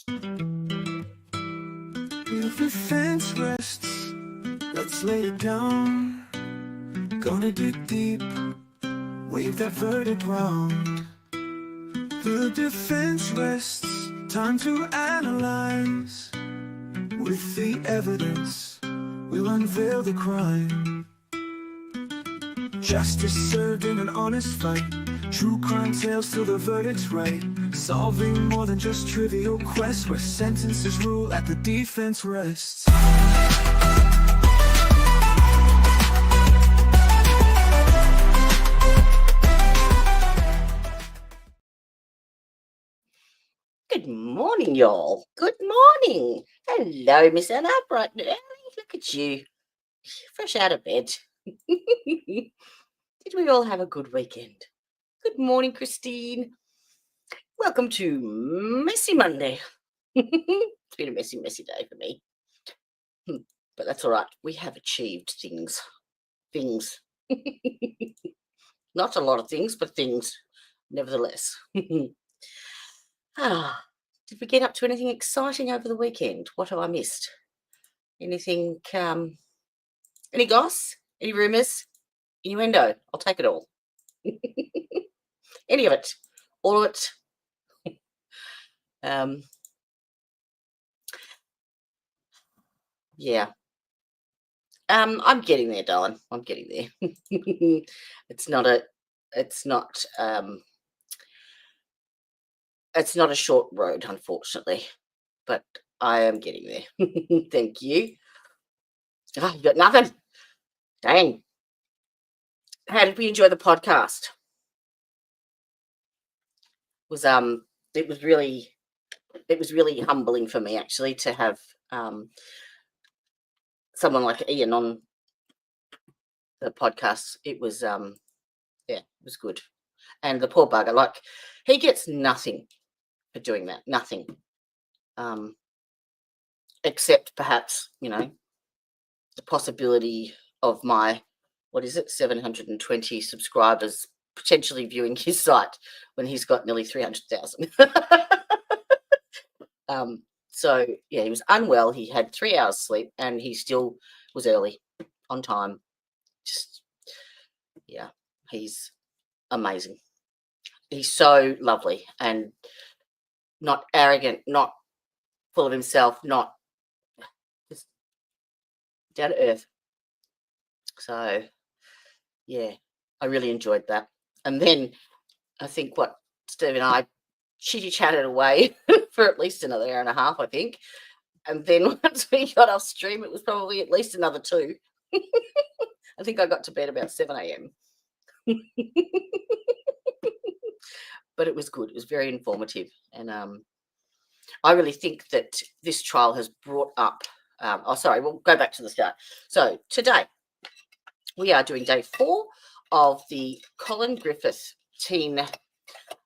If the fence rests, let's lay it down. Gonna dig deep, wave that verdict round. The defense rests, time to analyze. With the evidence, we'll unveil the crime. Justice served in an honest fight. True crime tales till the verdict's right. Solving more than just trivial quests, where sentences rule at the defense rests. Good morning, y'all. Good morning. Hello, Miss Anna. Bright and early. Look at you. Fresh out of bed. Did we all have a good weekend? Good morning, Christine. Welcome to Messy Monday. It's been a messy day for me. But that's all right. We have achieved things. Not a lot of things, but things, nevertheless. Did we get up to anything exciting over the weekend? What have I missed? Anything, any goss? Any rumours? Innuendo? I'll take it all. Any of it. All of it. Yeah. I'm getting there, darling. I'm getting there. It's not a short road, unfortunately, but I am getting there. Thank you. Oh, you got nothing. Dang. How did we enjoy the podcast? It was really humbling for me, actually, to have someone like Ian on the podcast. It was it was good. And the poor bugger, like, he gets nothing for doing that. Nothing. Except perhaps, the possibility of my, 720 subscribers potentially viewing his site when he's got nearly 300,000. So, yeah, he was unwell. He had 3 hours sleep and he still was early, on time. Just, yeah, he's amazing. He's so lovely and not arrogant, not full of himself, not just down to earth. So, yeah, I really enjoyed that. And then I think Steve and I chitty-chatted away for at least another hour and a half, I think. And then once we got off stream, it was probably at least another 2. I think I got to bed about 7 a.m. But it was good. It was very informative. And I really think that this trial has brought up... we'll go back to the start. So today, we are doing day 4 of the Collin Griffith teen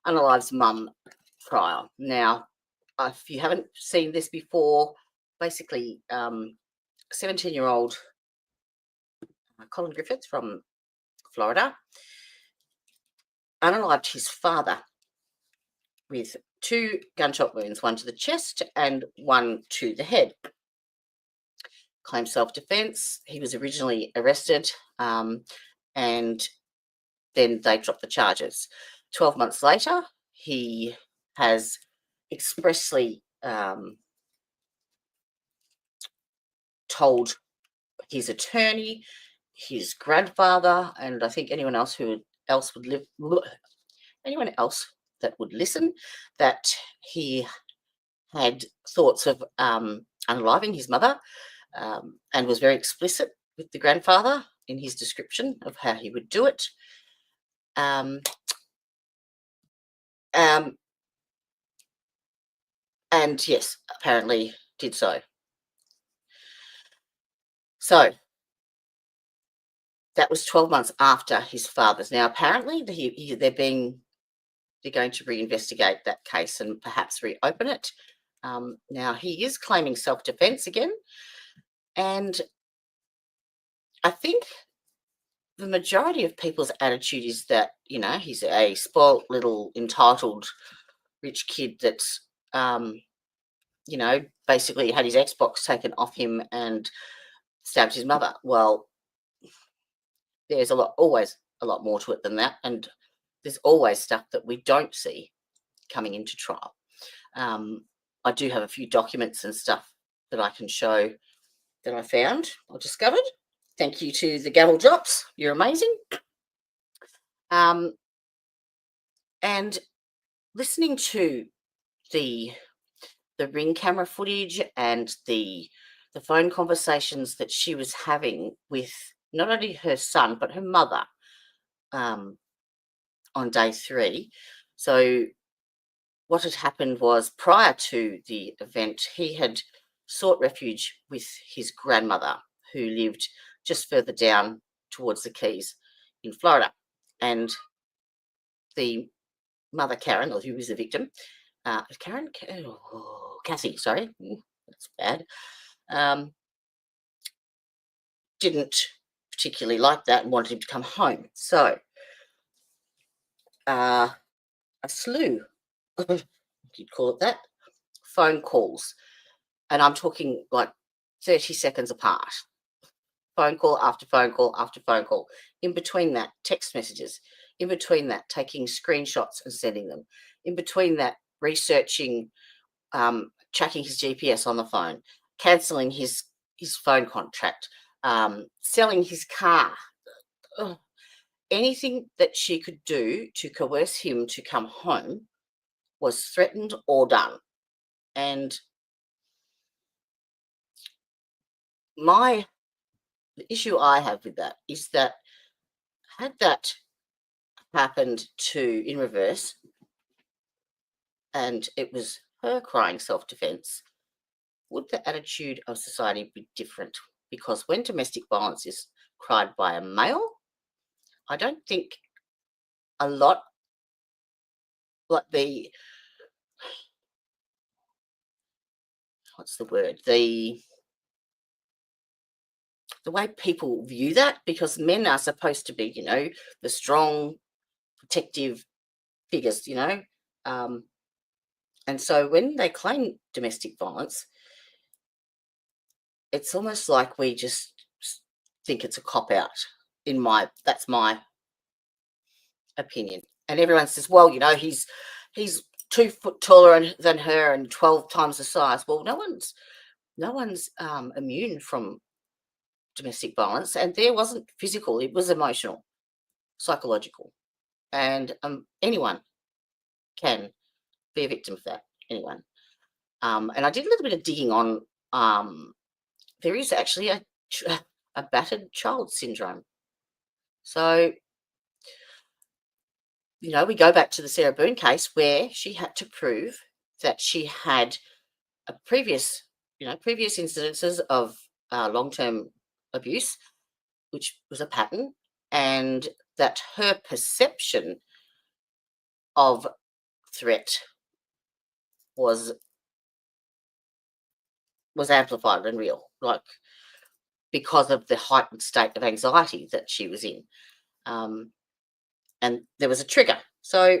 unalived's mum trial. Now, if you haven't seen this before, basically, 17-year-old Collin Griffith from Florida unalived his father with 2 gunshot wounds, one to the chest and one to the head. Claimed self-defense. He was originally arrested, and then they dropped the charges. 12 months later, he has expressly told his attorney, his grandfather, and I think anyone else that would listen, that he had thoughts of unaliving his mother, and was very explicit with the grandfather in his description of how he would do it. And yes, apparently did so. So that was 12 months after his father's. Now, apparently they're going to reinvestigate that case and perhaps reopen it. Now, he is claiming self-defense again. And I think the majority of people's attitude is that, he's a spoilt little entitled rich kid that's basically had his Xbox taken off him and stabbed his mother. Well, there's always a lot more to it than that, and there's always stuff that we don't see coming into trial. I do have a few documents and stuff that I can show that I found or discovered. Thank you to the Gavel Drops. You're amazing. And listening to the Ring camera footage and the phone conversations that she was having with not only her son but her mother on day 3. So what had happened was, prior to the event, he had sought refuge with his grandmother, who lived just further down towards the Keys in Florida. And the mother, Karen, or who was the victim, Cassie, sorry, that's bad, didn't particularly like that and wanted him to come home. So a slew, you'd call it that, phone calls, and I'm talking like 30 seconds apart, phone call after phone call after phone call. In between that, text messages. In between that, taking screenshots and sending them. In between that, researching, tracking his GPS on the phone, cancelling his phone contract, selling his car. Ugh. Anything that she could do to coerce him to come home was threatened or done. And the issue I have with that is that, had that happened in reverse and it was her crying self-defense, would the attitude of society be different? Because when domestic violence is cried by a male, I don't think a lot, like what's the word, the way people view that, because men are supposed to be, the strong, protective figures, and so when they claim domestic violence, it's almost like we just think it's a cop-out. That's my opinion. And everyone says, well, he's 2 foot taller than her and 12 times the size. Well, no one's immune from domestic violence, and there wasn't physical, it was emotional, psychological, and anyone can be a victim of that. Anyone. And I did a little bit of digging on. There is actually a battered child syndrome. So, we go back to the Sarah Boone case, where she had to prove that she had a previous incidences of long-term abuse, which was a pattern, and that her perception of threat was amplified and real, like, because of the heightened state of anxiety that she was in. And there was a trigger. So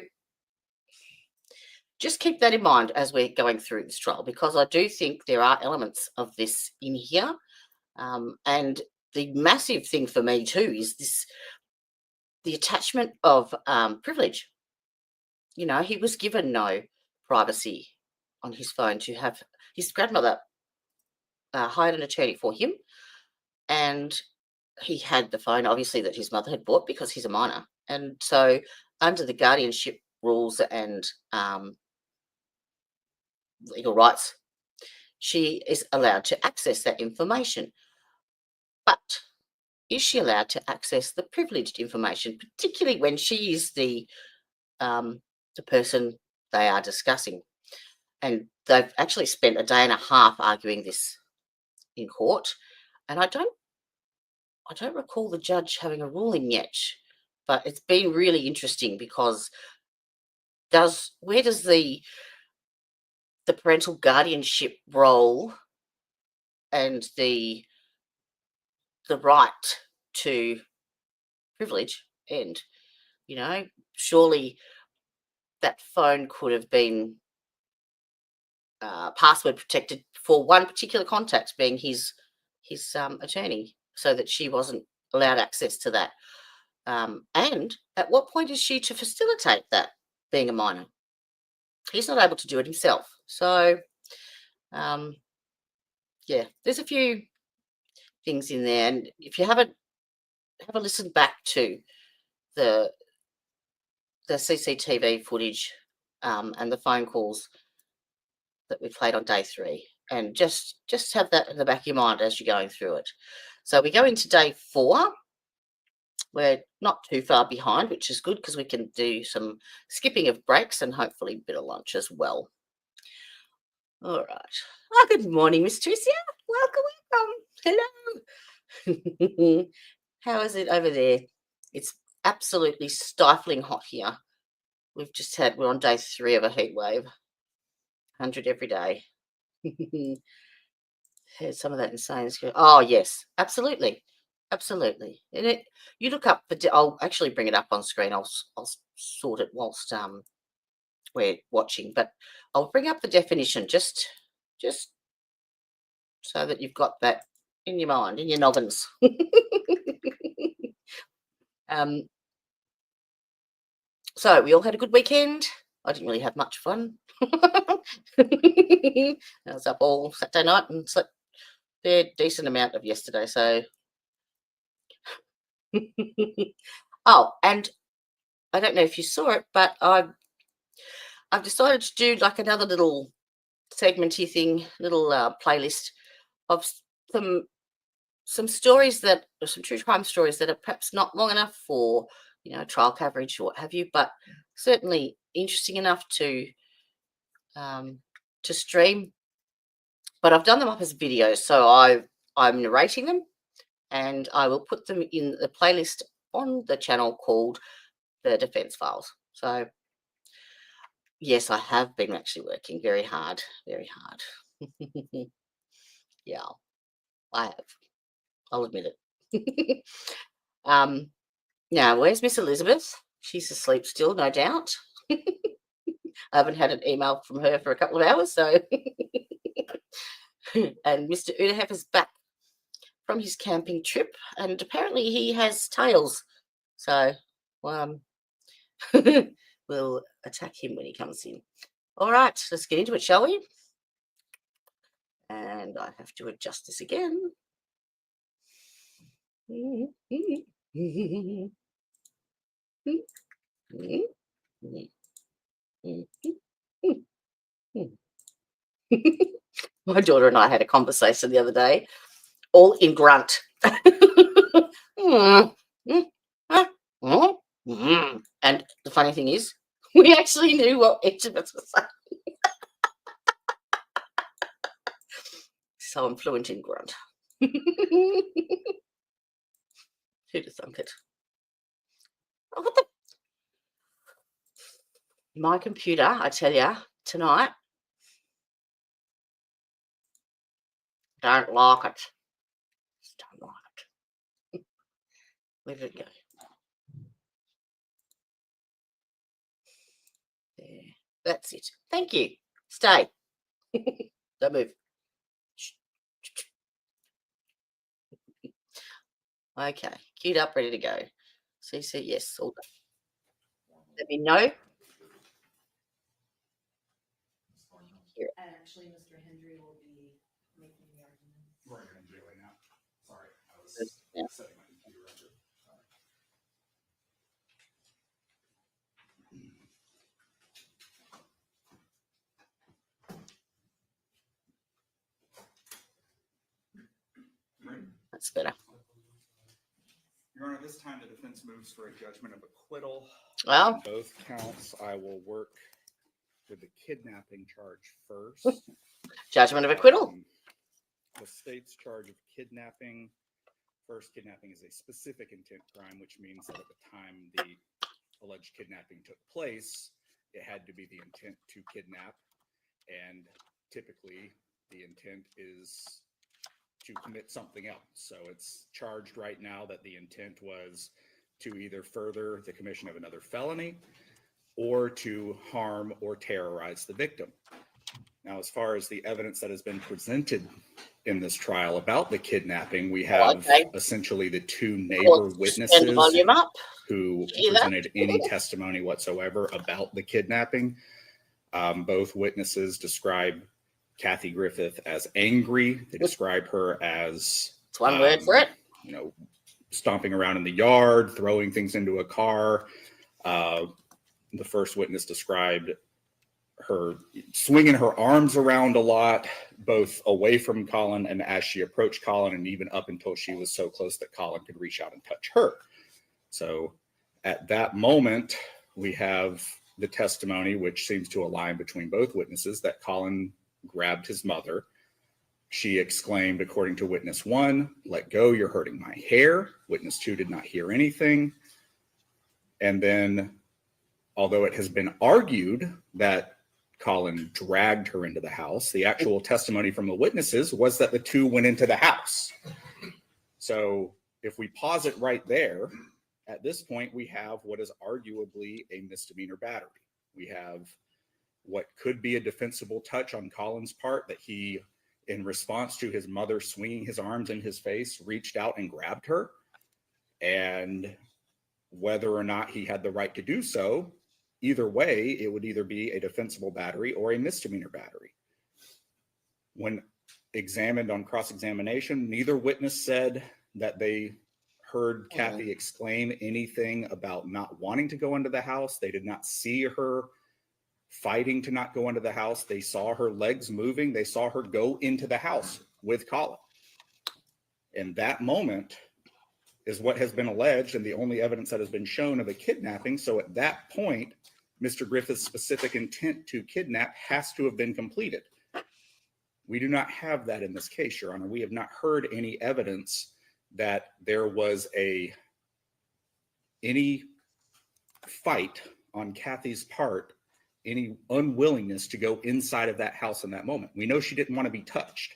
just keep that in mind as we're going through this trial, because I do think there are elements of this in here. And the massive thing for me too is the attachment of privilege. He was given no privacy on his phone to have his grandmother hired an attorney for him, and he had the phone, obviously, that his mother had bought because he's a minor. And so under the guardianship rules and legal rights, she is allowed to access that information. But is she allowed to access the privileged information, particularly when she is the person they are discussing? And they've actually spent a day and a half arguing this in court, and I don't recall the judge having a ruling yet, but it's been really interesting, because where does the parental guardianship role and the right to privilege end? Surely that phone could have been password protected for one particular contact, being his attorney, so that she wasn't allowed access to that. And at what point is she to facilitate that, being a minor? He's not able to do it himself. So, yeah, there's a few things in there. And if you haven't, have a listen back to the CCTV footage and the phone calls that we played on day 3, and just have that in the back of your mind as you're going through it. So we go into day 4. We're not too far behind, which is good because we can do some skipping of breaks and hopefully a bit of lunch as well. All right. Oh, good morning, Miss Tricia. Welcome. Hello. How is it over there? It's absolutely stifling hot here. We're on day 3 of a heat wave. 100 every day. Heard some of that insane. Oh, yes, absolutely. Absolutely. And you look up I'll actually bring it up on screen. I'll sort it whilst we're watching, but I'll bring up the definition just so that you've got that in your mind, in your noggins. So we all had a good weekend. I didn't really have much fun. I was up all Saturday night and slept a decent amount of yesterday. So, oh, and I don't know if you saw it, but I've decided to do like another little segmenty thing, little playlist of some stories some true crime stories that are perhaps not long enough for trial coverage or what have you, but certainly interesting enough to stream. But I've done them up as videos, so I'm narrating them, and I will put them in the playlist on the channel called The Defense Files. So yes, I have been actually working very hard. Yeah, I have. I'll admit it. Now, where's Miss Elizabeth? She's asleep still, no doubt. I haven't had an email from her for a couple of hours, so. And Mr. Udahef is back from his camping trip, and apparently he has tails. So we'll attack him when he comes in. All right, let's get into it, shall we? And I have to adjust this again. My daughter and I had a conversation the other day, all in grunt. And the funny thing is, we actually knew what each of us was saying. So I'm fluent in grunt. Who'd have thunk it? Oh, what the? My computer, I tell you, tonight, don't like it. Just don't like it. Where did it go? There. That's it. Thank you. Stay. Don't move. Okay. Queued up, ready to go. CC, yes. All done. Let me know. And actually, Mr. Hendry will be making the argument. Right, I'm jailing now. Sorry, I was Yeah. setting my computer up. That's better. Your Honor, this time the defense moves for a judgment of acquittal. Well, On both counts, I will work with the kidnapping charge first. judgment of acquittal. The state's charge of kidnapping. First, kidnapping is a specific intent crime, which means that at the time the alleged kidnapping took place, it had to be the intent to kidnap. And typically, the intent is to commit something else. So it's charged right now that the intent was to either further the commission of another felony or to harm or terrorize the victim. Now, as far as the evidence that has been presented in this trial about the kidnapping, we Oh, have okay. essentially the two Of neighbor course, turn the witnesses volume up. who Hear that? presented any testimony whatsoever about the kidnapping. Both witnesses describe Kathy Griffith as angry. They describe her as It's one word for it. you know, stomping around in the yard, throwing things into a car. The first witness described her swinging her arms around a lot, both away from Collin and as she approached Collin, and even up until she was so close that Collin could reach out and touch her. So at that moment, we have the testimony, which seems to align between both witnesses, that Collin grabbed his mother. She exclaimed, according to witness 1, "Let go, you're hurting my hair." Witness 2 did not hear anything. And then, although it has been argued that Collin dragged her into the house, the actual testimony from the witnesses was that the two went into the house. So if we pause it right there, at this point, we have what is arguably a misdemeanor battery. We have what could be a defensible touch on Collin's part, that he, in response to his mother swinging his arms in his face, reached out and grabbed her. And whether or not he had the right to do so, either way, it would either be a defensible battery or a misdemeanor battery. When examined on cross-examination, neither witness said that they heard Kathy exclaim anything about not wanting to go into the house. They did not see her fighting to not go into the house. They saw her legs moving. They saw her go into the house with Collin. And that moment is what has been alleged and the only evidence that has been shown of a kidnapping. So at that point, Mr. Griffith's specific intent to kidnap has to have been completed. We do not have that in this case, Your Honor. We have not heard any evidence that there was any fight on Kathy's part, any unwillingness to go inside of that house in that moment. We know she didn't want to be touched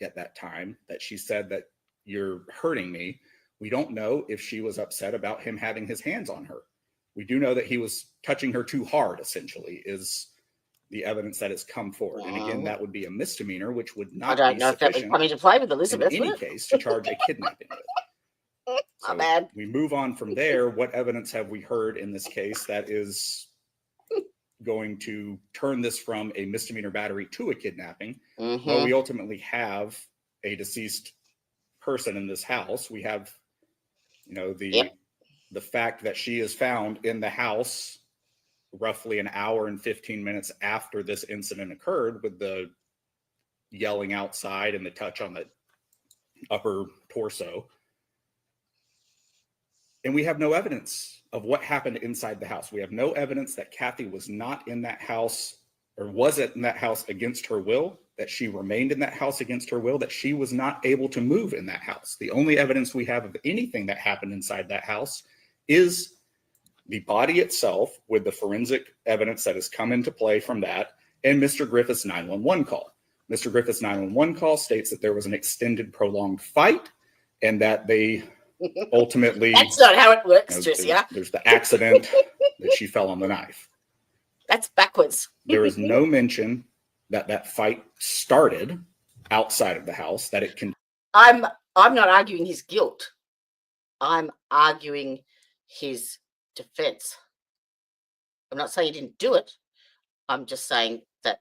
at that time, that she said that you're hurting me. We don't know if she was upset about him having his hands on her. We do know that he was touching her too hard, essentially, is the evidence that has come forward. And again, that would be a misdemeanor, which would not I don't be know if that would sufficient come into play with in Elizabeth. any Would it? case to charge a kidnapping with. Not bad. We move on from there. What evidence have we heard in this case that is going to turn this from a misdemeanor battery to a kidnapping? Well, we ultimately have a deceased person in this house. We have, the fact that she is found in the house roughly an hour and 15 minutes after this incident occurred, with the yelling outside and the touch on the upper torso. And we have no evidence of what happened inside the house. We have no evidence that Kathy was not in that house or wasn't in that house against her will, that she remained in that house against her will, that she was not able to move in that house. The only evidence we have of anything that happened inside that house is the body itself, with the forensic evidence that has come into play from that, and Mr. Griffith's 911 call. Mr. Griffith's 911 call states that there was an extended, prolonged fight, and that they ultimately... That's not how it works, Tricia. There's the accident that she fell on the knife. That's backwards. There is no mention that that fight started outside of the house, that it can... I'm not arguing his guilt. I'm arguing his defense. I'm not saying he didn't do it. I'm just saying that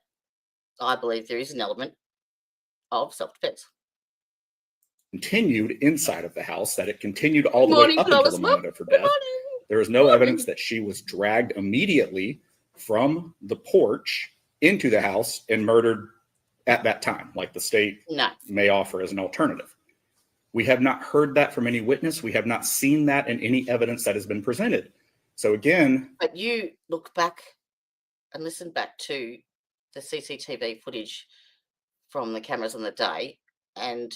I believe there is an element of self-defense. Continued inside of the house, that it continued all the way up until the moment of her death. There is no evidence that she was dragged immediately from the porch into the house and murdered at that time, like the state may offer as an alternative. We have not heard that from any witness. We have not seen that in any evidence that has been presented. So again... But you look back and listen back to the CCTV footage from the cameras on the day, and,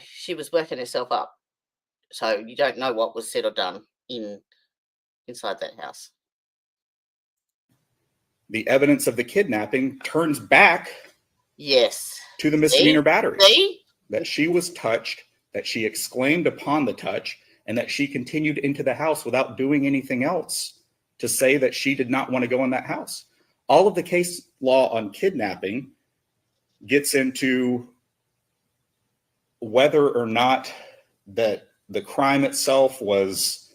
she was working herself up. So you don't know what was said or done inside that house. The evidence of the kidnapping turns back to the misdemeanor battery. That she was touched, that she exclaimed upon the touch, and that she continued into the house without doing anything else to say that she did not want to go in that house. all of the case law on kidnapping gets into whether or not that the crime itself was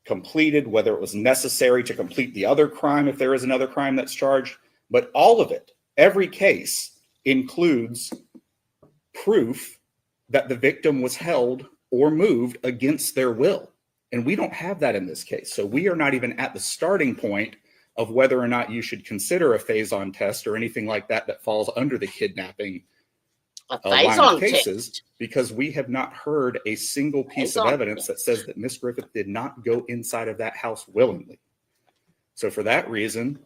completed, whether it was necessary to complete the other crime if there is another crime that's charged. But all of it, every case, includes proof that the victim was held or moved against their will. And we don't have that in this case. So we are not even at the starting point of whether or not you should consider a phase-on test or anything like that that falls under the kidnapping line of cases, because we have not heard a single piece of evidence that says that Miss Griffith did not go inside of that house willingly. So for that reason,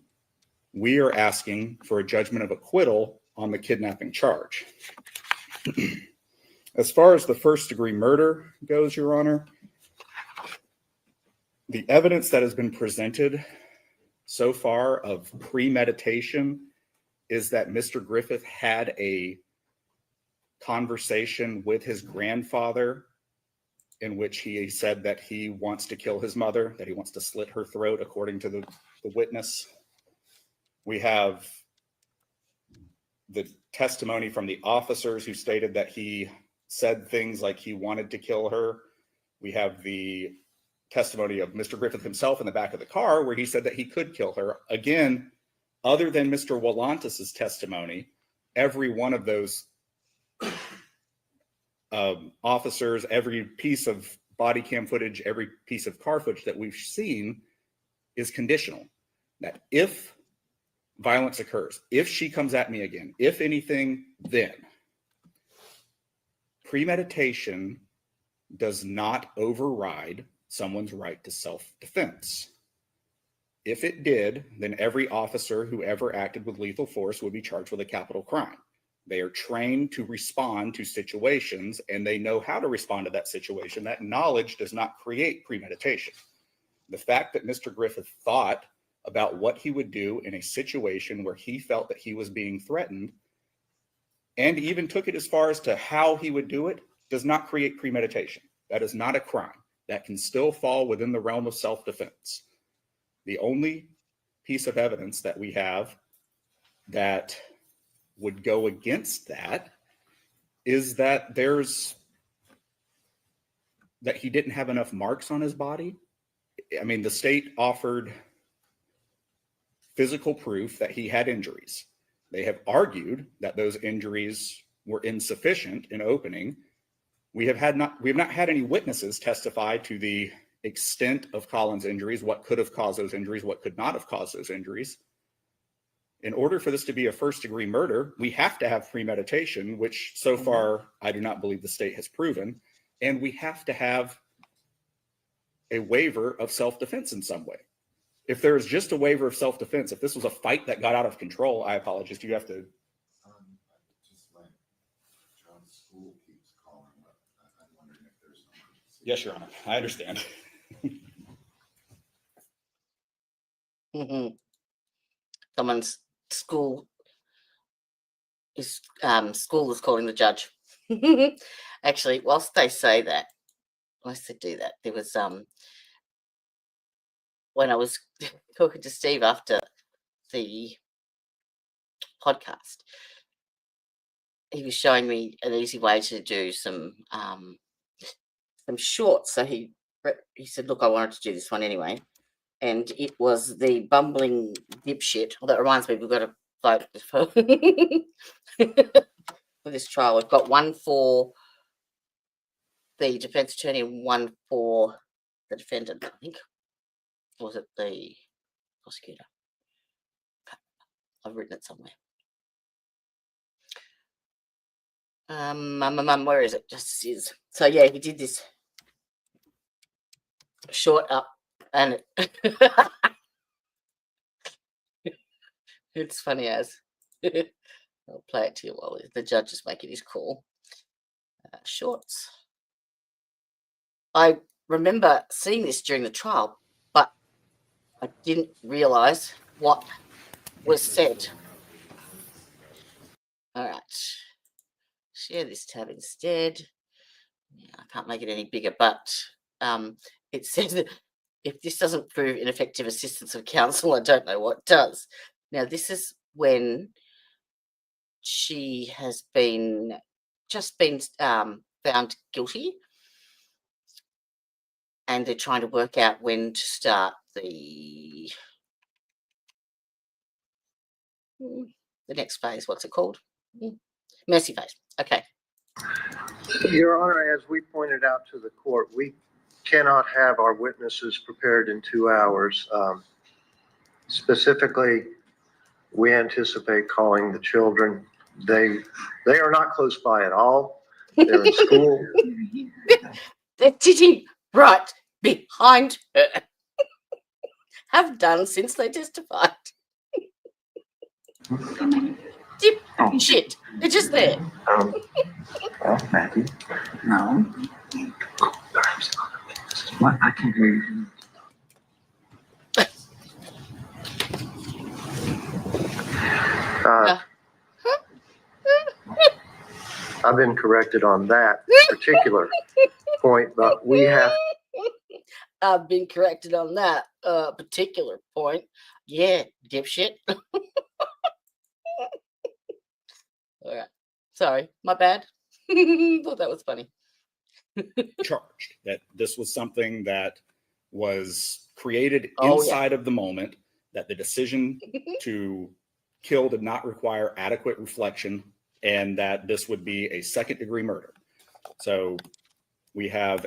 we are asking for a judgment of acquittal on the kidnapping charge. As far as the first-degree murder goes, Your Honor, the evidence that has been presented so far of premeditation is that Mr. Griffith had a conversation with his grandfather in which he said that he wants to kill his mother, that he wants to slit her throat, according to the witness. We have the testimony from the officers who stated that he said things like he wanted to kill her. We have the testimony of Mr. Griffith himself in the back of the car where he said that he could kill her. Again, other than Mr. Walantis's testimony, every one of those officers, every piece of body cam footage, every piece of car footage that we've seen is conditional. That if violence occurs, if she comes at me again, if anything, then premeditation does not override someone's right to self-defense. If it did, then every officer who ever acted with lethal force would be charged with a capital crime. They are trained to respond to situations, and they know how to respond to that situation. That knowledge does not create premeditation. The fact that Mr. Griffith thought about what he would do in a situation where he felt that he was being threatened, and even took it as far as to how he would do it, does not create premeditation. That is not a crime. That can still fall within the realm of self-defense. The only piece of evidence that we have that would go against that is that that he didn't have enough marks on his body. I mean, the state offered physical proof that he had injuries. They have argued that those injuries were insufficient in opening. We have not had any witnesses testify to the extent of Collin's injuries, what could have caused those injuries, what could not have caused those injuries. In order for this to be a first-degree murder, we have to have premeditation, which so far I do not believe the state has proven, and we have to have a waiver of self-defense in some way. If there is just a waiver of self-defense, if this was a fight that got out of control, I apologize. Do you have to? Just like John's school keeps calling, but I'm wondering if there's an emergency. Yes, Your Honor. I understand. Someone's school is calling the judge. Actually, whilst they say that, whilst they do that, there was when I was talking to Steve after the podcast, he was showing me an easy way to do some shorts. So he said, "Look, I wanted to do this one anyway," and it was the bumbling dipshit. Well, that reminds me, we've got to vote for this trial. We've got one for the defense attorney and one for the defendant, I think. Or was it the prosecutor? I've written it somewhere. Where is it? Just is. So yeah, he did this short up, and it's funny as I'll play it to you while the judge is making his call. Shorts. I remember seeing this during the trial, but I didn't realise what was said. All right. Share this tab instead. Yeah, I can't make it any bigger, but it says that if this doesn't prove ineffective assistance of counsel, I don't know what does. Now, this is when she has just been found guilty, and they're trying to work out when to start the next phase. What's it called? Mercy phase. Okay. Your Honor, as we pointed out to the court, we cannot have our witnesses prepared in 2 hours. Specifically, we anticipate calling the children. They are not close by at all. They're in school. They're sitting right behind her. Have done since they testified. Dip shit. They're just there. Well, Maggie, no. What? I can't hear you. I've been corrected on that particular point, but we have. I've been corrected on that particular point. Yeah, dipshit. All right. Sorry, my bad. Thought that was funny. Charged that this was something that was created Oh, inside of the moment, that the decision to kill did not require adequate reflection, and that this would be a second-degree murder. So we have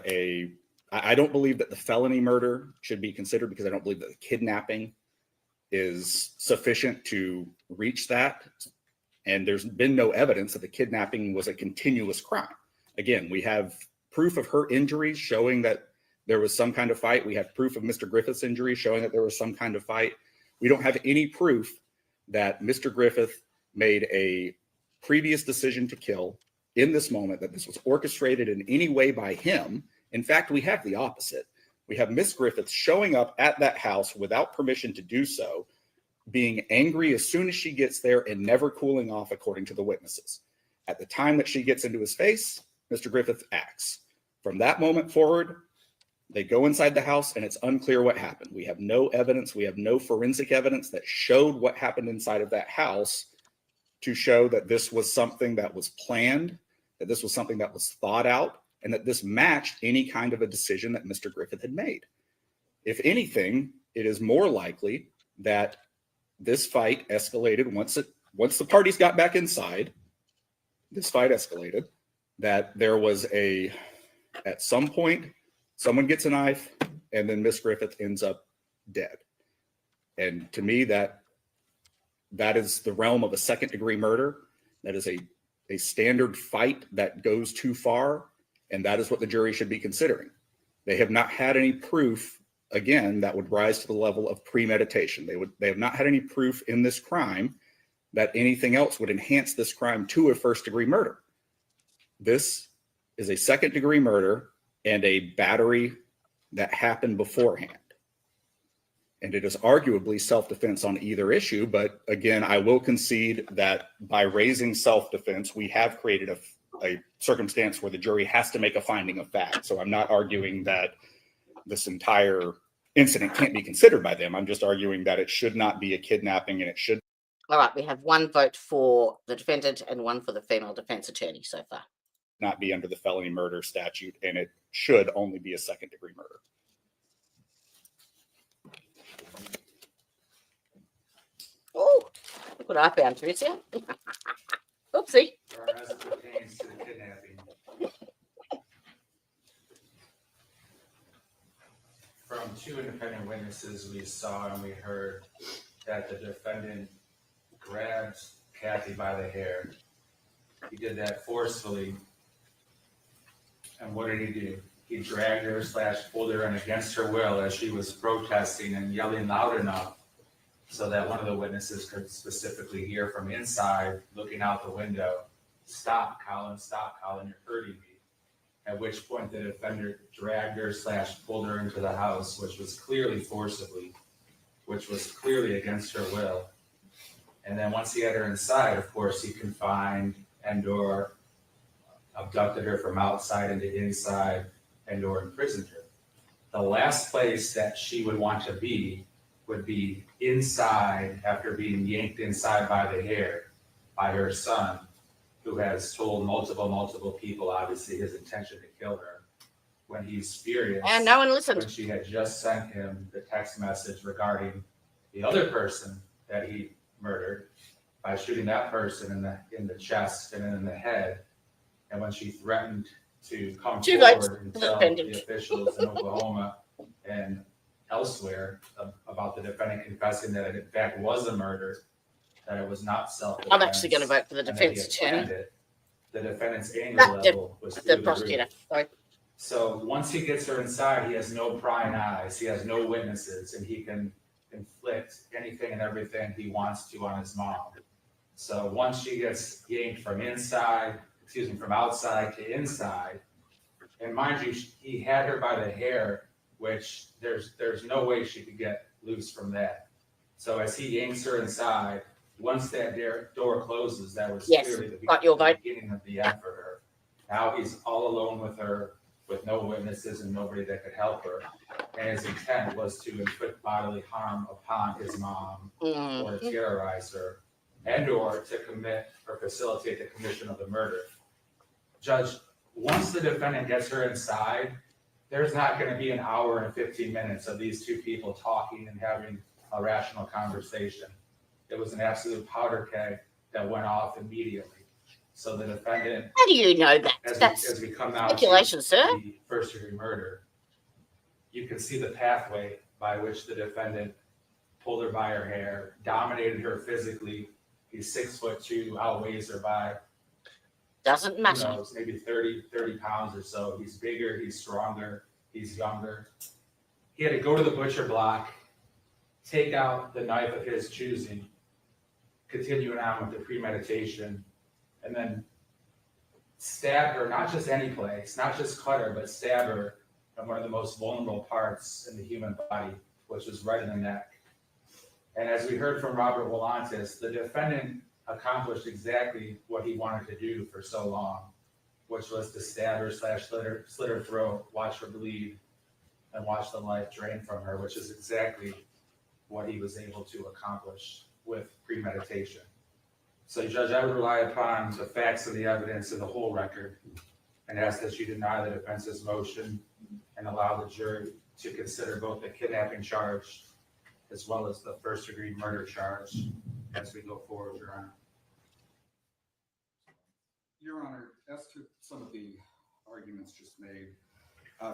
I don't believe that the felony murder should be considered, because I don't believe that the kidnapping is sufficient to reach that. And there's been no evidence that the kidnapping was a continuous crime. Again, we have proof of her injuries showing that there was some kind of fight. We have proof of Mr. Griffith's injuries showing that there was some kind of fight. We don't have any proof that Mr. Griffith made a previous decision to kill in this moment, that this was orchestrated in any way by him. In fact, we have the opposite. We have Miss Griffith showing up at that house without permission to do so, being angry as soon as she gets there and never cooling off, according to the witnesses. At the time that she gets into his face, Mr. Griffith acts. From that moment forward, they go inside the house and it's unclear what happened. We have no evidence. We have no forensic evidence that showed what happened inside of that house to show that this was something that was planned, that this was something that was thought out, and that this matched any kind of a decision that Mr. Griffith had made. If anything, it is more likely that this fight escalated once the parties got back inside. This fight escalated, that there was at some point, someone gets a knife, and then Miss Griffith ends up dead. And to me, that is the realm of a second-degree murder. That is a standard fight that goes too far, and that is what the jury should be considering. They have not had any proof, again, that would rise to the level of premeditation. They have not had any proof in this crime that anything else would enhance this crime to a first-degree murder. This is a second-degree murder and a battery that happened beforehand. And it is arguably self-defense on either issue. But again, I will concede that by raising self-defense, we have created a circumstance where the jury has to make a finding of fact. So I'm not arguing that this entire incident can't be considered by them. I'm just arguing that it should not be a kidnapping, and it should. All right, we have one vote for the defendant and one for the female defense attorney so far. Not be under the felony murder statute, and it should only be a second-degree murder. Oh, look what I found, Tricia. Oopsie. As it pertains to the kidnapping. From two independent witnesses, we saw and we heard that the defendant grabbed Kathy by the hair. He did that forcefully. And what did he do? He dragged her / pulled her in against her will as she was protesting and yelling loud enough so that one of the witnesses could specifically hear from inside, looking out the window, "Stop, Collin, you're hurting me." At which point the defender dragged her / pulled her into the house, which was clearly forcibly, which was clearly against her will. And then once he had her inside, of course, he confined and/or abducted her from outside into inside and/or imprisoned her. The last place that she would want to be would be inside after being yanked inside by the hair by her son, who has told multiple people, obviously, his intention to kill her, when he's furious. And no one When listened. she had just sent him the text message regarding the other person that he murdered by shooting that person in the chest and in the head. And when she threatened to come Two votes forward and for the tell the defendant. officials in Oklahoma and elsewhere about the defendant confessing that it in fact was a murder, that it was not self-defense. I'm actually going to vote for the and that he defense had attorney. planned it, the defendant's anger Not level was through The the prosecutor. roof. Sorry. So once he gets her inside, he has no prying eyes, he has no witnesses, and he can inflict anything and everything he wants to on his mom. So once she gets yanked from outside to inside, and mind you, he had her by the hair, which there's no way she could get loose from that. So as he yanks her inside, once that door closes, that was Yes, clearly got your vote. beginning of the end for her. Now he's all alone with her, with no witnesses and nobody that could help her. And his intent was to inflict bodily harm upon his mom, or to terrorize her, and or to commit or facilitate the commission of the murder. Judge, once the defendant gets her inside, there's not going to be an hour and 15 minutes of these two people talking and having a rational conversation. It was an absolute powder keg that went off immediately. So the defendant, How do you know that? That's as we come now speculation, to sir. the first degree murder, you can see the pathway by which the defendant pulled her by her hair, dominated her physically. He's 6'2", outweighs her by, Doesn't who matter. knows, maybe 30 pounds or so. He's bigger, he's stronger, he's younger. He had to go to the butcher block, take out the knife of his choosing, continuing on with the premeditation, and then stab her, not just any place, not just cut her, but stab her in one of the most vulnerable parts in the human body, which was right in the neck. And as we heard from Robert Willantis, the defendant accomplished exactly what he wanted to do for so long, which was to stab her / slit her throat, watch her bleed, and watch the life drain from her, which is exactly what he was able to accomplish with premeditation. So, Judge, I would rely upon the facts of the evidence and the whole record, and ask that you deny the defense's motion and allow the jury to consider both the kidnapping charge as well as the first-degree murder charge as we go forward, Your Honor. Your Honor, as to some of the arguments just made,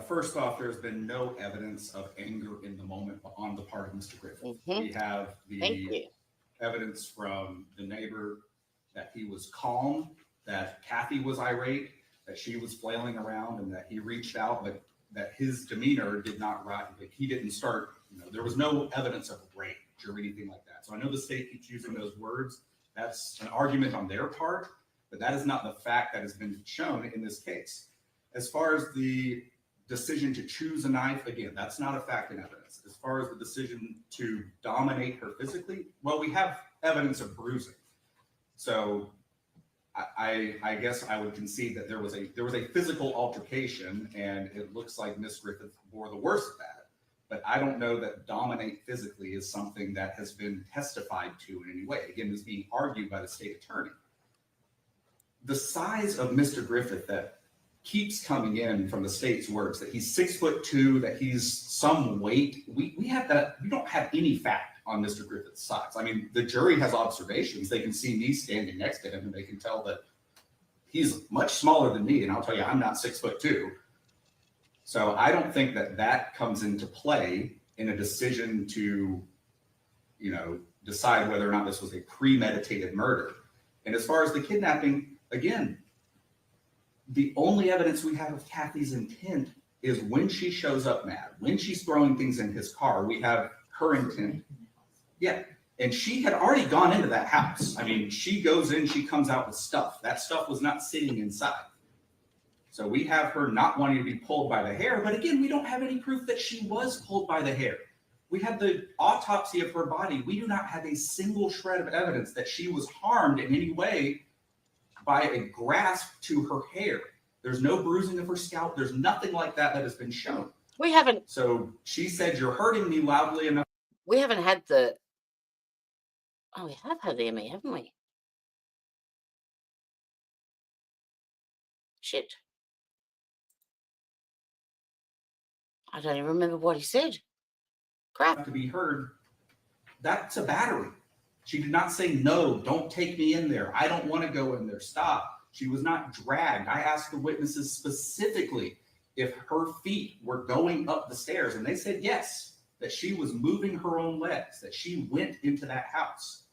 first off, there's been no evidence of anger in the moment on the part of Mr. Griffith. We have Thank you. the evidence from the neighbor that he was calm, that Kathy was irate, that she was flailing around, and that he reached out, but that his demeanor did not rise. He didn't start, there was no evidence of rage or anything like that. So I know the state keeps using those words. That's an argument on their part, but that is not the fact that has been shown in this case. As far as the decision to choose a knife, again, that's not a fact in evidence. As far as the decision to dominate her physically, well, we have evidence of bruising. So I guess I would concede that there was a physical altercation, and it looks like Miss Griffith bore the worst of that. But I don't know that dominate physically is something that has been testified to in any way. Again, it's being argued by the state attorney. The size of Mr. Griffith that keeps coming in from the state's words, that he's 6'2", that he's some weight, we have that. We don't have any fact on Mr. Griffith's size. I mean, the jury has observations. They can see me standing next to him, and they can tell that he's much smaller than me. And I'll tell you, I'm not 6'2". So I don't think that comes into play in a decision to, decide whether or not this was a premeditated murder. And as far as the kidnapping, again, the only evidence we have of Kathy's intent is when she shows up mad, when she's throwing things in his car. We have her intent. Yeah. And she had already gone into that house. I mean, she goes in, she comes out with stuff. That stuff was not sitting inside. So we have her not wanting to be pulled by the hair. But again, we don't have any proof that she was pulled by the hair. We have the autopsy of her body. We do not have a single shred of evidence that she was harmed in any way by a grasp to her hair. There's no bruising of her scalp. There's nothing like that has been shown. We haven't. So she said, "You're hurting me loudly enough." We haven't had the. Oh, we have had the ME, haven't we? Shit. I don't even remember what he said. Crap. To be heard, that's a battery. She did not say, no, don't take me in there. I don't want to go in there. Stop. She was not dragged. I asked the witnesses specifically if her feet were going up the stairs, and they said yes, that she was moving her own legs, that she went into that house.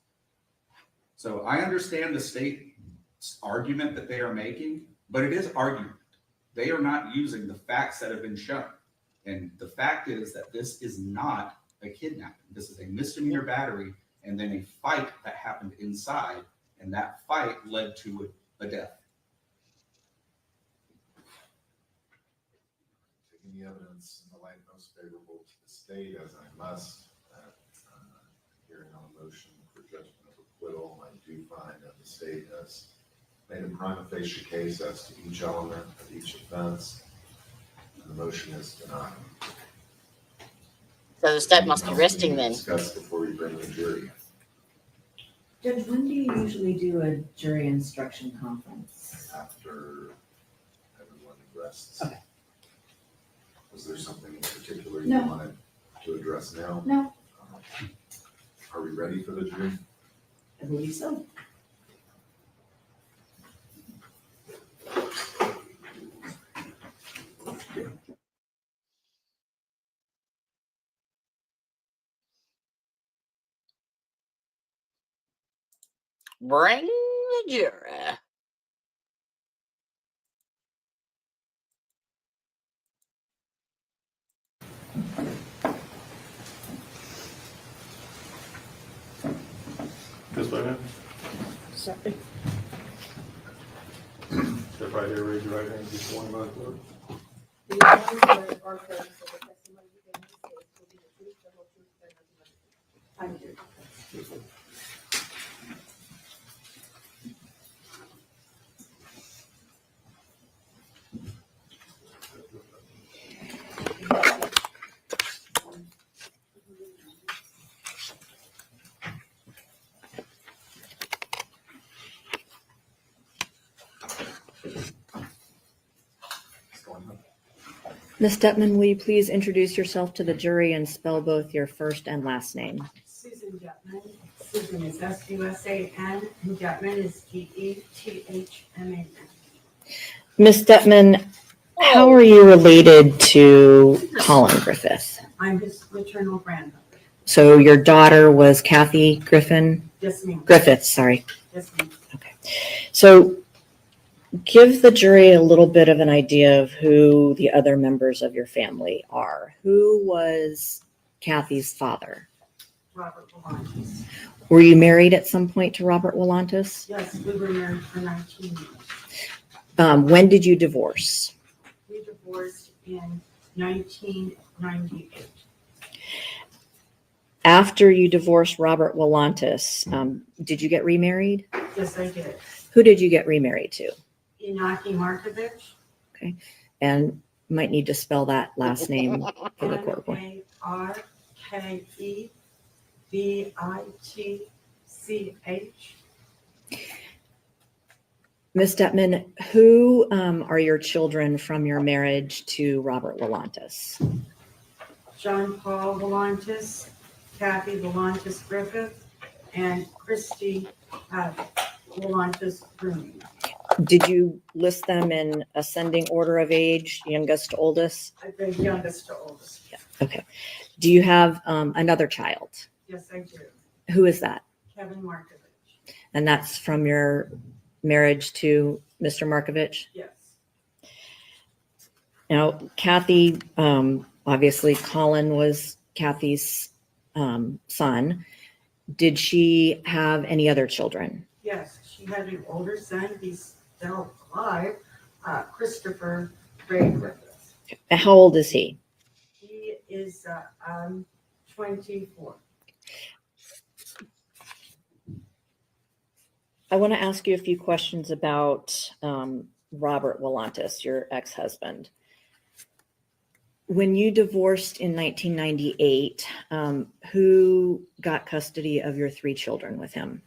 So I understand the state's argument that they are making, but it is argument. They are not using the facts that have been shown. And the fact is that this is not a kidnapping. This is a misdemeanor battery and then a fight that happened inside, and that fight led to a death. Taking the evidence in the light most favorable to the state, as I must, hearing on a motion for judgment of acquittal, I do find that the state has made a prima facie case as to each element of each offense, and the motion is denied. So the state must be Anything else we resting need to then. discuss before we bring the jury. Judge, when do you usually do a jury instruction conference? After everyone rests. Okay. Was there something in particular you No. wanted to address now? No, Are we ready for the jury? I believe so. Bring the jury. This way, man. Sorry. Step right here, raise your right hand, just one by the Ms. Detman, will you please introduce yourself to the jury and spell both your first and last name? Susan Jetman. Susan is S-U-S-A-N, and Jetman is G-E-T-H-M-A-N. Ms. Detman, how are you related to Collin Griffith? I'm his maternal grandmother. So your daughter was Kathy Yes, ma'am. Griffith, sorry. Yes, ma'am. So give the jury a little bit of an idea of who the other members of your family are. Who was Kathy's father? Robert Volantis. Were you married at some point to Robert Wolantis? Yes, we were married for 19 years. When did you divorce? We divorced in 1998. After you divorced Robert Wolantis, did you get remarried? Yes, I did. Who did you get remarried to? Inaki Markovich. And might need to spell that last name for the court. M-A-R-K-E-V-I-T-C-H. Ms. Detman, who are your children from your marriage to Robert Wolantis? John Paul Volantis, Kathy Volantis Griffith, and Christy Volantis Grooming. Did you list them in ascending order of age, youngest to oldest? I've been youngest to oldest. Okay. Do you have another child? Yes, I do. Who is that? Kevin Markovich. And that's from your marriage to Mr. Markovich? Yes. Now, Kathy, obviously Collin was Kathy's son. Did she have any other children? Yes, she had an older son. He's still alive, Christopher Ray Griffith. How old is he? He is 24. I want to ask you a few questions about Robert Wolantis, your ex-husband. When you divorced in 1998, who got custody of your 3 children with him?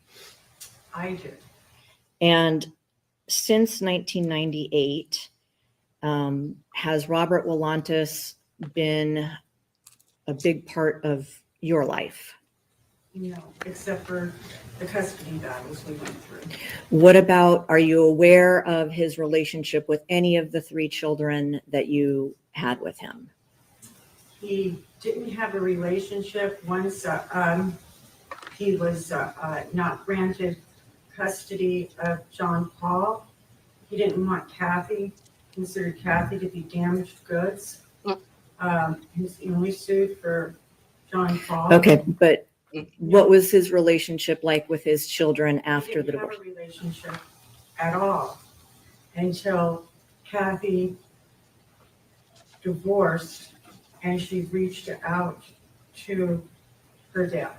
I did. And since 1998, has Robert Willantis been a big part of your life? No, except for the custody battles we went through. What about, are you aware of his relationship with any of the 3 children that you had with him? He didn't have a relationship once he was not granted custody of John Paul. He didn't want Kathy, considered Kathy to be damaged goods. He only sued for John Paul. Okay, but what was his relationship like with his children after the He didn't divorce? have a relationship at all until Kathy divorced and she reached out to her dad.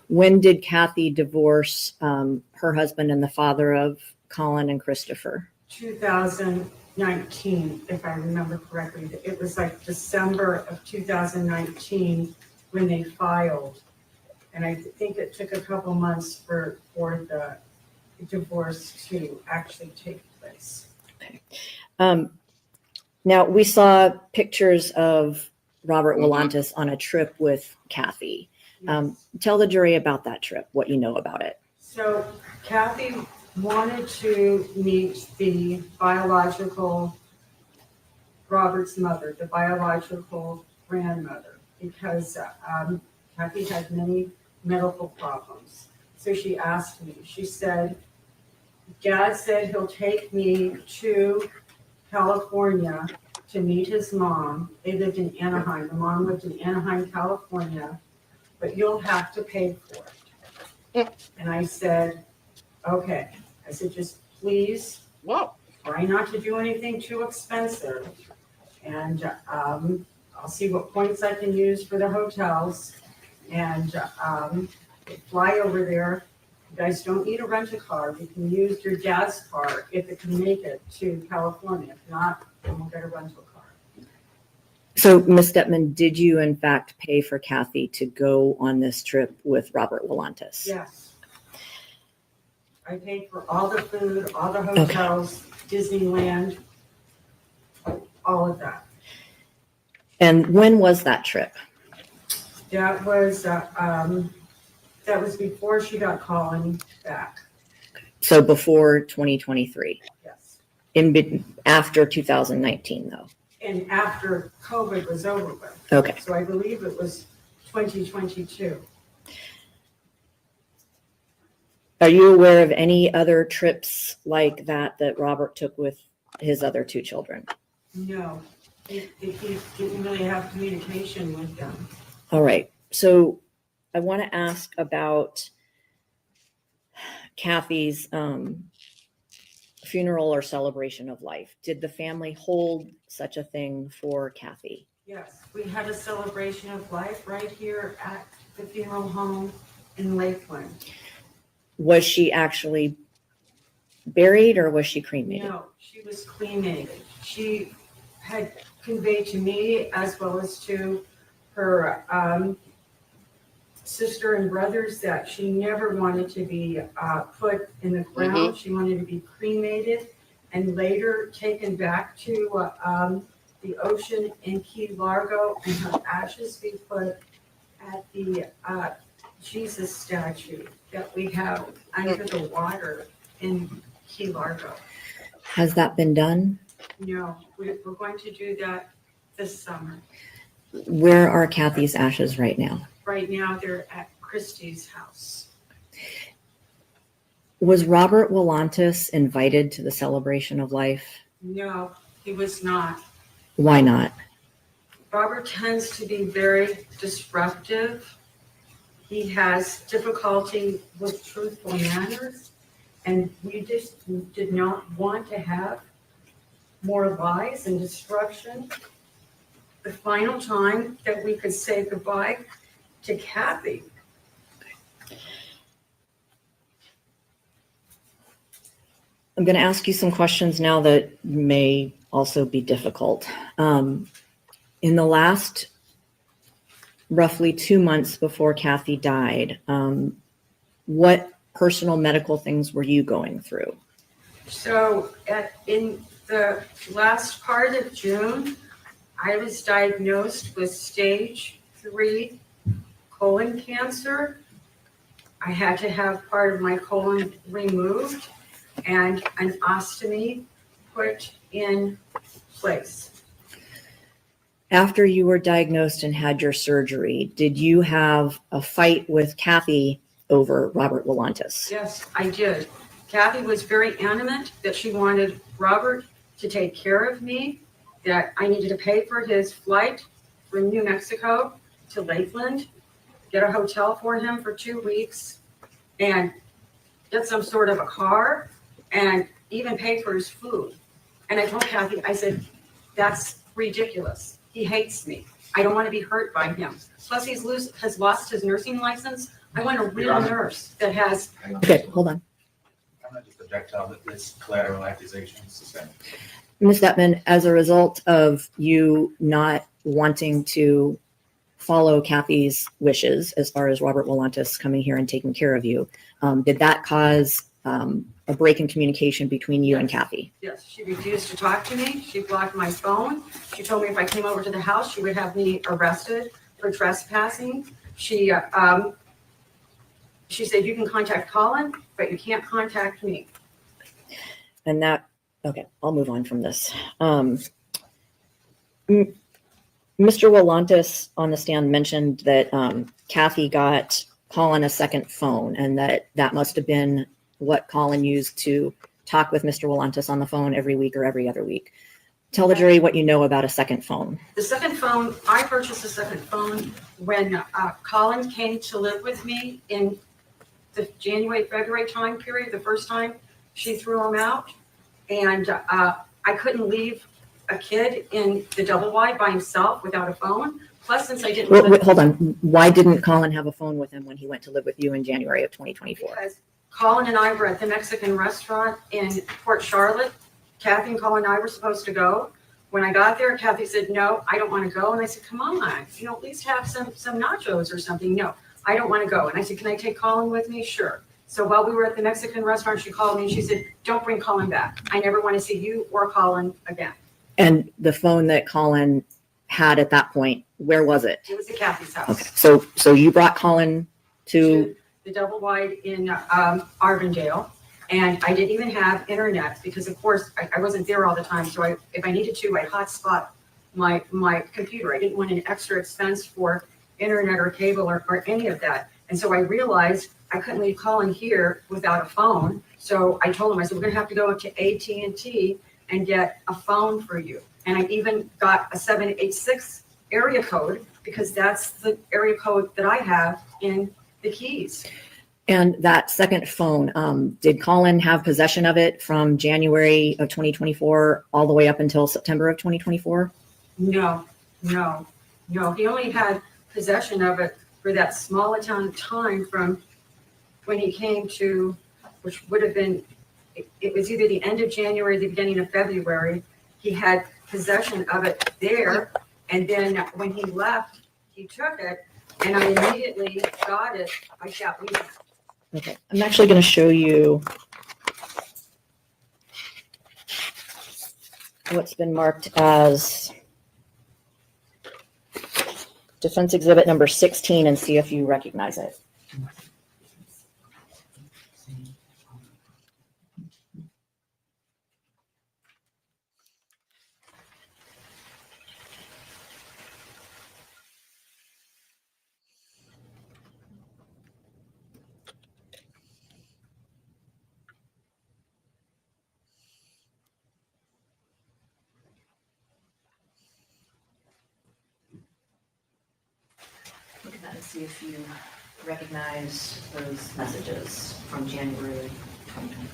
When did Kathy divorce her husband and the father of Collin and Christopher? 2019, if I remember correctly. It was like December of 2019 when they filed. And I think it took a couple months for the divorce to actually take place. Okay. Now, we saw pictures of Robert Willantis on a trip with Kathy. Tell the jury about that trip, what you know about it. So Kathy wanted to meet the biological Robert's mother, the biological grandmother, because Kathy had many medical problems. So she asked me, she said, Dad said he'll take me to California to meet his mom. They lived in Anaheim. The mom lived in Anaheim, California, but you'll have to pay for it. And I said, okay. I said, just please try not to do anything too expensive. And I'll see what points I can use for the hotels. And fly over there. You guys don't need to rent a car. You can use your dad's car if it can make it to California. If not, then we'll get a rental car. So, Ms. Detman, did you in fact pay for Kathy to go on this trip with Robert Willantis? Yes. I paid for all the food, all the hotels, Disneyland, all of that. And when was that trip? That was before she got Collin back. So before 2023? Yes. After 2019, though? And after COVID was over with. Okay. So I believe it was 2022. Are you aware of any other trips like that that Robert took with his other 2 children? No, he didn't really have communication with them. All right. So I want to ask about Kathy's funeral or celebration of life. Did the family hold such a thing for Kathy? Yes, we had a celebration of life right here at the funeral home in Lakeland. Was she actually buried or was she cremated? No, she was cremated. She had conveyed to me as well as to her sister and brothers that she never wanted to be put in the ground. She wanted to be cremated and later taken back to the ocean in Key Largo and her ashes be put at the Jesus statue that we have under the water in Key Largo. Has that been done? No, we're going to do that this summer. Where are Kathy's ashes right now? Right now, they're at Christie's house. Was Robert Willantis invited to the celebration of life? No, he was not. Why not? Robert tends to be very disruptive. He has difficulty with truthful manners, and we just did not want to have more lies and destruction. The final time that we could say goodbye to Kathy. I'm going to ask you some questions now that may also be difficult. In the last roughly 2 months before Kathy died, what personal medical things were you going through? So in the last part of June, I was diagnosed with stage 3 colon cancer. I had to have part of my colon removed and an ostomy put in place. After you were diagnosed and had your surgery, did you have a fight with Kathy over Robert Willantis? Yes, I did. Kathy was very adamant that she wanted Robert to take care of me, that I needed to pay for his flight from New Mexico to Lakeland, get a hotel for him for 2 weeks, and get some sort of a car, and even pay for his food. And I told Kathy, I said, that's ridiculous. He hates me. I don't want to be hurt by him. Plus, has lost his nursing license. I want a real nurse that has. Okay, hold on. I'm not just projectile, but it's collateral accusations. Ms. Detman, as a result of you not wanting to follow Kathy's wishes as far as Robert Willantis coming here and taking care of you, did that cause a break in communication between you and Kathy? Yes, she refused to talk to me. She blocked my phone. She told me if I came over to the house, she would have me arrested for trespassing. She said, you can contact Collin, but you can't contact me. And that, okay, I'll move on from this. Mr. Willantis on the stand mentioned that Kathy got Collin a second phone, and that must have been what Collin used to talk with Mr. Willantis on the phone every week or every other week. Tell the jury what you know about a second phone. The second phone, I purchased a second phone when Collin came to live with me in the January, February time period, the first time she threw him out. And I couldn't leave a kid in the double wide by himself without a phone. Plus, since I didn't Wait, hold on. Why didn't Collin have a phone with him when he went to live with you in January of 2024? Because Collin and I were at the Mexican restaurant in Port Charlotte. Kathy and Collin and I were supposed to go. When I got there, Kathy said, no, I don't want to go. And I said, come on, at least have some nachos or something. No, I don't want to go. And I said, can I take Collin with me? Sure. So while we were at the Mexican restaurant, she called me and she said, don't bring Collin back. I never want to see you or Collin again. And the phone that Collin had at that point, where was it? It was at Kathy's house. Okay, so you brought Collin to the double wide in Arvindale, and I didn't even have internet because, of course, I wasn't there all the time. So if I needed to, I'd hotspot my computer. I didn't want an extra expense for internet or cable or any of that. And so I realized I couldn't leave Collin here without a phone. So I told him, I said, we're going to have to go to AT&T and get a phone for you. And I even got a 786 area code because that's the area code that I have in the keys. And that second phone, did Collin have possession of it from January of 2024 all the way up until September of 2024? No. He only had possession of it for that small amount of time from when he came to, which would have been, it was either the end of January, the beginning of February. He had possession of it there. And then when he left, he took it and I immediately got it. I got leaving. Okay, I'm actually going to show you what's been marked as defense exhibit number 16 and see if you recognize it. Look at that and see if you recognize those messages from January 2020.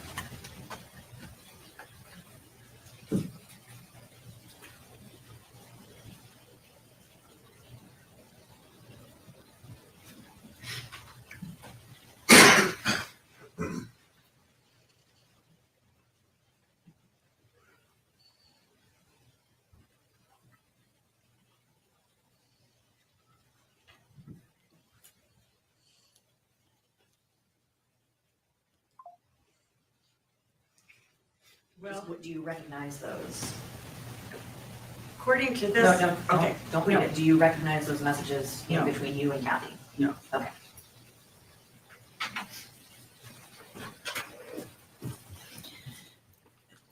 Well, Do you recognize those? according to No, this, no, okay, don't read no. it. Do you recognize those messages in No. between you and Kathy? No. Okay.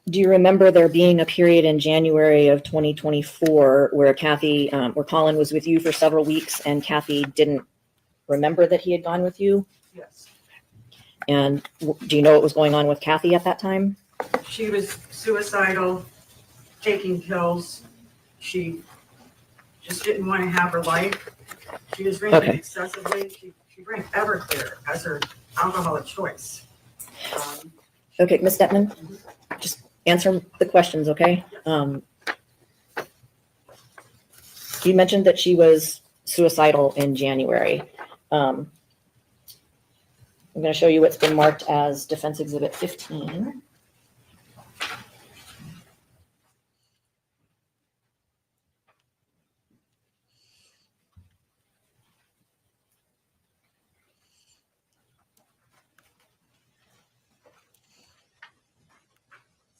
Do you remember there being a period in January of 2024 where where Collin was with you for several weeks and Kathy didn't remember that he had gone with you? Yes. And do you know what was going on with Kathy at that time? She was suicidal, taking pills. She just didn't want to have her life. She was drinking Okay. excessively. She drank Everclear as her alcohol of choice. Okay, Ms. Detman, just answer the questions, okay? You mentioned that she was suicidal in January. I'm going to show you what's been marked as Defense Exhibit 15.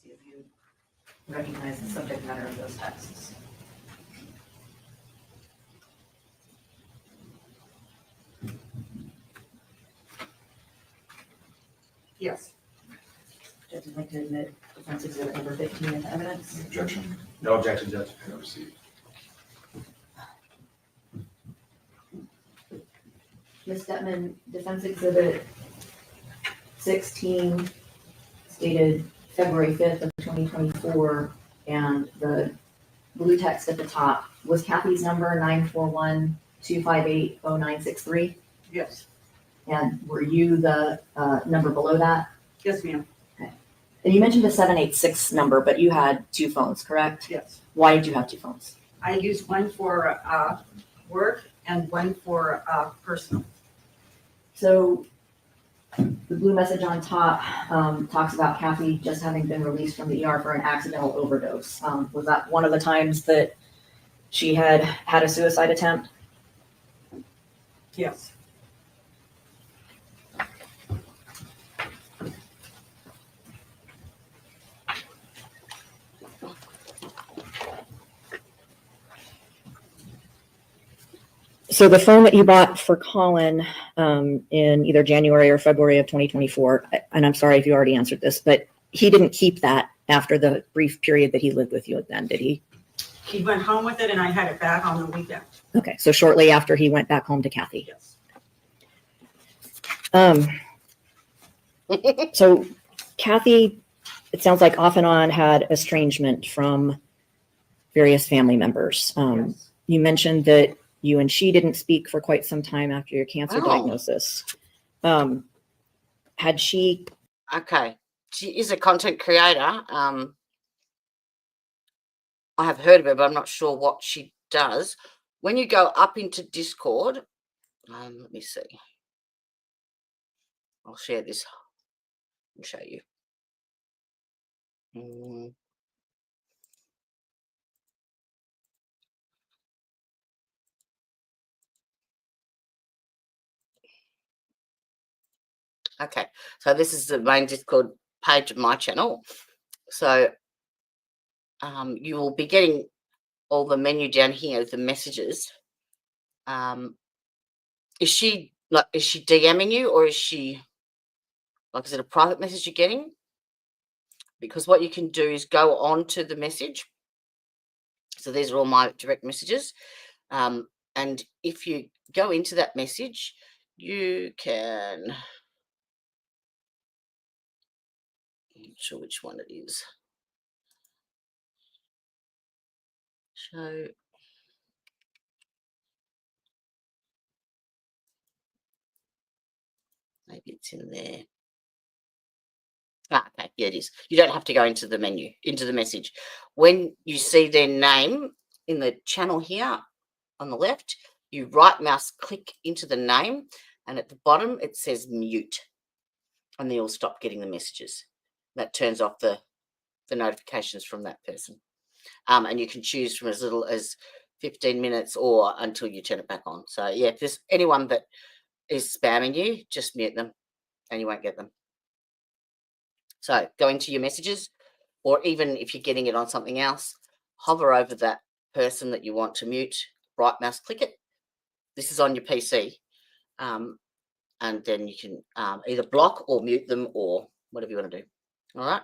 See if you recognize the subject matter of those texts. Yes. Judge would like to admit Defense Exhibit number 15 into evidence. Any objection? No objection, Judge. Have received. Ms. Detman, Defense Exhibit 16 stated February 5th of 2024, and the blue text at the top was Kathy's number 941-258-0963, Yes. and were you the number below that? Yes, ma'am. And you mentioned a 786 number, but you had two phones, correct? Yes. Why did you have two phones? I use one for work and one for personal. So the blue message on top talks about Kathy just having been released from the ER for an accidental overdose. Was that one of the times that she had a suicide attempt? Yes. So the phone that you bought for Collin in either January or February of 2024, and I'm sorry if you already answered this, but he didn't keep that after the brief period that he lived with you then, did he? He went home with it and I had it back on the weekend. Okay, so shortly after he went back home to Kathy. Yes. So Kathy, it sounds like off and on had estrangement from various family members. Yes. You mentioned that you and she didn't speak for quite some time after your cancer Oh. diagnosis. Had she? Okay. She is a content creator. I have heard of her, but I'm not sure what she does. When you go up into Discord, let me see. I'll share this and show you. Okay, so this is the main Discord page of my channel. So you will be getting all the menu down here, the messages. Is she DMing you, or is she is it a private message you're getting? Because what you can do is go on to the message. So these are all my direct messages. And if you go into that message, you can, I'm not sure which one it is. So maybe it's in there. Okay, yeah, it is. You don't have to go into the menu, into the message. When you see their name in the channel here on the left, you right mouse click into the name, and at the bottom it says mute, and then you'll stop getting the messages. That turns off the notifications from that person. And you can choose from as little as 15 minutes or until you turn it back on. So yeah, if there's anyone that is spamming you, just mute them and you won't get them. So go into your messages, or even if you're getting it on something else, hover over that person that you want to mute, right mouse click it. This is on your PC. And then you can either block or mute them or whatever you want to do. All right.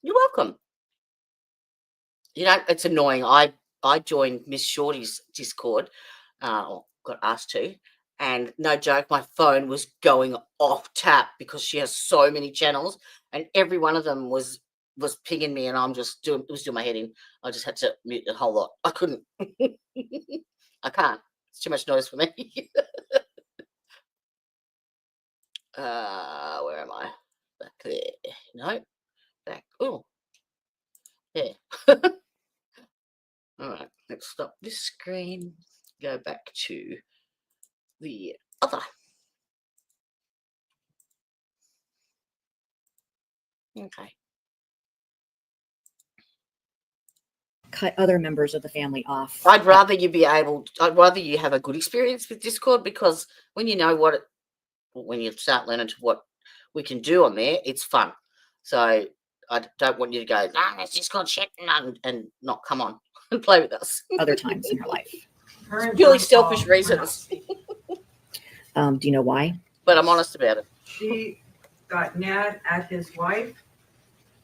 You're welcome. You know, it's annoying. I joined Miss Shorty's Discord, or got asked to, and no joke, my phone was going off tap because she has so many channels, and every one of them was pinging me, and it was doing my head in. I just had to mute the whole lot. I couldn't. I can't. It's too much noise for me. Where am I? Back there. No. Back. Oh. Yeah. All right. Let's stop this screen. Go back to the other. Okay. Cut other members of the family off. I'd rather you have a good experience with Discord, because when you know when you start learning to what we can do on there, it's fun. So I don't want you to go, nah, it's Discord shit, and not come on and play with us. Other times in her life. Purely selfish reasons. Do you know why? But I'm honest about it. She got mad at his wife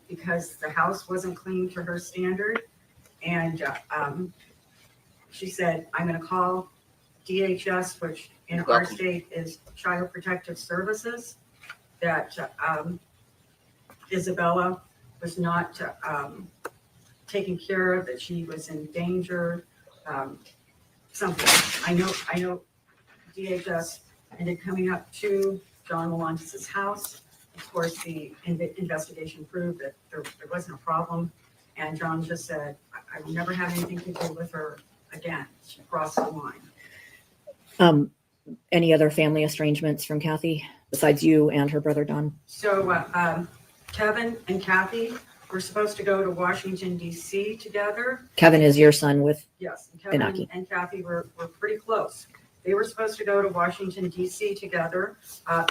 because the house wasn't clean to her standard. And she said, I'm going to call DHS, which in our state is Child Protective Services, that Isabella was not taken care of, that she was in danger, something. I know DHS ended coming up to John Melantis' house. Of course, the investigation proved that there wasn't a problem. And John just said, I will never have anything to do with her again. She crossed the line. Any other family estrangements from Kathy besides you and her brother Don? So Kevin and Kathy were supposed to go to Washington, D.C. together. Kevin is your son with Yes, Kevin Inaki. and Kathy were pretty close. They were supposed to go to Washington, D.C. together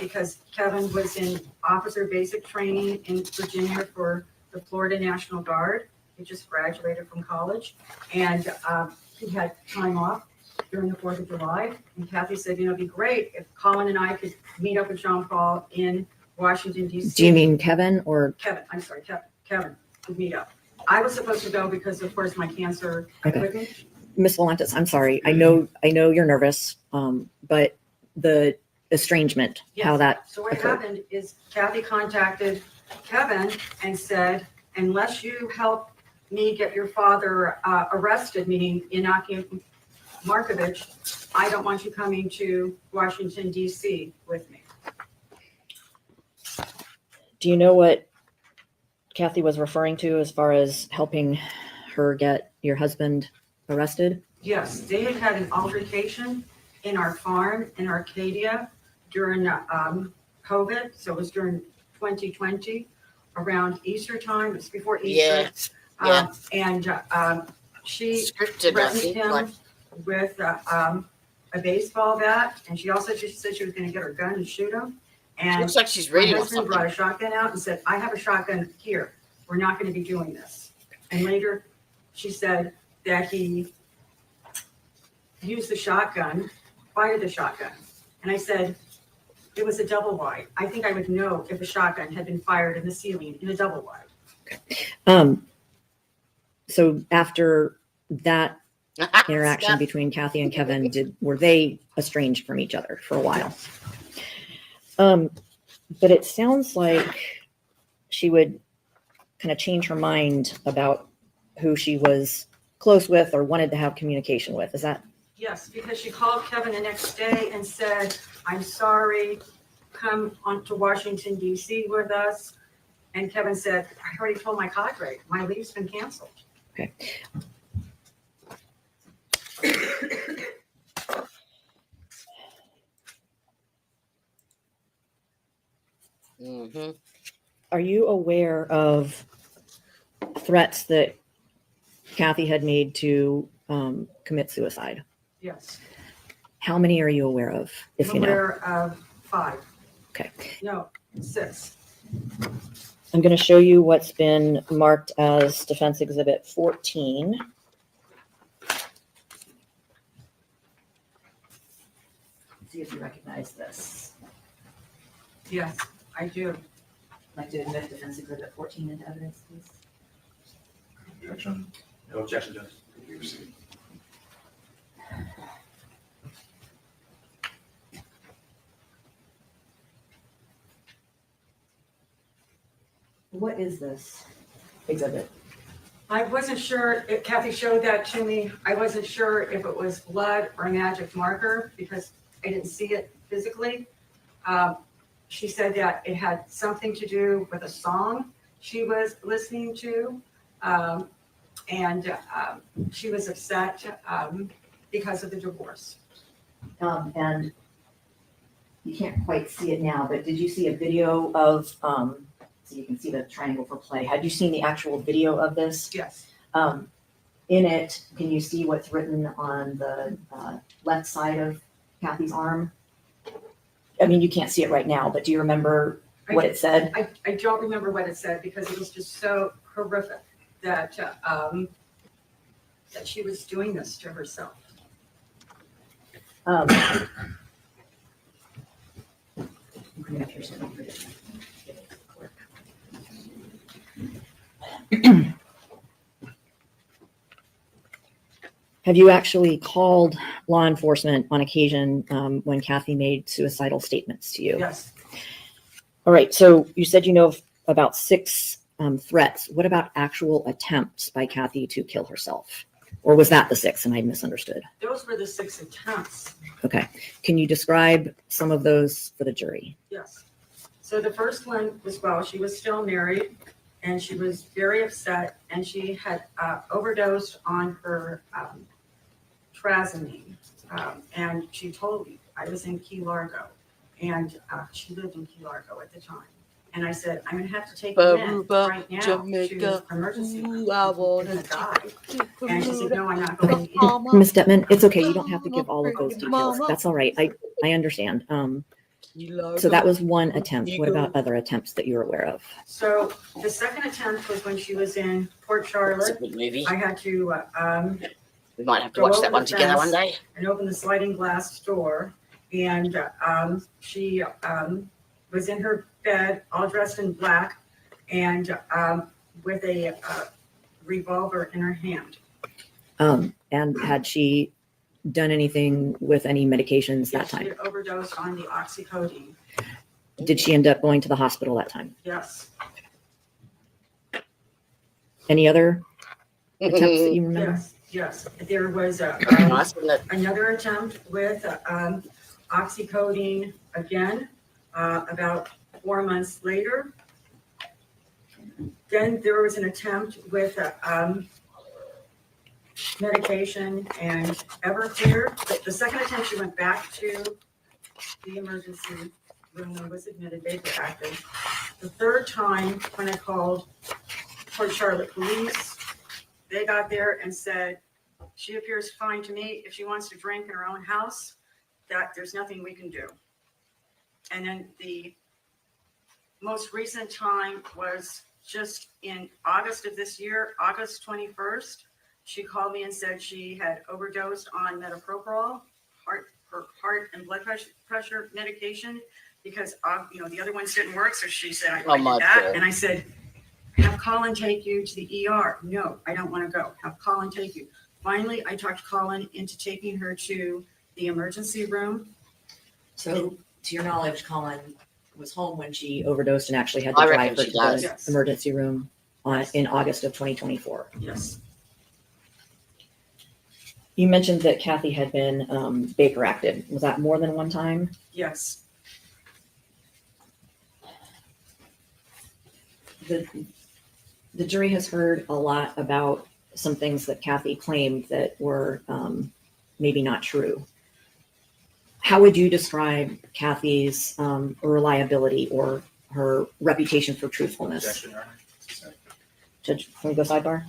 because Kevin was in officer basic training in Virginia for the Florida National Guard. He just graduated from college, and he had time off during the 4th of July. And Kathy said, it'd be great if Collin and I could meet up with Jean Paul in Washington, D.C. Do you mean Kevin or? Kevin, I'm sorry, Kevin would meet up. I was supposed to go because, of course, my cancer. Okay. Miss Valentis, I'm sorry. I know you're nervous, but the estrangement, Yes. how that So what occurred. happened is Kathy contacted Kevin and said, unless you help me get your father arrested, meaning Inaki Markovich, I don't want you coming to Washington, D.C. with me. Do you know what Kathy was referring to as far as helping her get your husband arrested? Yes, they had had an altercation in our farm in Arcadia during COVID. So it was during 2020, around Easter time. It was before Easter. Yeah. And she Scripted, I threatened think, him like- with a baseball bat. And she also said she was going to get her gun and shoot him. And Looks like she's my reading or husband something. brought a shotgun out and said, I have a shotgun here. We're not going to be doing this. And later she said that he used the shotgun, fired the shotgun. And I said, it was a double wide. I think I would know if a shotgun had been fired in the ceiling in a double wide. So after that interaction Scott. between Kathy and Kevin, were they estranged from each other for a while? But it sounds like she would kind of change her mind about who she was close with or wanted to have communication with. Is that? Yes, because she called Kevin the next day and said, I'm sorry, come on to Washington, D.C. with us. And Kevin said, I already told my cadre, my leave's been canceled. Okay. Mm-hmm. Are you aware of threats that Kathy had made to commit suicide? Yes. How many are you aware of, if I'm you know? aware of 5. Okay. No, 6. I'm going to show you what's been marked as Defense Exhibit 14. See if you recognize this. Yes, I do. I'd like to admit Defense Exhibit 14 into evidence, please. Objection? No objection, Judge. You receive. What is this exhibit? I wasn't sure, if Kathy showed that to me, I wasn't sure if it was blood or a magic marker because I didn't see it physically. She said that it had something to do with a song she was listening to. And she was upset because of the divorce. And you can't quite see it now, but did you see a video of, so you can see the triangle for play. Had you seen the actual video of this? Yes. In it, can you see what's written on the left side of Kathy's arm? I mean, you can't see it right now, but do you remember what it said? I don't remember what it said because it was just so horrific that that she was doing this to herself. Bring it up here so I don't forget. Have you actually called law enforcement on occasion when Kathy made suicidal statements to you? Yes. All right, so you said you know of about 6 threats. What about actual attempts by Kathy to kill herself? Or was that the 6 and I misunderstood? Those were the 6 attempts. Okay, can you describe some of those for the jury? Yes. So the first one was while she was still married and she was very upset and she had overdosed on her trazodone. And she told me, I was in Key Largo and she lived in Key Largo at the time. And I said, I'm gonna have to take you in right now to emergency room. You're gonna die. And she said, no, I'm not going in. Ms. Detman, it's okay. You don't have to give all of those details. That's all right. I understand. So that was one attempt. What about other attempts that you're aware of? So the second attempt was when she was in Port It's a Charlotte. good movie. I had to We might have to go watch over that the one together one fence day. and open the sliding glass door. And she was in her bed, all dressed in black, and with a revolver in her hand. And had she done anything with any medications that Yes, she time? had overdosed on the oxycodone. Did she end up going to the hospital that time? Yes. Any other attempts that you remember? Yes. Yes. There was Nice, isn't it? another attempt with oxycodone again, about 4 months later. Then there was an attempt with medication and Everclear. The second attempt, she went back to the emergency room and was admitted vapor active. The third time, when I called Port Charlotte Police, they got there and said, she appears fine to me. If she wants to drink in her own house, that there's nothing we can do. And then the most recent time was just in August of this year, August 21st. She called me and said she had overdosed on metoprolol, her heart and blood pressure medication, because the other ones didn't work. So she said, I did that. God. And I said, have Collin take you to the ER. No, I don't want to go. Have Collin take you. Finally, I talked Collin into taking her to the emergency room. So, to your knowledge, Collin was home when she overdosed and actually had to I drive reckon her she to does. the Yes. emergency room in August of 2024. Yes. You mentioned that Kathy had been Baker acted. Was that more than one time? Yes. The jury has heard a lot about some things that Kathy claimed that were maybe not true. How would you describe Kathy's reliability or her reputation for truthfulness? Objection, Your Honor. Judge, can we go sidebar?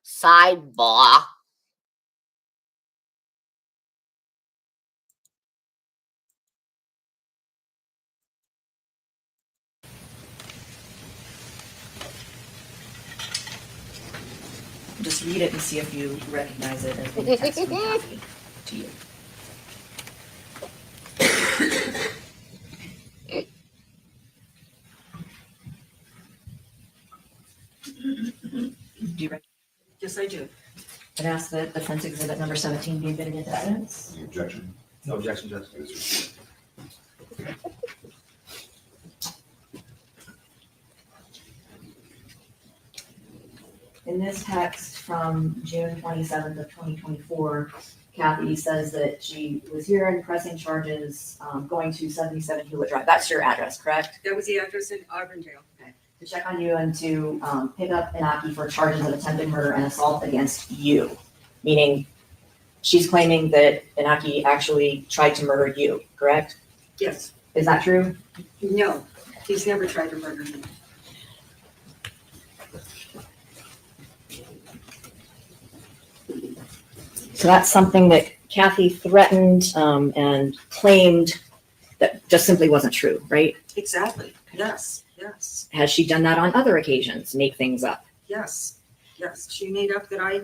Sidebar. just read it and see if you recognize it as being text from Kathy to you. Do you recognize? Yes, I do. I'd ask that offense exhibit number 17 be admitted into evidence. Any objection? No objection, Judge. It is received. In this text from June 27th of 2024, Kathy says that she was here and pressing charges, going to 77 Hewlett Drive. That's your address, correct? That was the address in Auburndale. To check on you and to pick up Inaki for charges of attempted murder and assault against you. Meaning she's claiming that Inaki actually tried to murder you, correct? Yes. Is that true? No, he's never tried to murder me. So that's something that Kathy threatened and claimed that just simply wasn't true, right? Exactly. Yes. Yes. Has she done that on other occasions, make things up? Yes. Yes. She made up that I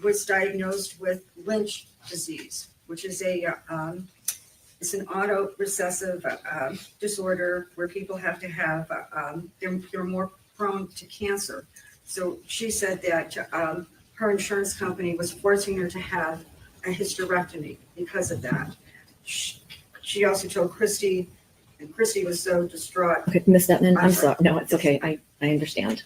was diagnosed with Lynch disease, which is it's an auto-recessive disorder where people have to have, they're more prone to cancer. So she said that her insurance company was forcing her to have a hysterectomy because of that. She also told Christy, and Christy was so distraught. Okay, Ms. Detman, I'm sorry. No, it's okay. I understand.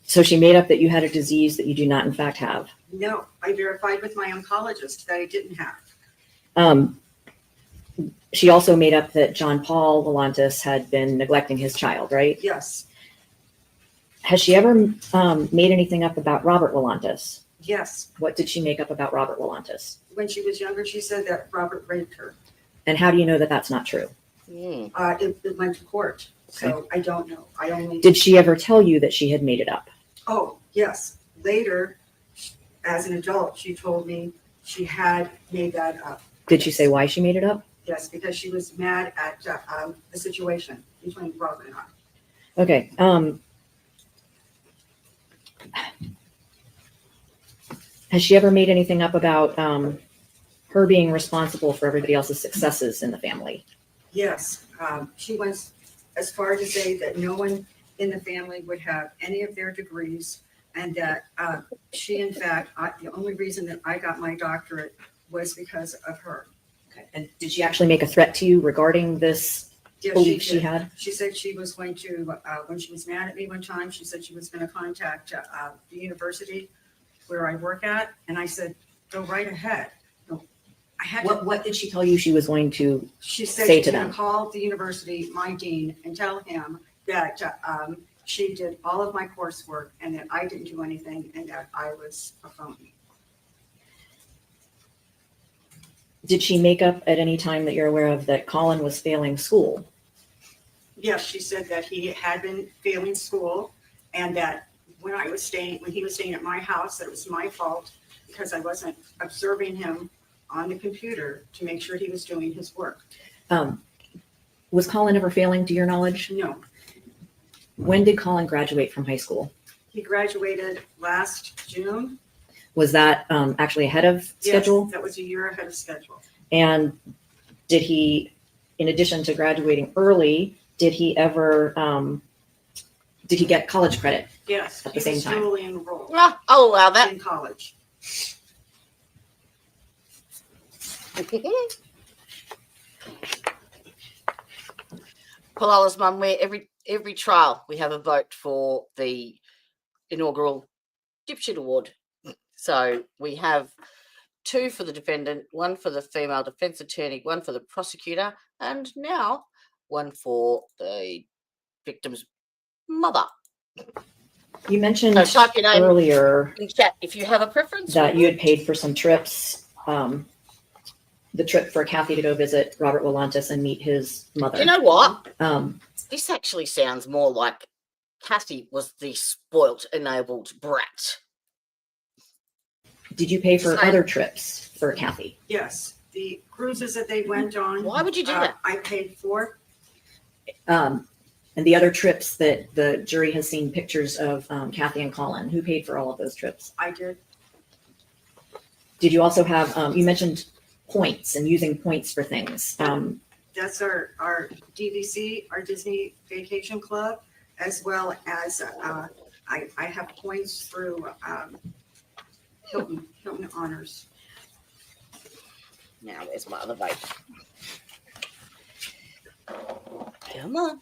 So she made up that you had a disease that you do not in fact have. No, I verified with my oncologist that I didn't have. She also made up that John Paul Volantis had been neglecting his child, right? Yes. Has she ever made anything up about Robert Volantis? Yes. What did she make up about Robert Volantis? When she was younger, she said that Robert raped her. And how do you know that that's not true? Mm. It went to court, so I don't know. I only. Did she ever tell you that she had made it up? Oh, yes. Later, as an adult, she told me she had made that up. Did she say why she made it up? Yes, because she was mad at the situation between Robert and I. Okay. Has she ever made anything up about her being responsible for everybody else's successes in the family? Yes, she went as far to say that no one in the family would have any of their degrees, and that she, in fact, the only reason that I got my doctorate was because of her. Okay. And did she actually make a threat to you regarding this Yes, belief she she did. had? She said she was going to, when she was mad at me one time, she said she was going to contact the university where I work at, and I said, go right ahead. No, I had to. What did she tell you she was going to She said say she's to going them? to call the university, my dean, and tell him that she did all of my coursework and that I didn't do anything and that I was a phony. Did she make up at any time that you're aware of that Collin was failing school? Yes, she said that he had been failing school and that when he was staying at my house, that it was my fault because I wasn't observing him on the computer to make sure he was doing his work. Was Collin ever failing to your knowledge? No, When did Collin graduate from high school? he graduated last June. Was that actually ahead of schedule? Yes, that was a year ahead of schedule. And did he, in addition to graduating early, did he ever, did he get college credit? Yes, At the he same was time. duly enrolled I'll allow that. in college. Palala's mum, where every trial we have a vote for the inaugural dipshit award. So we have 2 for the defendant, 1 for the female defense attorney, 1 for the prosecutor, and now 1 for the victim's mother. You mentioned So type your name earlier in chat if you have a preference. that you had paid for some trips, the trip for Kathy to go visit Robert Volantis and meet his mother. You know what? Um, This actually sounds more like Kathy was the spoilt, enabled brat. did you pay for Sorry. other trips for Kathy? Yes, the cruises that they went on. Why would you do that? I paid for. And And the other trips that the jury has seen pictures of Kathy and Collin, who paid for all of those trips? I did. Did you also have, you mentioned points and using points for things. That's our DVC, our Disney Vacation Club, as well as I have points through Hilton Honors. Now there's my other vote. Come on.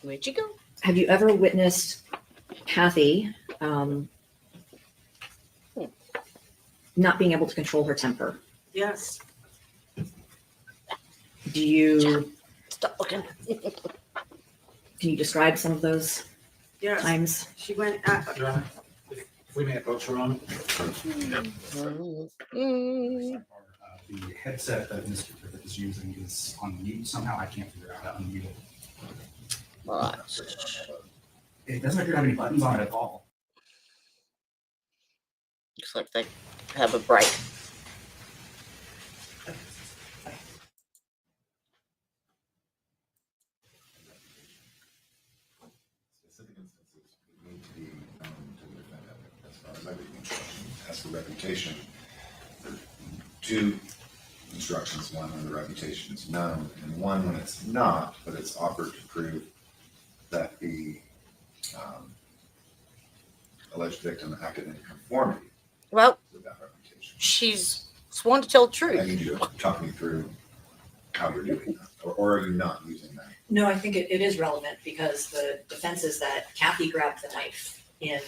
Where'd you go? Have you ever witnessed Kathy not being able to control her temper? Yes. Do you, Stop looking. can you describe some of those Yes. times? She went, Your Honor, if we may approach her on the headset that Mr. Griffith is using is on mute somehow. I can't figure out how to unmute it. Right. It doesn't appear to have any buttons on it at all. Looks like they have a break. Specific instances need to be known to the defendant as far as everything. As for reputation, there are two instructions, one when the reputation is known, and one when it's not, but it's offered to prove that the alleged victim acted in conformity Well, with that reputation. she's sworn to tell the I truth. need you to talk me through how you're doing that, or are you not using that? No, I think it is relevant because the defense is that Kathy grabbed the knife in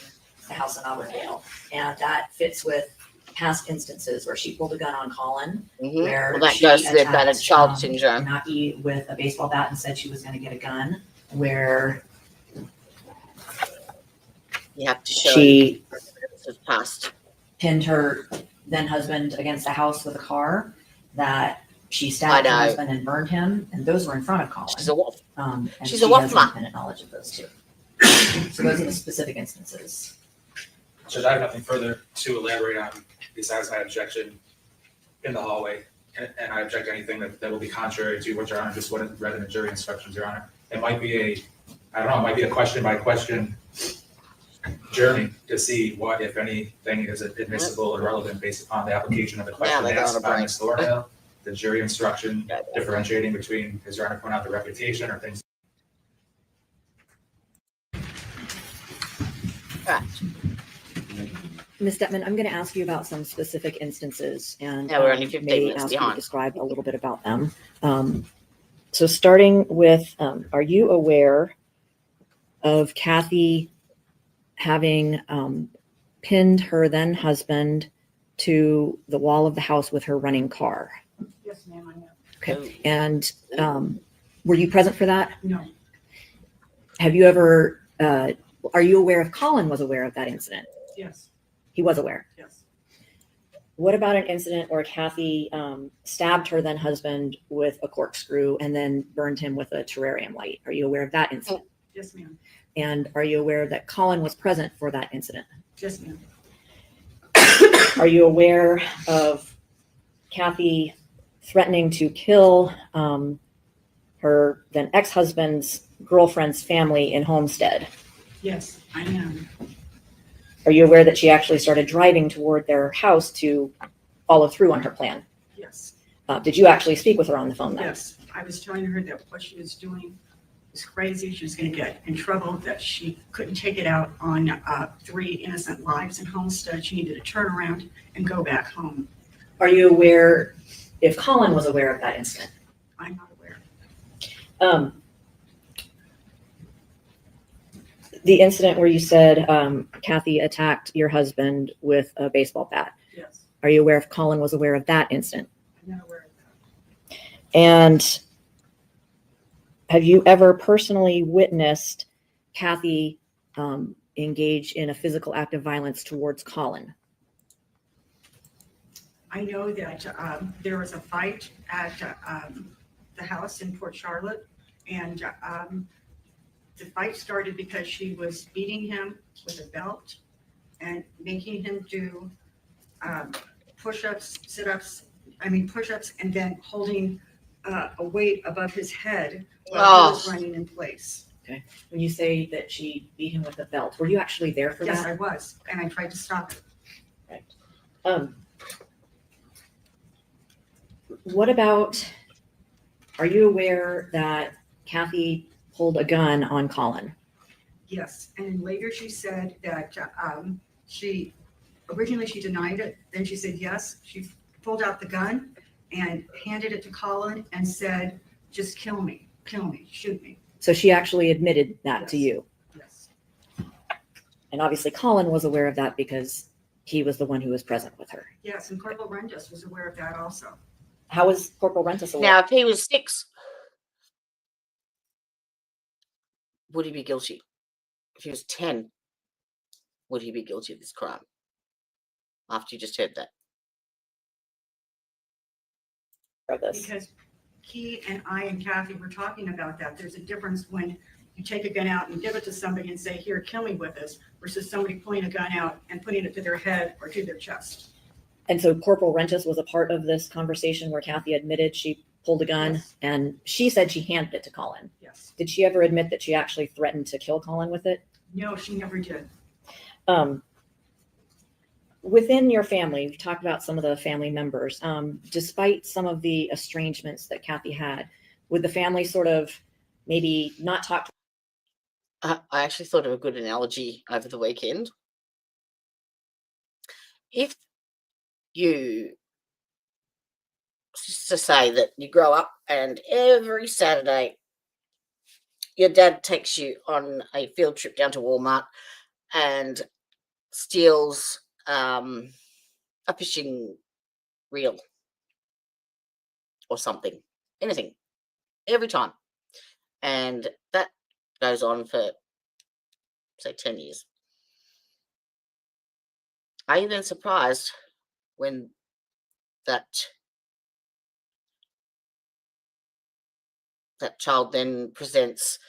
the house in Auburndale. And that fits with past instances where she pulled a gun on Collin, Mhm. where Well, that she goes to the bad attacked, child syndrome. Naki with a baseball bat and said she was going to get a gun, where You have to show she it's past. pinned her then husband against the house with a car, that she stabbed her I know. husband and burned him, and those were in front of Collin. She's a wolf. And she's she a wolf has ma. independent knowledge of those two. So those are the specific instances. Judge, I have nothing further to elaborate on besides my objection in the hallway. And I object to anything that will be contrary to what Your Honor just read in the jury instructions, Your Honor. It might be it might be a question by question journey to see what, if anything, is admissible or relevant based upon the application of the question they got asked on a by break. Ms. Thornhill, the jury instruction differentiating between, as Your Honor pointed out, the reputation or things. Right. Ms. Detman, I'm going to ask you about some specific instances, and Yeah, we're only 15 may minutes ask you to behind. describe a little bit about them. So starting with, are you aware of Kathy having pinned her then husband to the wall of the house with her running car? Yes, ma'am, I know. Okay. And were you present for that? No. Have you ever, are you aware if Collin was aware of that incident? Yes, He was aware. yes. What about an incident where Kathy stabbed her then husband with a corkscrew and then burned him with a terrarium light? Are you aware of that incident? Yes, ma'am. And are you aware that Collin was present for that incident? Yes, ma'am. Are you aware of Kathy threatening to kill her then ex-husband's girlfriend's family in Homestead? Yes, I am. Are you aware that she actually started driving toward their house to follow through on her plan? Yes, Did you actually speak with her on the phone then? yes. I was telling her that what she was doing was crazy. She was going to get in trouble, that she couldn't take it out on 3 innocent lives in Homestead. She needed to turn around and go back home. Are you aware if Collin was aware of that incident? I'm not aware. The incident where you said Kathy attacked your husband with a baseball bat. Yes, Are you aware if Collin was aware of that incident? I'm not aware of that. And have you ever personally witnessed Kathy engage in a physical act of violence towards Collin? I know that there was a fight at the house in Port Charlotte, and the fight started because she was beating him with a belt and making him do push-ups, sit-ups, push-ups, and then holding a weight above his head while he was running in place. When you say that she beat him with a belt, were you actually there for Yes, that? I was, and I tried to stop it. What about, are you aware that Kathy pulled a gun on Collin? Yes, and later she said that originally she denied it, then she said yes. She pulled out the gun and handed it to Collin and said, just kill me, shoot me. So she actually admitted that to Yes. you. Yes, And obviously Collin was aware of that because he was the one who was present with her. yes, and Corporal Rendas was aware of that also. How was Corporal Rentis aware? Now, if he was 6, would he be guilty? If he was 10, would he be guilty of this crime? After you just heard that. For this. Because he and I and Kathy were talking about that. There's a difference when you take a gun out and give it to somebody and say, here, kill me with this, versus somebody pulling a gun out and putting it to their head or to their chest. And so Corporal Rentis was a part of this conversation where Kathy admitted she pulled a gun, Yes. and she said she handed it to Collin. Yes. Did she ever admit that she actually threatened to kill Collin with it? No, she never did. Within your family, we've talked about some of the family members. Despite some of the estrangements that Kathy had, would the family sort of maybe not talk? I actually thought of a good analogy over the weekend. If you, just to say that you grow up and every Saturday your dad takes you on a field trip down to Walmart and steals a fishing reel or something, anything, every time. And that goes on for, say, 10 years. Are you then surprised when that child then presents,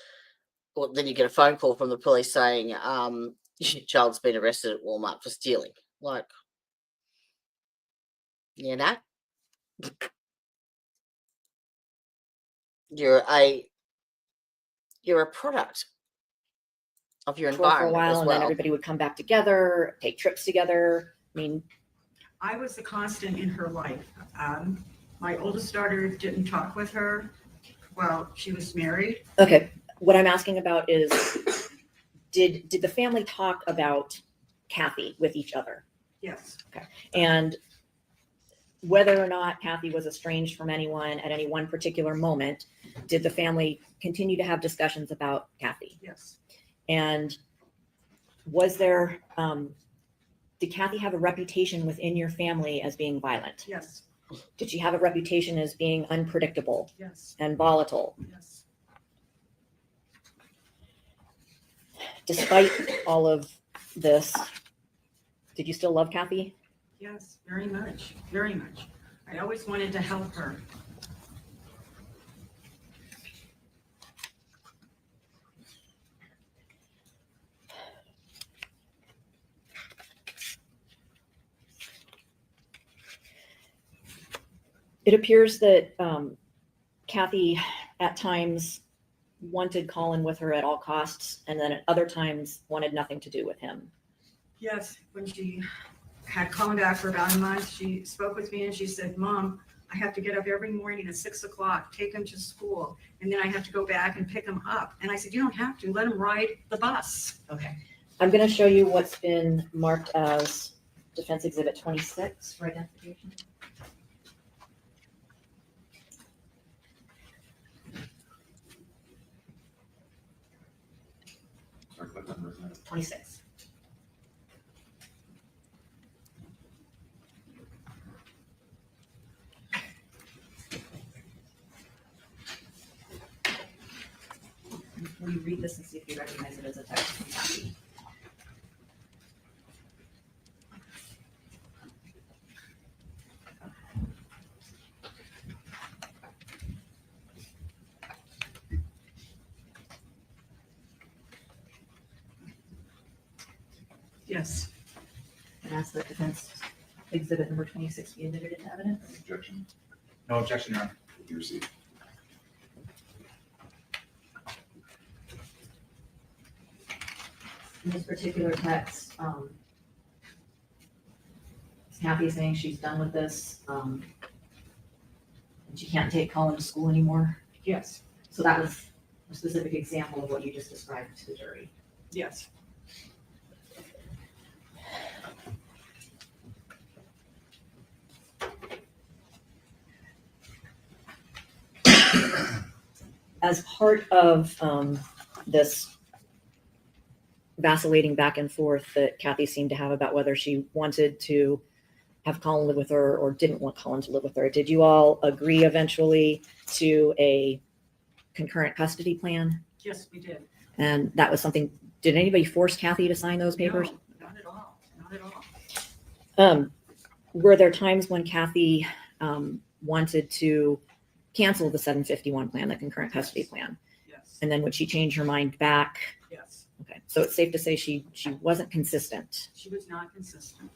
or then you get a phone call from the police saying, your child's been arrested at Walmart for stealing? Like, you know, you're a product of your for a environment while, as and well. then everybody would come back together, take trips together. I mean, I was the constant in her life. My oldest daughter didn't talk with her while she was married. okay, what I'm asking about is, did the family talk about Kathy with each other? Yes, And whether or not Kathy was estranged from anyone at any one particular moment, did the family continue to have discussions about Kathy? yes, And was there, did Kathy have a reputation within your family as being violent? yes, Did she have a reputation as being unpredictable yes, and volatile? yes. Despite all of this, did you still love Kathy? Yes, very much, very much. I always wanted to help her. It appears that Kathy at times wanted Collin with her at all costs, and then at other times wanted nothing to do with him. Yes, when she had Collin back for about a month, she spoke with me and she said, Mom, I have to get up every morning at 6 o'clock, take him to school, and then I have to go back and pick him up. And I said, you don't have to, let him ride the bus. Okay. I'm going to show you what's been marked as Defense Exhibit 26 for identification. Sorry, what number is that? 26. Will you read this and see if you recognize it as a text from Kathy? Yes, And ask that Defense Exhibit number 26 be admitted into evidence. Objection? No objection, Your Honor. Will be received. in this particular text, Kathy is saying she's done with this, and she can't take Collin to school anymore. Yes, So that was a specific example of what you just described to the jury. yes. As part of this vacillating back and forth that Kathy seemed to have about whether she wanted to have Collin live with her or didn't want Collin to live with her, did you all agree eventually to a concurrent custody plan? Yes, we did. And that was something, did anybody force Kathy to sign those papers? No, not at all, not at all. Were there times when Kathy wanted to cancel the 751 plan, the concurrent custody plan? Yes, And then would she change her mind back? yes. Okay, so it's safe to say she wasn't consistent. She was not consistent.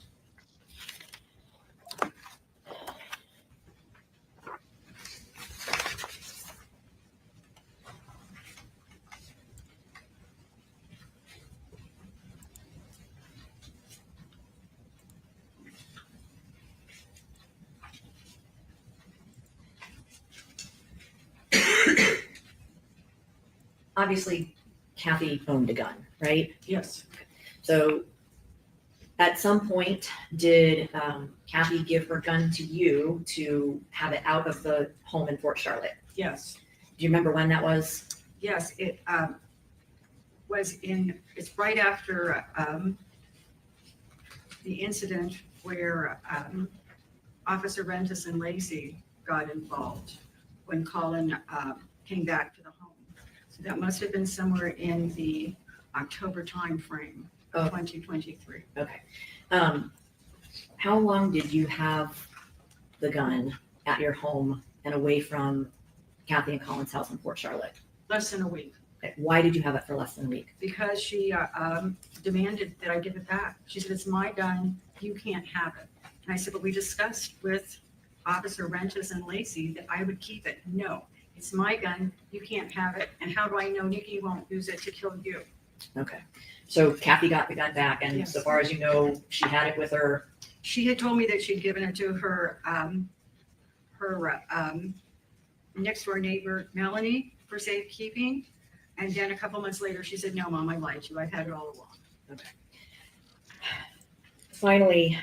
Obviously, Kathy owned a gun, right? Yes, So at some point, did Kathy give her gun to you to have it out of the home in Fort Charlotte? yes, Do you remember when that was? yes. It it's right after the incident where Officer Rentis and Lacey got involved when Collin came back to the home. So that must have been somewhere in the October timeframe of 2023. Okay. How long did you have the gun at your home and away from Kathy and Collin's house in Fort Charlotte? Less than a week, Okay, why did you have it for less than a week? because she demanded that I give it back. She said, "It's my gun, you can't have it." And I said, "But we discussed with Officer Rentis and Lacey that I would keep it." "No, it's my gun, you can't have it. And how do I know Nikki won't use it to kill you?" Okay. So Kathy got the gun back, and Yes. so far as you know, she had it with her. She had told me that she'd given it to her next door neighbor, Melanie, for safekeeping. And then a couple months later, she said, "No, Mom, I lied to you. I've had it all along." Finally,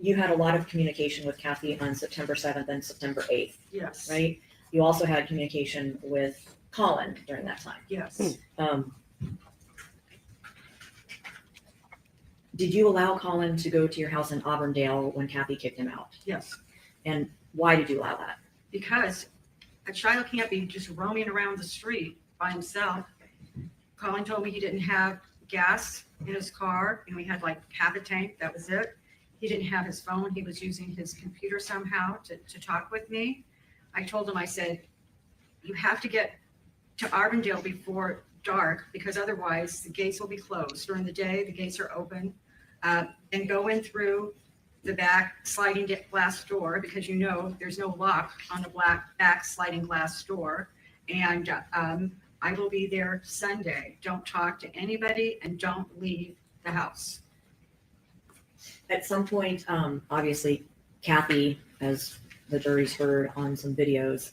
you had a lot of communication with Kathy on September 7th and September 8th, Yes. right? You also had communication with Collin during that time. Yes. Did you allow Collin to go to your house in Auburndale when Kathy kicked him out? Yes. And why did you allow that? Because a child can't be just roaming around the street by himself. Collin told me he didn't have gas in his car, and we had like half a tank, that was it. He didn't have his phone, he was using his computer somehow to talk with me. I told him, I said, "You have to get to Auburndale before dark, because otherwise the gates will be closed. During the day, the gates are open. And go in through the back sliding glass door, because you know there's no lock on the back sliding glass door. And I will be there Sunday. Don't talk to anybody and don't leave the house." At some point, obviously, Kathy, as the jury's heard on some videos,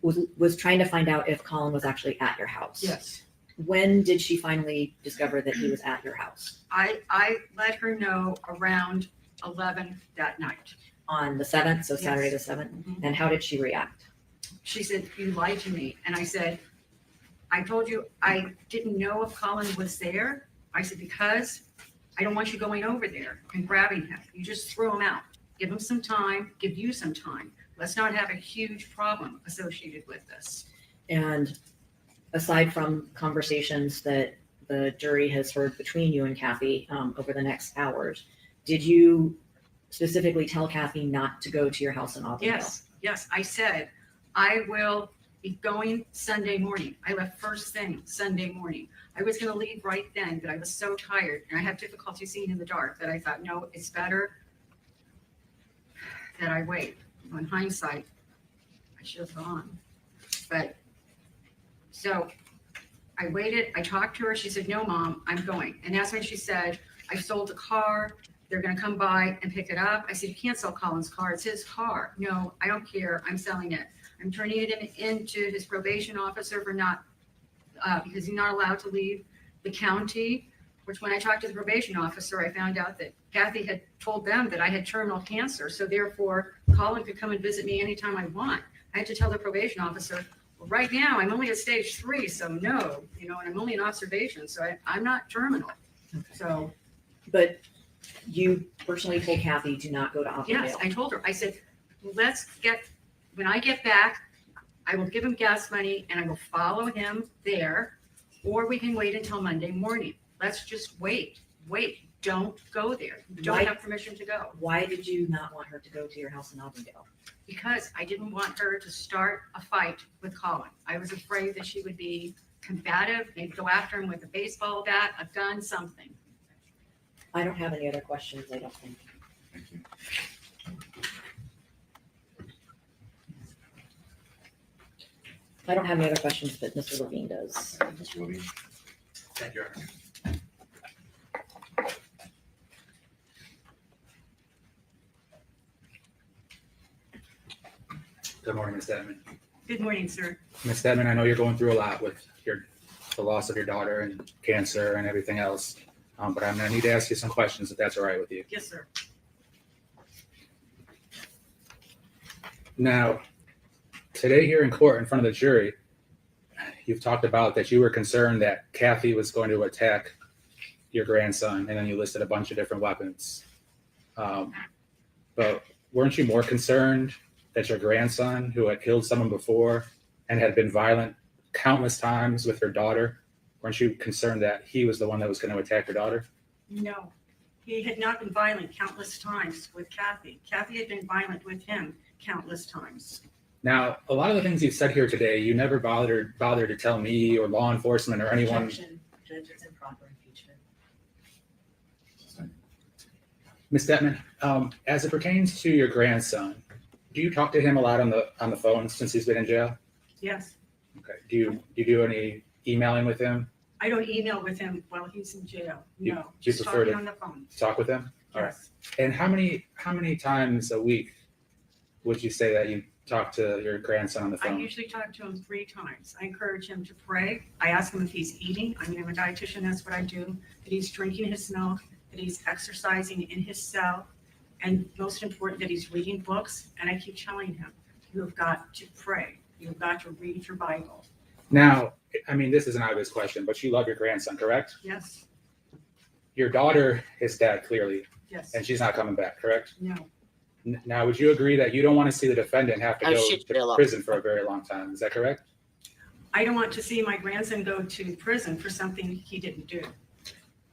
was trying to find out if Collin was actually at your house. Yes. When did she finally discover that he was at your house? I let her know around 11 that night. On the 7th, so Saturday the Yes. 7th? Mhm. And how did she react? She said, "You lied to me." And I said, "I told you I didn't know if Collin was there." I said, "Because I don't want you going over there and grabbing him. You just threw him out. Give him some time, give you some time. Let's not have a huge problem associated with this." And aside from conversations that the jury has heard between you and Kathy over the next hours, did you specifically tell Kathy not to go to your house in Auburndale? Yes. I said, "I will be going Sunday morning." I left first thing Sunday morning. I was going to leave right then, but I was so tired and I have difficulty seeing in the dark that I thought, no, it's better that I wait. In hindsight, I should have gone. But so I waited, I talked to her. She said, no, Mom, I'm going. And that's when she said, I sold a car. They're going to come by and pick it up. I said, you can't sell Collin's car. It's his car. No, I don't care. I'm selling it. I'm turning it into his probation officer for not, because he's not allowed to leave the county, which when I talked to the probation officer, I found out that Kathy had told them that I had terminal cancer. So therefore, Collin could come and visit me anytime I want. I had to tell the probation officer, well, right now I'm only at stage 3, so no, and I'm only in observation. So I'm not terminal. So. But you personally told Kathy to not go to Optimale. Yes, I told her, I said, when I get back, I will give him gas money and I will follow him there, or we can wait until Monday morning. Let's just wait. Don't go there. You don't have permission to go. Why did you not want her to go to your house in Auburndale? Because I didn't want her to start a fight with Collin. I was afraid that she would be combative, maybe go after him with a baseball bat, a gun, something. I don't have any other questions, I don't think. Thank you. I don't have any other questions, but Mr. Levine does. Mr. Levine? Thank you, Your Honor. Good morning, Ms. Dedman. Good morning, sir. Ms. Dedman, I know you're going through a lot with the loss of your daughter and cancer and everything else, but I'm going to need to ask you some questions if that's all right with you. Yes, sir. Now, today here in court in front of the jury, you've talked about that you were concerned that Kathy was going to attack your grandson, and then you listed a bunch of different weapons. But weren't you more concerned that your grandson, who had killed someone before and had been violent countless times with your daughter, weren't you concerned that he was the one that was going to attack your daughter? No, he had not been violent countless times with Kathy. Kathy had been violent with him countless times. Now, a lot of the things you've said here today, you never bothered to tell me or law enforcement or anyone. Objection. Judge, it's improper impeachment. Ms. Detman, as it pertains to your grandson, do you talk to him a lot on the phone since he's been in jail? Yes, Okay. Do you do any emailing with him? I don't email with him while he's in jail. You- No, you just prefer talking to- on the phone. Talk with him? All right. Yes. And how many times a week would you say that you talk to your grandson on the I phone? usually talk to him 3 times. I encourage him to pray. I ask him if he's eating. I mean, I'm a dietitian, that's what I do. That he's drinking his milk, that he's exercising in his cell, and most important, that he's reading books. And I keep telling him, you have got to pray. You've got to read your Bible. Now, I mean, this is an obvious question, but you love your grandson, correct? Yes, Your daughter is dead, clearly, yes, and she's not coming back, correct? no. Now, would you agree that you don't want to see the defendant have to Oh, go shit, to Bill. prison for a very long time? Is that correct? I don't want to see my grandson go to prison for something he didn't do.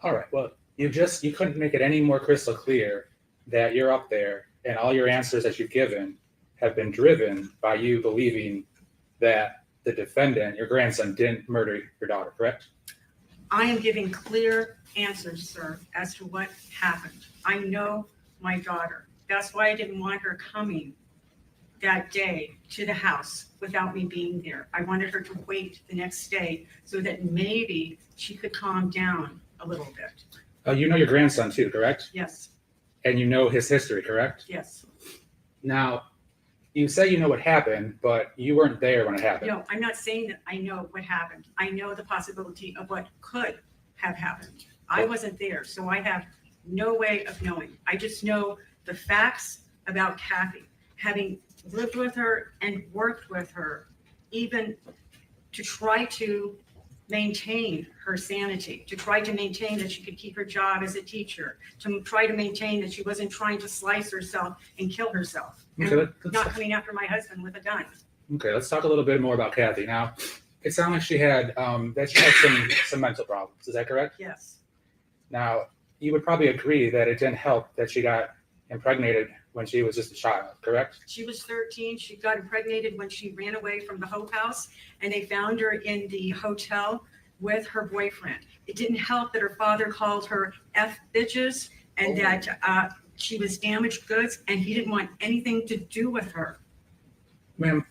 All right. Well, you couldn't make it any more crystal clear that you're up there and all your answers that you've given have been driven by you believing that the defendant, your grandson, didn't murder your daughter, correct? I am giving clear answers, sir, as to what happened. I know my daughter. That's why I didn't want her coming that day to the house without me being there. I wanted her to wait the next day so that maybe she could calm down a little bit. You know your grandson too, correct? Yes, And you know his history, correct? yes. Now, you say you know what happened, but you weren't there when it happened. No, I'm not saying that I know what happened. I know the possibility of what could have happened. I wasn't there, so I have no way of knowing. I just know the facts about Kathy, having lived with her and worked with her, even to try to maintain her sanity, to try to maintain that she could keep her job as a teacher, to try to maintain that she wasn't trying to slice herself and kill herself. Okay, And let's- not coming after my husband with a gun. Okay, let's talk a little bit more about Kathy. Now, it sounded like she had some mental problems. Is that correct? Yes, Now, you would probably agree that it didn't help that she got impregnated when she was just a child, correct? she was 13. She got impregnated when she ran away from the Hope House, and they found her in the hotel with her boyfriend. It didn't help that her father called her F bitches and that she was damaged goods, and he didn't want anything to do with her. Ma'am,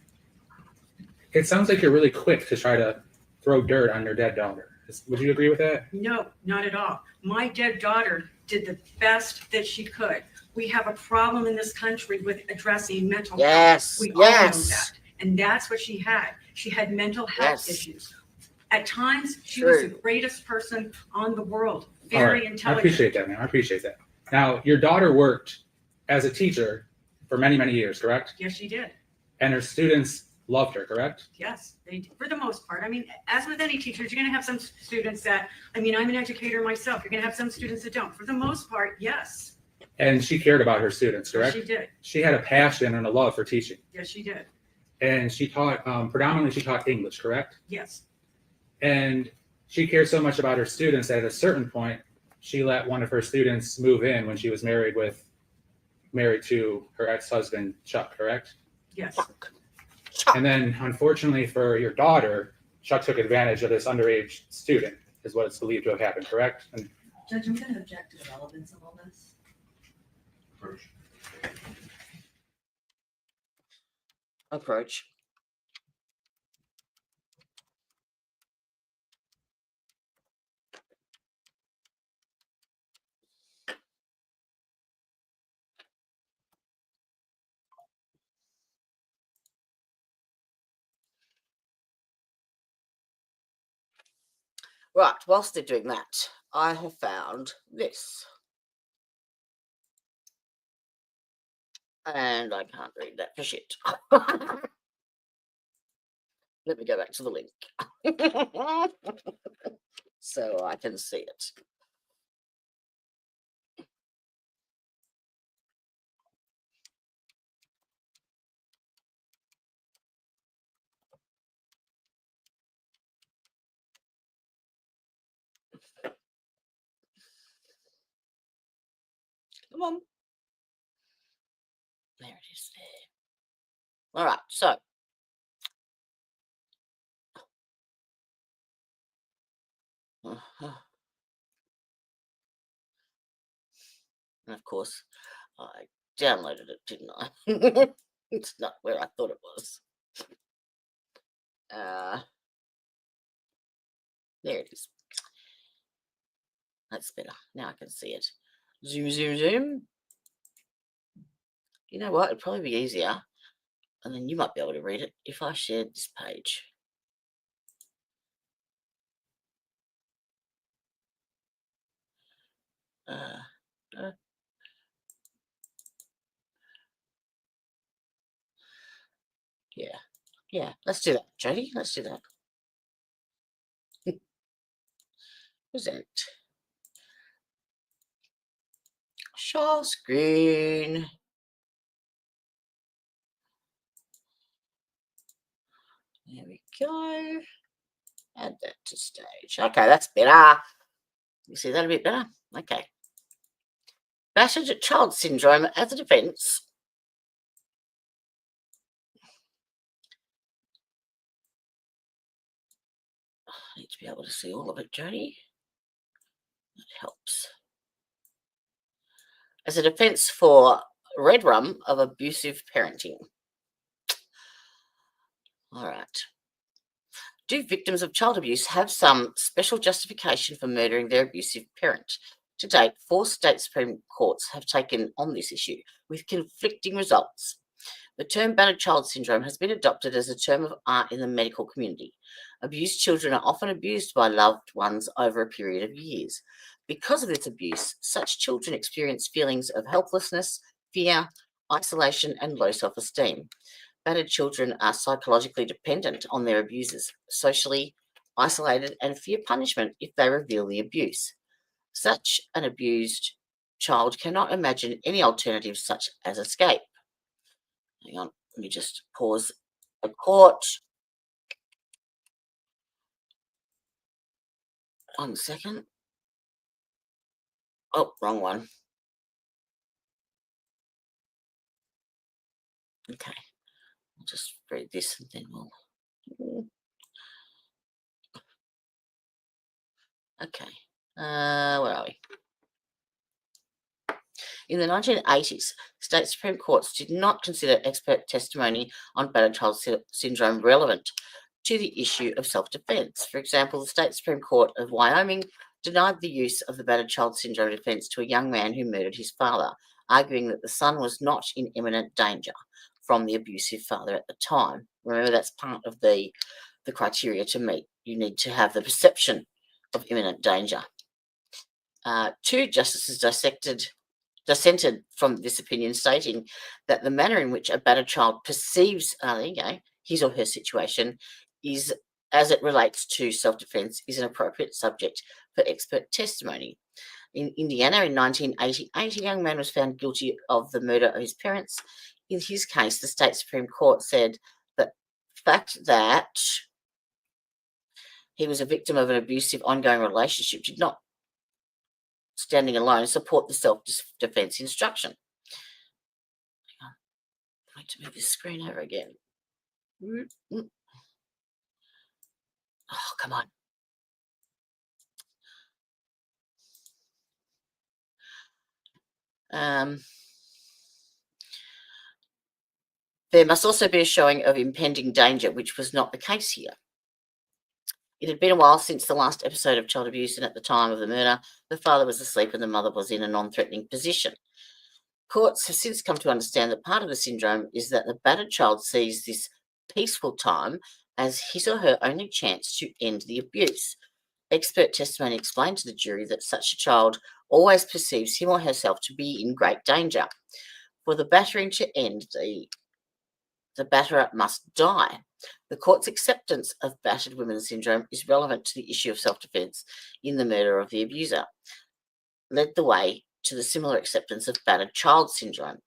it sounds like you're really quick to try to throw dirt on your dead daughter. Would you agree with that? No, not at all. My dead daughter did the best that she could. We have a problem in this country with addressing mental health. Yes, We all know yes. that. And that's what she had. She had mental health Yes. issues. At times, she was the True. greatest person on the world. All Very right. I intelligent. appreciate that, ma'am. I appreciate that. Now, your daughter worked as a teacher for many, many years, correct? Yes, she did. And her students loved her, correct? Yes, they did, for the most part. I mean, as with any teachers, you're going to have some students that, I mean, I'm an educator myself. You're going to have some students that don't. For the most part, yes. And she cared about her students, Yes, correct? she did. She had a passion and a love for teaching. Yes, she did. And she taught, predominantly she taught English, correct? Yes. And she cared so much about her students that at a certain point, she let one of her students move in when she was married to her ex-husband, Chuck, correct? Yes. And then unfortunately for your daughter, Chuck took advantage of this underage student, is what it's believed to have happened, correct? And Judge, I'm gonna object to the relevance of all this. Approach. Right, whilst they're doing that, I have found this. And I can't read that for shit. Let me go back to the link. So I can see it. Come on. There it is there. All right, so and of course I downloaded it, didn't I? It's not where I thought it was. There it is. That's better. Now I can see it. Zoom, zoom, zoom. You know what? It'd probably be easier, and then you might be able to read it if I shared this page. Yeah. Let's do that, Jody. Let's do that. Present. Share screen. There we go. Add that to stage. Okay, that's better. You see that a bit better? Okay. Battered child syndrome as a defense. I need to be able to see all of it, Jody. That helps. As a defense for red rum of abusive parenting. All right. Do victims of child abuse have some special justification for murdering their abusive parent? To date, 4 state Supreme Courts have taken on this issue with conflicting results. The term battered child syndrome has been adopted as a term of art in the medical community. Abused children are often abused by loved ones over a period of years. Because of this abuse, such children experience feelings of helplessness, fear, isolation, and low self-esteem. Battered children are psychologically dependent on their abusers, socially isolated, and fear punishment if they reveal the abuse. Such an abused child cannot imagine any alternatives such as escape. Hang on, let me just pause the court. 1 second. Oh, wrong one. Okay, I'll just read this and then we'll. Okay, where are we? In the 1980s, state Supreme Courts did not consider expert testimony on battered child syndrome relevant to the issue of self-defense. For example, the State Supreme Court of Wyoming denied the use of the battered child syndrome defense to a young man who murdered his father, arguing that the son was not in imminent danger from the abusive father at the time. Remember, that's part of the criteria to meet. You need to have the perception of imminent danger. Two justices dissented from this opinion, stating that the manner in which a battered child perceives his or her situation is, as it relates to self-defense, is an appropriate subject for expert testimony. In Indiana in 1988, a young man was found guilty of the murder of his parents. In his case, the state Supreme Court said that the fact that he was a victim of an abusive ongoing relationship did not, standing alone, support the self-defense instruction. Hang on. I need to move this screen over again. Oh, come on. There must also be a showing of impending danger, which was not the case here. It had been a while since the last episode of child abuse, and at the time of the murder, the father was asleep and the mother was in a non-threatening position. Courts have since come to understand that part of the syndrome is that the battered child sees this peaceful time as his or her only chance to end the abuse. Expert testimony explained to the jury that such a child always perceives him or herself to be in great danger. For the battering to end, the batterer must die. The court's acceptance of battered women syndrome is relevant to the issue of self-defense in the murder of the abuser, led the way to the similar acceptance of battered child syndrome.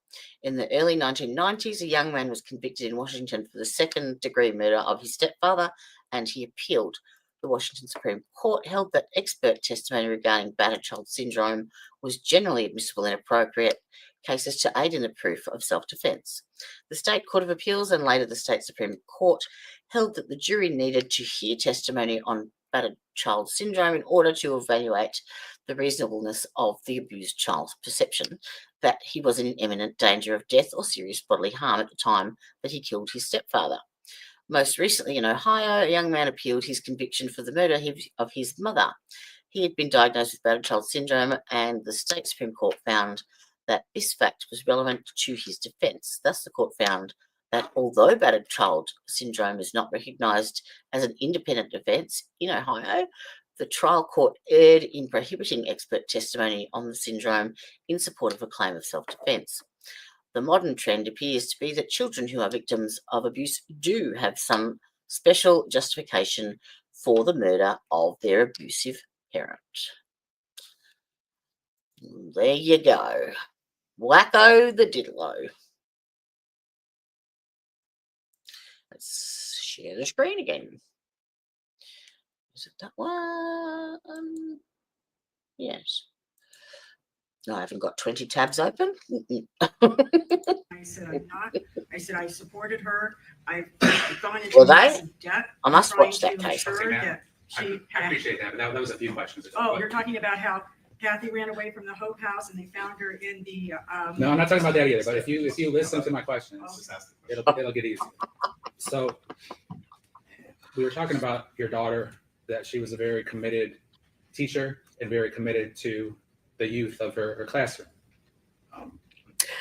In the early 1990s, a young man was convicted in Washington for the second-degree murder of his stepfather, and he appealed. The Washington Supreme Court held that expert testimony regarding battered child syndrome was generally admissible in appropriate cases to aid in the proof of self-defense. The State Court of Appeals and later the State Supreme Court held that the jury needed to hear testimony on battered child syndrome in order to evaluate the reasonableness of the abused child's perception that he was in imminent danger of death or serious bodily harm at the time that he killed his stepfather. Most recently in Ohio, a young man appealed his conviction for the murder of his mother. He had been diagnosed with battered child syndrome, and the State Supreme Court found that this fact was relevant to his defence. Thus, the court found that although battered child syndrome is not recognised as an independent defence in Ohio, the trial court erred in prohibiting expert testimony on the syndrome in support of a claim of self-defence. The modern trend appears to be that children who are victims of abuse do have some special justification for the murder of their abusive parent. There you go. Wacko the diddlo. Let's share the screen again. Is it that one? Yes. No, I haven't got 20 tabs open. I said I'm not. I said I supported her. I've gone into Well, massive debt. I must trying watch that to case. ensure Okay, ma'am. that she I had- appreciate that, but that was a few questions. Oh, you're talking about how Kathy ran away from the Hope House and they found her in the. No, I'm not talking about that either, but if you listen to my questions, Just ask the question. it'll get easier. So we were talking about your daughter, that she was a very committed teacher and very committed to the youth of her classroom.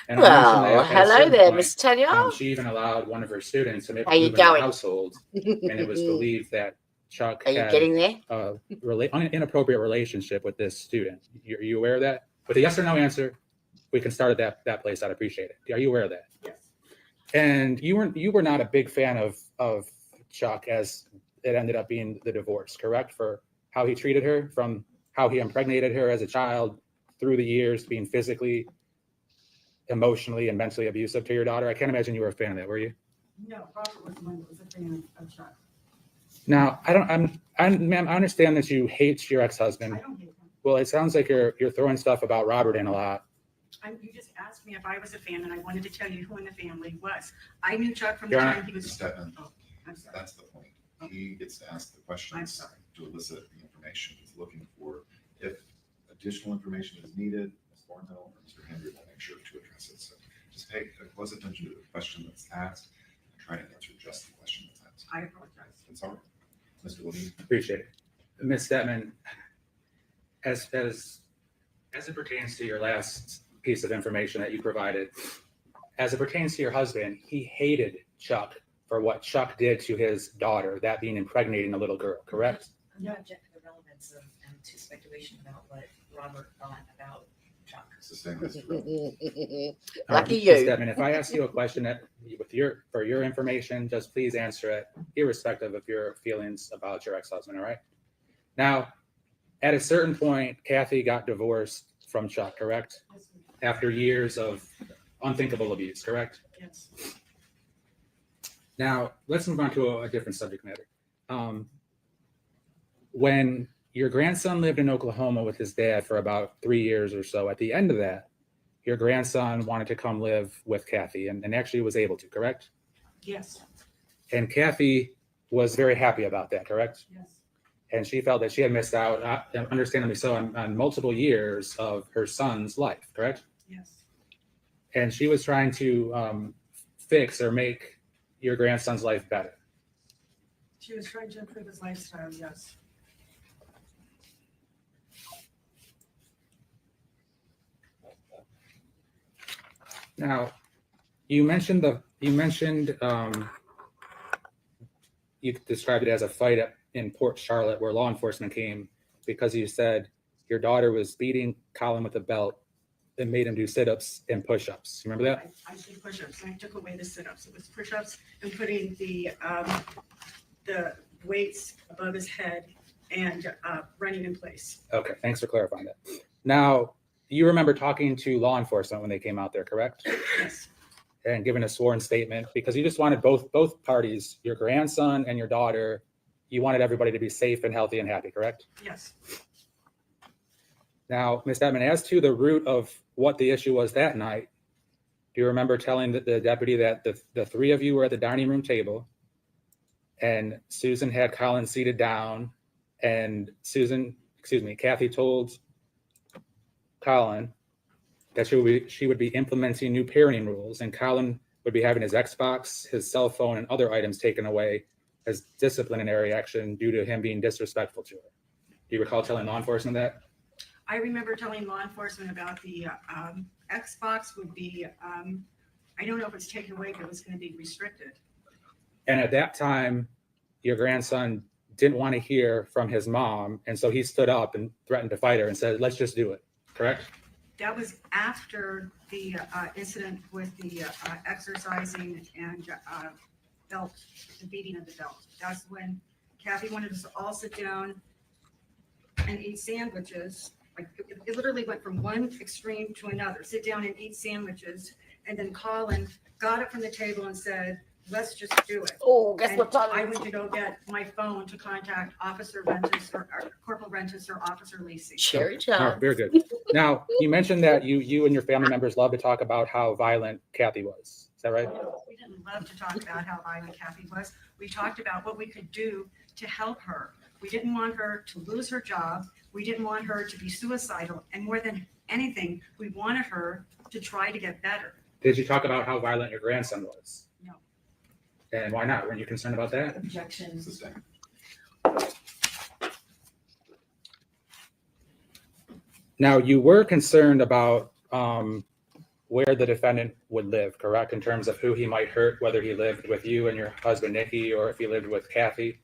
And I mentioned Well, that at a hello certain there, point, Miss Tanya. she even allowed one of her students to move How you into the going? household, and it was believed that Chuck Are you had getting there? an inappropriate relationship with this student. Are you aware of that? With a yes or no answer, we can start at that place. I'd appreciate it. Are you aware of that? Yes. And you were not a big fan of Chuck, as it ended up being the divorce, correct? For how he treated her, from how he impregnated her as a child through the years, being physically, emotionally, and mentally abusive to your daughter. I can't imagine you were a fan of that, were you? No, Robert was the one that was a fan of Chuck. Now, ma'am, I understand that you hate your ex-husband. I don't hate him. Well, it sounds like you're throwing stuff about Robert in a lot. You just asked me if I was a fan, and I wanted to tell you who in the family was. I knew Chuck from the Your time Honor. he was. Step in. Oh, I'm sorry. That's the point. He gets to ask the I'm questions sorry. to elicit the information he's looking for. If additional information is needed, Ms. Thornhill or Mr. Hendry will make sure to address it. So just pay close attention to the question that's asked and try to answer just the question that's asked. I apologize. It's all right. Mr. Levine? Appreciate it. Ms. Stetman, as it pertains to your last piece of information that you provided, as it pertains to your husband, he hated Chuck for what Chuck did to his daughter, that being impregnating a little girl, correct? I'm not objecting to the relevance of, and to speculation about what Robert thought about Chuck. It's the same as well. Lucky Ms. you. Stetman, if I ask you a question that for your information, just please answer it, irrespective of your feelings about your ex-husband, all right? Now, at a certain point, Kathy got divorced from Chuck, correct? After years of unthinkable abuse, correct? Yes. Now, let's move on to a different subject matter. When your grandson lived in Oklahoma with his dad for about 3 years or so, at the end of that, your grandson wanted to come live with Kathy and actually was able to, correct? Yes. And Kathy was very happy about that, correct? Yes. And she felt that she had missed out, understandably so, on multiple years of her son's life, correct? Yes. And she was trying to fix or make your grandson's life better. She was trying to improve his lifestyle. Yes. Now, you described it as a fight in Port Charlotte where law enforcement came because you said your daughter was beating Collin with a belt and made him do sit-ups and push-ups. You remember that? I did push-ups and I took away the sit-ups. It was push-ups and putting the weights above his head and running in place. Okay, thanks for clarifying that. Now, you remember talking to law enforcement when they came out there, correct? Yes. And giving a sworn statement because you just wanted both parties, your grandson and your daughter, you wanted everybody to be safe and healthy and happy, correct? Yes. Now, Ms. Edmond, as to the root of what the issue was that night, do you remember telling the deputy that the three of you were at the dining room table and Susan had Collin seated down and Kathy told Collin that she would be implementing new parenting rules and Collin would be having his Xbox, his cell phone, and other items taken away as disciplinary action due to him being disrespectful to her. Do you recall telling law enforcement that? I remember telling law enforcement about the Xbox would be, I don't know if it's taken away, but it was going to be restricted. And at that time, your grandson didn't want to hear from his mom. And so he stood up and threatened to fight her and said, let's just do it. Correct? That was after the incident with the exercising and belt, the beating of the belt. That's when Kathy wanted us to all sit down and eat sandwiches. Like it literally went from one extreme to another. Sit down and eat sandwiches. And then Collin got up from the table and said, let's just do it. Oh, guess And what time I it is? went to go get my phone to contact Officer Rentis or Corporal Rentis or Officer Lacey. Cherry All John. right, very good. Now, you mentioned that you and your family members love to talk about how violent Kathy was. Is that right? We didn't love to talk about how violent Kathy was. We talked about what we could do to help her. We didn't want her to lose her job. We didn't want her to be suicidal. And more than anything, we wanted her to try to get better. Did you talk about how violent your grandson was? No. And why not? Weren't you concerned about that? Objection. Sustained. Now, you were concerned about where the defendant would live, correct? In terms of who he might hurt, whether he lived with you and your husband, Nikki, or if he lived with Kathy.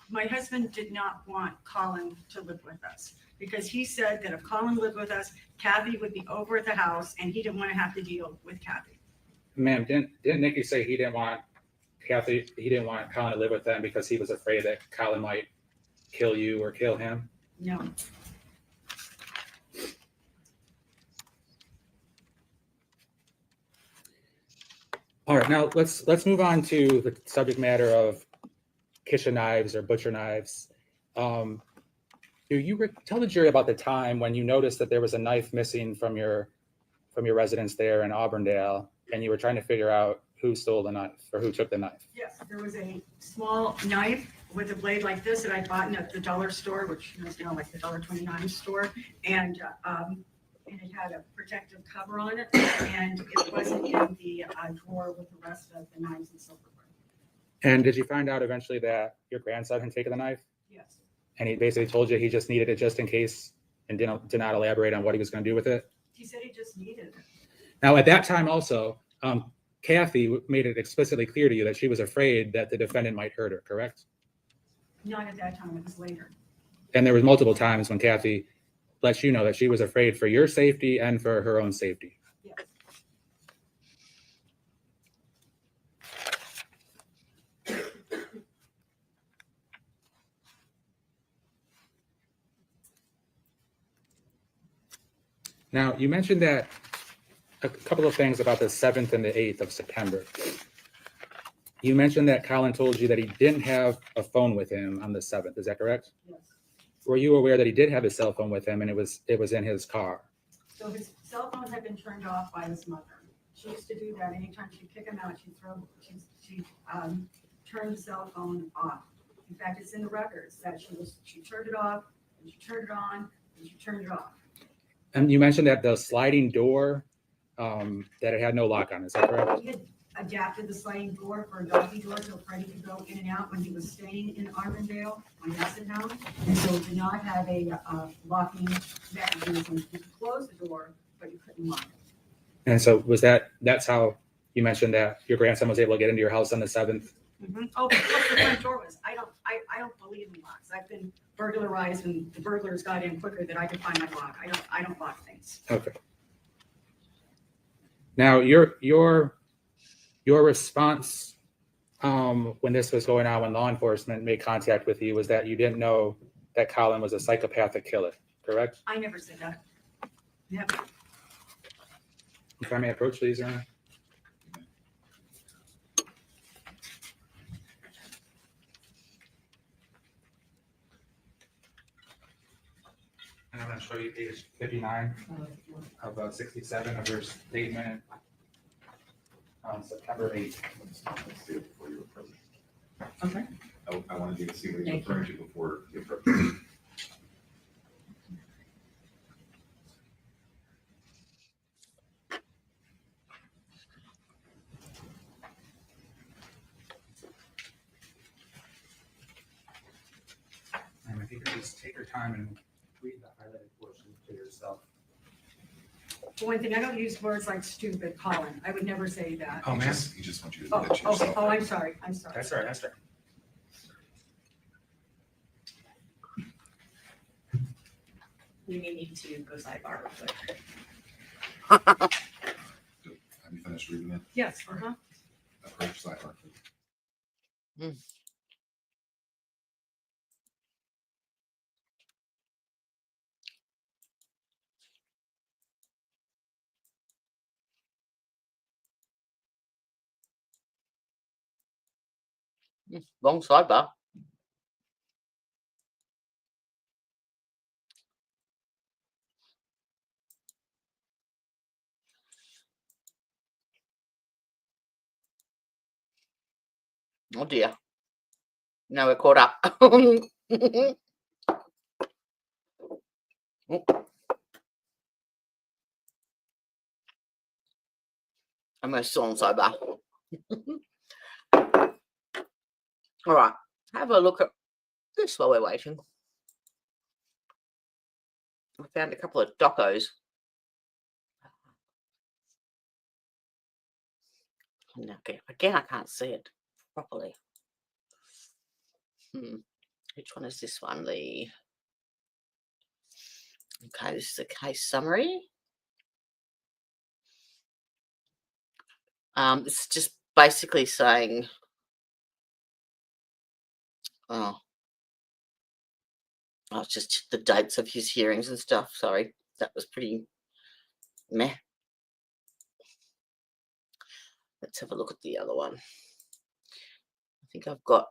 My husband did not want Collin to live with us because he said that if Collin lived with us, Kathy would be over at the house and he didn't want to have to deal with Kathy. Ma'am, didn't Nikki say he didn't want Collin to live with them because he was afraid that Collin might kill you or kill him? No. All right, now let's move on to the subject matter of kitchen knives or butcher knives. Do you tell the jury about the time when you noticed that there was a knife missing from your residence there in Auburndale, and you were trying to figure out who stole the knife or who took the knife? Yes, there was a small knife with a blade like this that I bought at the dollar store, which is now like the $1.29 store, and it had a protective cover on it, and it wasn't in the drawer with the rest of the knives and silverware. And did you find out eventually that your grandson had taken the knife? Yes. And he basically told you he just needed it just in case and did not elaborate on what he was going to do with it? He said he just needed it. Now, at that time also, Kathy made it explicitly clear to you that she was afraid that the defendant might hurt her, correct? Not at that time, it was later. And there was multiple times when Kathy let you know that she was afraid for your safety and for her own safety. Yes. Now, you mentioned that a couple of things about the 7th and the 8th of September. You mentioned that Collin told you that he didn't have a phone with him on the 7th. Is that correct? Yes. Were you aware that he did have his cell phone with him and it was in his car? So his cell phone had been turned off by his mother. She used to do that anytime she'd kick him out. She'd turn the cell phone off. In fact, it's in the records that she turned it off, and she turned it on, and she turned it off. And you mentioned that the sliding door, that it had no lock on. Is that correct? He had adapted the sliding door for a doggy door so Freddie could go in and out when he was staying in Armandale on Acid House. And so it did not have a locking mechanism. You could close the door, but you couldn't lock it. And so that's how you mentioned that your grandson was able to get into your house on the 7th? Mm-hmm. Oh, but what the front door was, I don't believe in locks. I've been burglarized and the burglars got in quicker than I could find my lock. I don't lock things. Okay. Now, your response when this was going on, when law enforcement made contact with you, was that you didn't know that Collin was a psychopathic killer, correct? I never said that. Never. If I may approach these, Your Honor. And I'm going to show you page 59 of 67 of your statement on September 8th. Let's see it before you approach. Okay. I wanted you to see what he's Thank you. referring to before you approach. And if you could just take your time and read the highlighted portion to yourself. For one thing, I don't use words like stupid, Colin. I would never say that. Oh, man. He just wants you to Oh, do that to okay. yourself. Oh, I'm sorry. That's right. That's right. We may need to go sidebar real quick. Have you finished reading it? Yes, uh-huh. Approach sidebar, please. Long sidebar. Oh dear. Now we're caught up. I'm still on sidebar. All right, have a look at this while we're waiting. I found a couple of docos. Okay, again, I can't see it properly. Which one is this one? Okay, this is a case summary. It's just basically saying, it's just the dates of his hearings and stuff. Sorry, that was pretty meh. Let's have a look at the other one. I think I've got.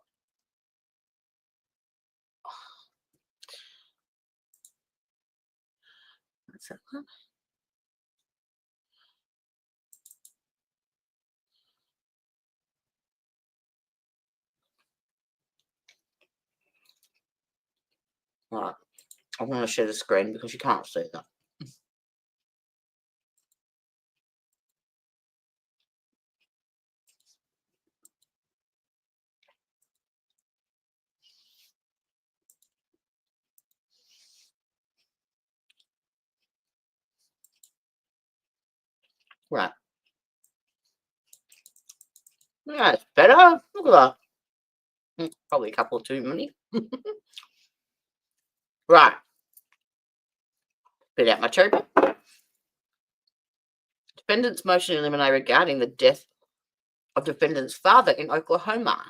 What's that one? All right, I'm going to share the screen because you can't see that. Right. That's better. Look at that. Probably a couple too many. Right. Spit out my choker. Defendant's motion in limine regarding the death of defendant's father in Oklahoma.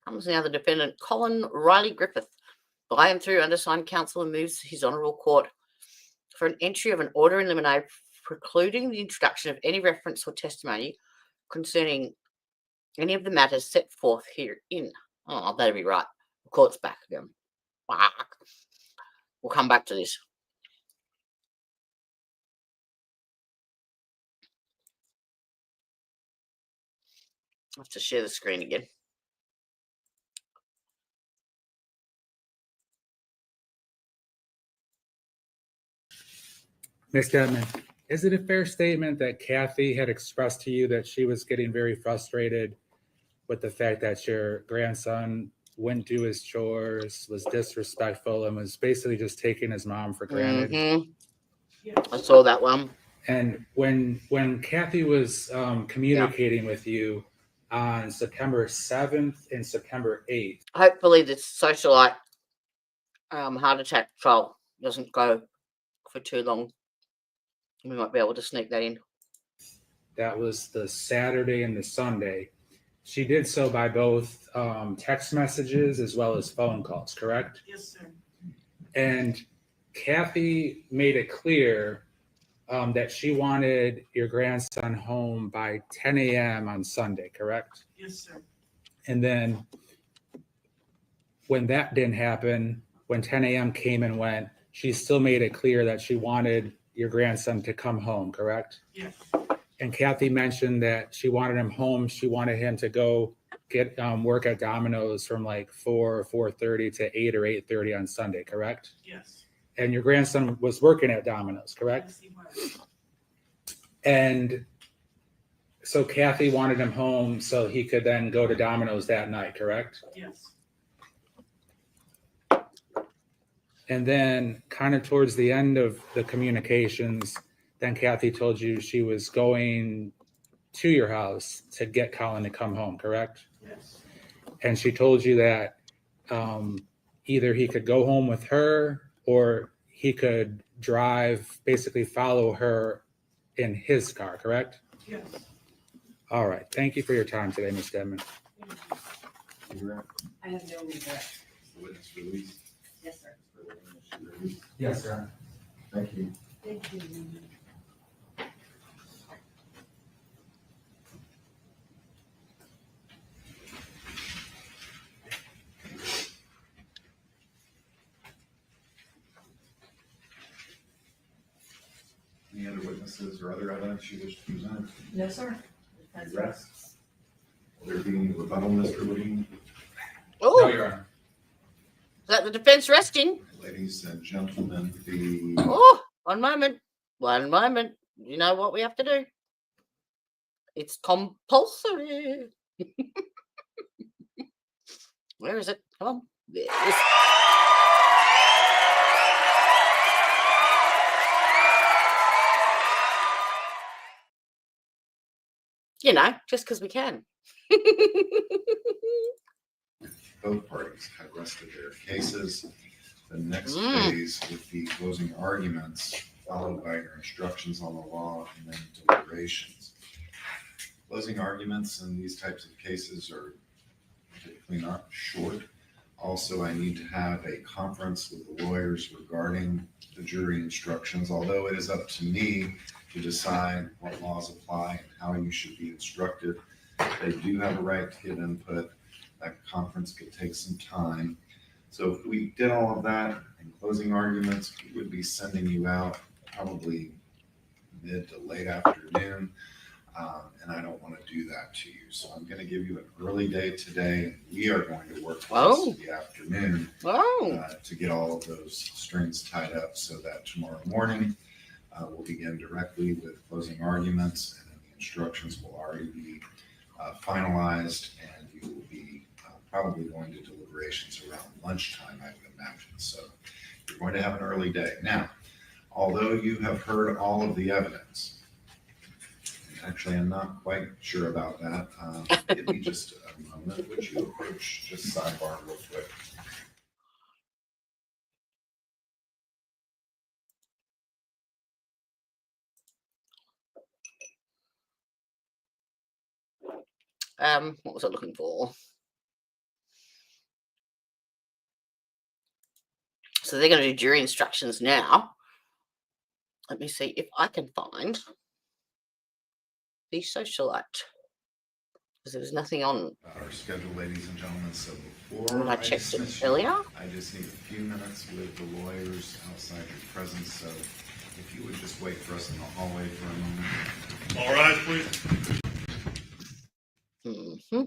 Comes now the defendant, Collin Riley Griffith, by and through undersigned counsel, and moves his honourable court for an entry of an order in limine precluding the introduction of any reference or testimony concerning any of the matters set forth herein. Oh, that'd be right. The court's back again. Fuck. We'll come back to this. I have to share the screen again. Ms. Dedman, is it a fair statement that Kathy had expressed to you that she was getting very frustrated with the fact that your grandson wouldn't do his chores, was disrespectful, and was basically just taking his mom for granted? Mm-hmm. I saw that one. And when Kathy was communicating with you on September 7th and September 8th. Hopefully this socialite heart attack trial doesn't go for too long. We might be able to sneak that in. That was the Saturday and the Sunday. She did so by both text messages as well as phone calls, correct? Yes, sir. And Kathy made it clear that she wanted your grandson home by 10 a.m. on Sunday, correct? Yes, sir. And then when that didn't happen, when 10 a.m. came and went, she still made it clear that she wanted your grandson to come home, correct? Yes. And Kathy mentioned that she wanted him home. She wanted him to go get work at Domino's from like 4:30 to 8 or 8:30 on Sunday, correct? Yes. And your grandson was working at Domino's, correct? Yes, he was. And so Kathy wanted him home so he could then go to Domino's that night, correct? Yes. And then kind of towards the end of the communications, then Kathy told you she was going to your house to get Collin to come home, correct? Yes. And she told you that either he could go home with her or he could drive, basically follow her in his car, correct? Yes. All right. Thank you for your time today, Ms. Dedman. I have no regret. The witness release. Yes, sir. For the witness release. Yes, sir. Thank you. Thank you. Any other witnesses or other evidence you wish to present? No, sir. Any rests? Will there be any rebuttal, Mr. Levine? Oh, No, is Your Honor. that the defense resting? Ladies and gentlemen, the Oh, one moment. One moment. You know what we have to do? It's compulsory. Where is it? Come on. There it is. You know, just because we can. both parties have rested their cases. The next Mm. phase would be closing arguments, followed by your instructions on the law and then deliberations. Closing arguments in these types of cases are typically not short. Also, I need to have a conference with the lawyers regarding the jury instructions, although it is up to me to decide what laws apply and how you should be instructed. They do have a right to give input. That conference could take some time. So if we did all of that in closing arguments, we would be sending you out probably mid to late afternoon. And I don't want to do that to you. So I'm going to give you an early day today. We are going to work Oh. the afternoon Oh, to get all of those strings tied up so that tomorrow morning we'll begin directly with closing arguments, and then the instructions will already be finalized, and you will be probably going to deliberations around lunchtime, I would imagine. So you're going to have an early day. Now, although you have heard all of the evidence, Actually, I'm not quite sure about that. Give me just a moment. Would you approach just sidebar real quick? What was I looking for? So they're going to do jury instructions now. Let me see if I can find the socialite, because there was nothing on Our schedule, ladies and gentlemen. So before when I checked it dismiss you, earlier. I just need a few minutes with the lawyers outside your presence. So if you would just wait for us in the hallway for a moment. All rise, please. Mm-hmm.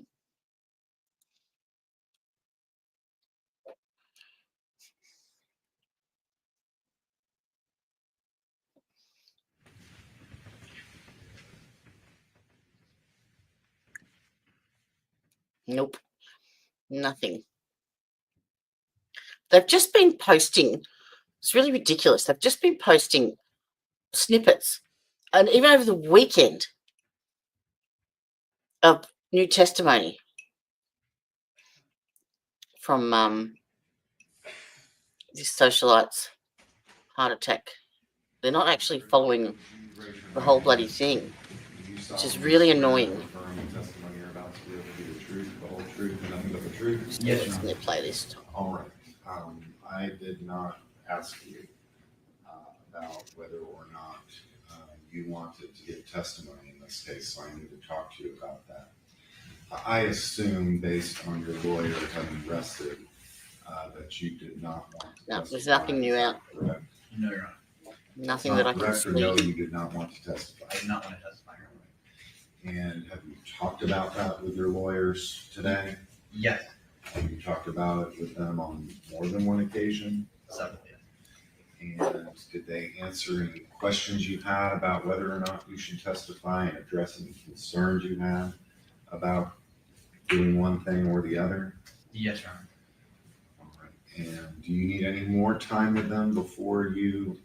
Nope, nothing. They've just been posting, it's really ridiculous. They've just been posting snippets, and even over the weekend, of new testimony from these socialites' heart attack. They're not actually following the whole bloody thing, which is really annoying. Yes, it's in their playlist. all right. I did not ask you about whether or not you wanted to give testimony in this case, so I need to talk to you about that. I assume, based on your lawyer having rested, that you did not want to No, testify. there's nothing new out. Correct? No, Your Honor. Nothing that I can Correct, or no, see. you did not want to testify. I did not want to testify, Your Honor. And have you talked about that with your lawyers today? Yes, Have you talked about it with them on more than one occasion? several, yes. And did they answer any questions you had about whether or not you should testify and address any concerns you had about doing one thing or the other? Yes, Your Honor. All right. And do you need any more time with them before you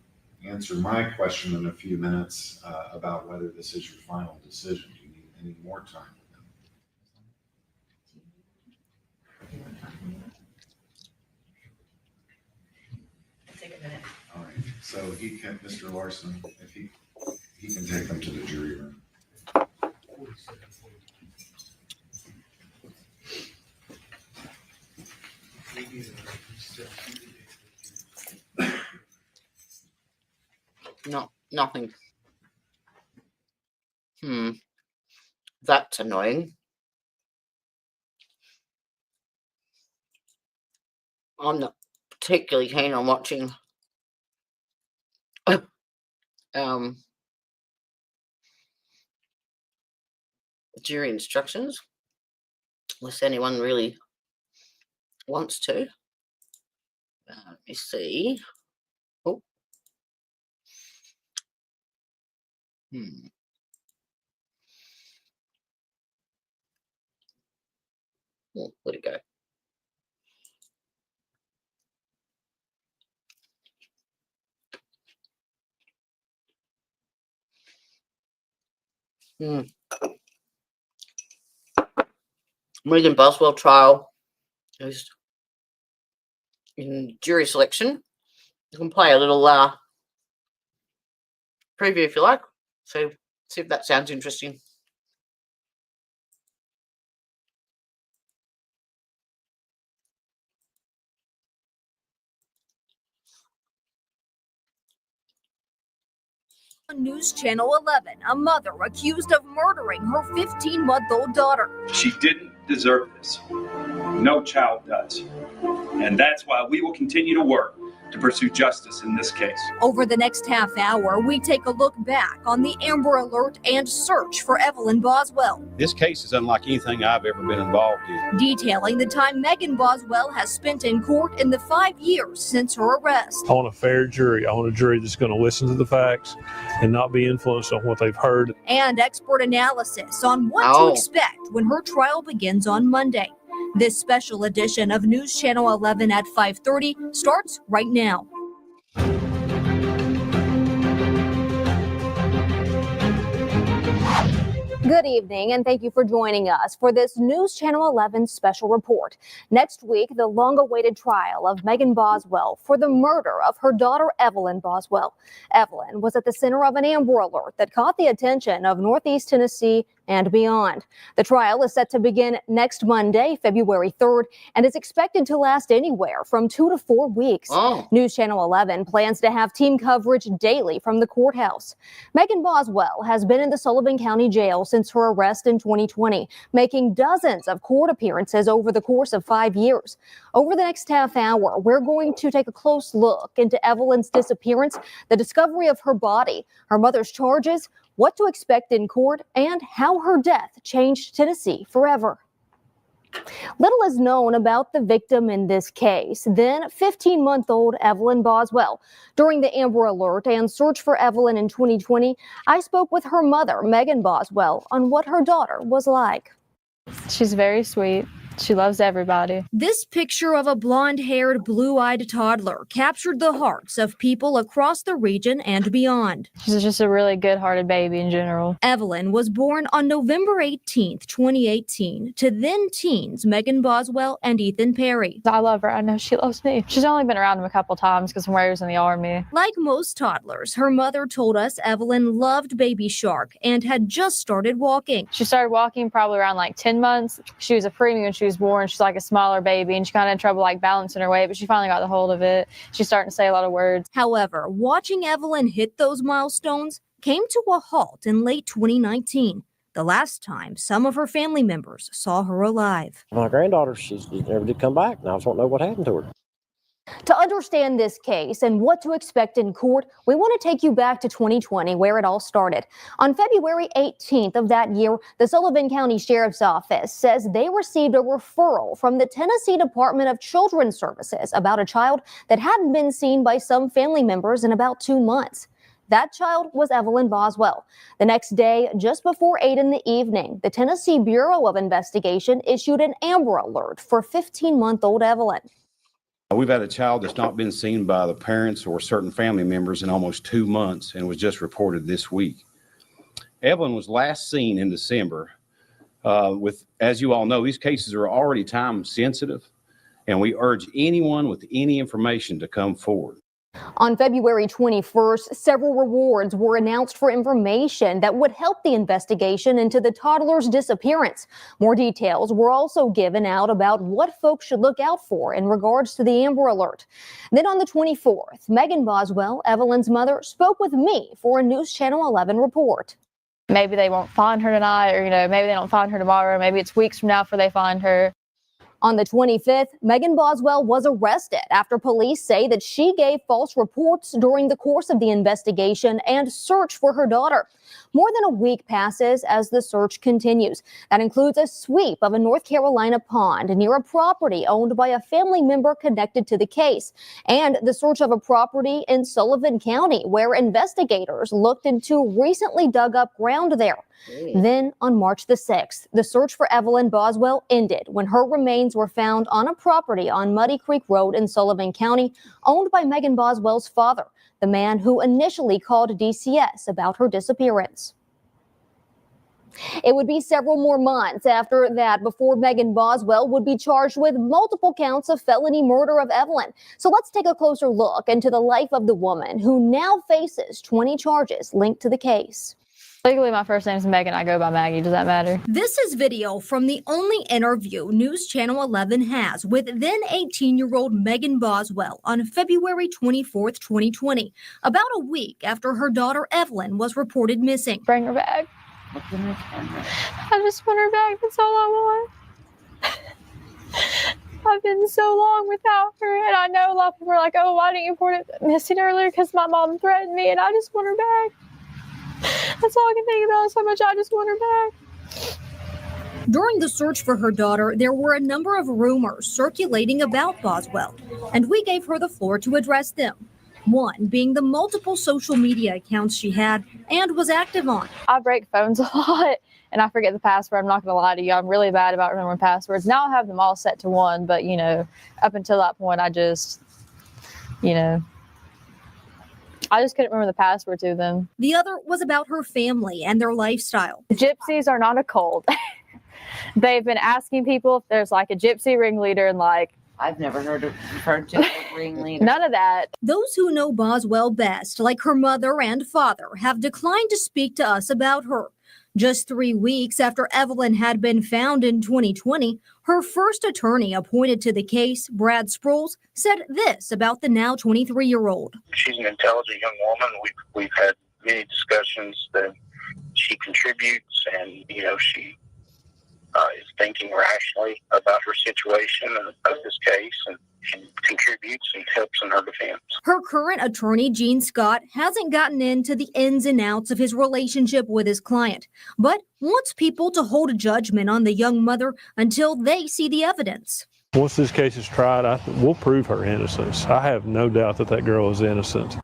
answer my question in a few minutes about whether this is your final decision? Do you need any more time with them? Take a minute. All right. So he can, Mr. Larson, if he can take them to the jury room. No, nothing. That's annoying. I'm not particularly keen on watching jury instructions, unless anyone really wants to. Let me see. Oh. Oh, where'd it go? Megan Boswell trial is in jury selection. You can play a little preview if you like. So see if that sounds interesting. On News Channel 11, a mother accused of murdering her 15-month-old daughter. She didn't deserve this. No child does. And that's why we will continue to work to pursue justice in this case. Over the next half hour, we take a look back on the Amber Alert and search for Evelyn Boswell. This case is unlike anything I've ever been involved in. Detailing the time Megan Boswell has spent in court in the 5 years since her arrest. I want a fair jury. I want a jury that's going to listen to the facts and not be influenced on what they've heard. And expert analysis on what to expect when her trial begins on Monday. This special edition of News Channel 11 at 5:30 starts right now. Good evening, and thank you for joining us for this News Channel 11 special report. Next week, the long-awaited trial of Megan Boswell for the murder of her daughter, Evelyn Boswell. Evelyn was at the center of an Amber Alert that caught the attention of Northeast Tennessee and beyond. The trial is set to begin next Monday, February 3rd, and is expected to last anywhere from 2 to 4 weeks. News Channel 11 plans to have team coverage daily from the courthouse. Megan Boswell has been in the Sullivan County Jail since her arrest in 2020, making dozens of court appearances over the course of 5 years. Over the next half hour, we're going to take a close look into Evelyn's disappearance, the discovery of her body, her mother's charges, what to expect in court, and how her death changed Tennessee forever. Little is known about the victim in this case, then 15-month-old Evelyn Boswell. During the Amber Alert and search for Evelyn in 2020, I spoke with her mother, Megan Boswell, on what her daughter was like. She's very sweet. She loves everybody. This picture of a blonde-haired, blue-eyed toddler captured the hearts of people across the region and beyond. She's just a really good-hearted baby in general. Evelyn was born on November 18th, 2018, to then-teens Megan Boswell and Ethan Perry. I love her. I know she loves me. She's only been around him a couple times because when he was in the Army. Like most toddlers, her mother told us Evelyn loved Baby Shark and had just started walking. She started walking probably around like 10 months. She was a preemie when she was born. She's like a smaller baby and she kind of had trouble like balancing her weight, but she finally got the hold of it. She's starting to say a lot of words. However, watching Evelyn hit those milestones came to a halt in late 2019, the last time some of her family members saw her alive. My granddaughter, she never did come back, and I just don't know what happened to her. To understand this case and what to expect in court, we want to take you back to 2020, where it all started. On February 18th of that year, the Sullivan County Sheriff's Office says they received a referral from the Tennessee Department of Children's Services about a child that hadn't been seen by some family members in about 2 months. That child was Evelyn Boswell. The next day, just before 8 in the evening, the Tennessee Bureau of Investigation issued an Amber Alert for 15-month-old Evelyn. We've had a child that's not been seen by the parents or certain family members in almost 2 months and was just reported this week. Evelyn was last seen in December. As you all know, these cases are already time sensitive, and we urge anyone with any information to come forward. On February 21st, several rewards were announced for information that would help the investigation into the toddler's disappearance. More details were also given out about what folks should look out for in regards to the Amber Alert. Then on the 24th, Megan Boswell, Evelyn's mother, spoke with me for a News Channel 11 report. Maybe they won't find her tonight, or maybe they don't find her tomorrow. Maybe it's weeks from now before they find her. On the 25th, Megan Boswell was arrested after police say that she gave false reports during the course of the investigation and search for her daughter. More than a week passes as the search continues. That includes a sweep of a North Carolina pond near a property owned by a family member connected to the case, and the search of a property in Sullivan County where investigators looked into recently dug up ground there. Then on March the 6th, the search for Evelyn Boswell ended when her remains were found on a property on Muddy Creek Road in Sullivan County, owned by Megan Boswell's father, the man who initially called DCS about her disappearance. It would be several more months after that before Megan Boswell would be charged with multiple counts of felony murder of Evelyn. So let's take a closer look into the life of the woman who now faces 20 charges linked to the case. Legally, my first name is Megan. I go by Maggie. Does that matter? This is video from the only interview News Channel 11 has with then 18-year-old Megan Boswell on February 24th, 2020, about a week after her daughter Evelyn was reported missing. Bring her back. I just want her back. That's all I want. I've been so long without her, and I know a lot of people are like, oh, why didn't you report it missing earlier? Because my mom threatened me, and I just want her back. That's all I can think about, so much I just want her back. During the search for her daughter, there were a number of rumors circulating about Boswell, and we gave her the floor to address them. One being the multiple social media accounts she had and was active on. I break phones a lot, and I forget the password. I'm not going to lie to you. I'm really bad about remembering passwords. Now I have them all set to one, but, up until that point, I just, I just couldn't remember the password to them. The other was about her family and their lifestyle. Gypsies are not a cult. They've been asking people if there's like a gypsy ringleader and like, I've never heard of referred to as ringleader. none of that. Those who know Boswell best, like her mother and father, have declined to speak to us about her. Just 3 weeks after Evelyn had been found in 2020, her first attorney appointed to the case, Brad Sproles, said this about the now 23-year-old. She's an intelligent young woman. We've had many discussions that she contributes, and she is thinking rationally about her situation and of this case, and she contributes and helps in her defense. Her current attorney, Gene Scott, hasn't gotten into the ins and outs of his relationship with his client, but wants people to hold a judgment on the young mother until they see the evidence. Once this case is tried, we'll prove her innocence. I have no doubt that girl is innocent.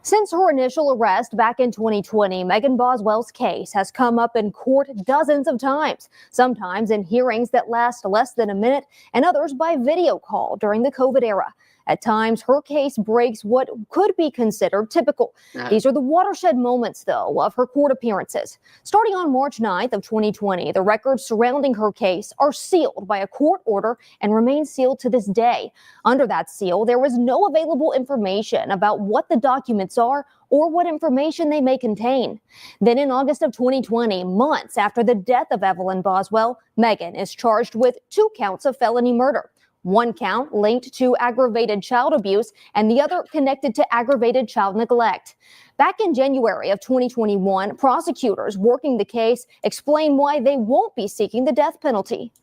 Since her initial arrest back in 2020, Megan Boswell's case has come up in court dozens of times, sometimes in hearings that last less than a minute and others by video call during the COVID era. At times, her case breaks what could be considered typical. These are the watershed moments, though, of her court appearances. Starting on March 9th of 2020, the records surrounding her case are sealed by a court order and remain sealed to this day. Under that seal, there is no available information about what the documents are or what information they may contain. Then in August of 2020, months after the death of Evelyn Boswell, Megan is charged with 2 counts of felony murder. 1 count linked to aggravated child abuse and the other connected to aggravated child neglect. Back in January of 2021, prosecutors working the case explain why they won't be seeking the death penalty.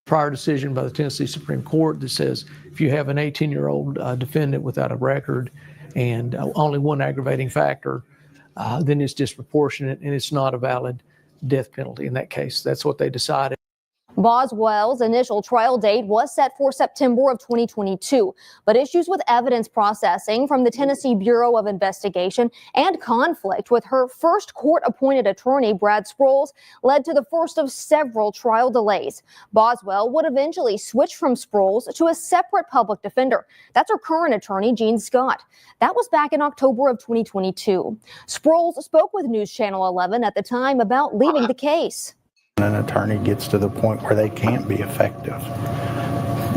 Prior decision by the Tennessee Supreme Court that says if you have an 18-year-old defendant without a record and only one aggravating factor, then it's disproportionate and it's not a valid death penalty in that case. That's what they decided. Boswell's initial trial date was set for September of 2022, but issues with evidence processing from the Tennessee Bureau of Investigation and conflict with her first court-appointed attorney, Brad Sproles, led to the first of several trial delays. Boswell would eventually switch from Sproles to a separate public defender. That's her current attorney, Gene Scott. That was back in October of 2022. Sproles spoke with News Channel 11 at the time about leaving the case. An attorney gets to the point where they can't be effective,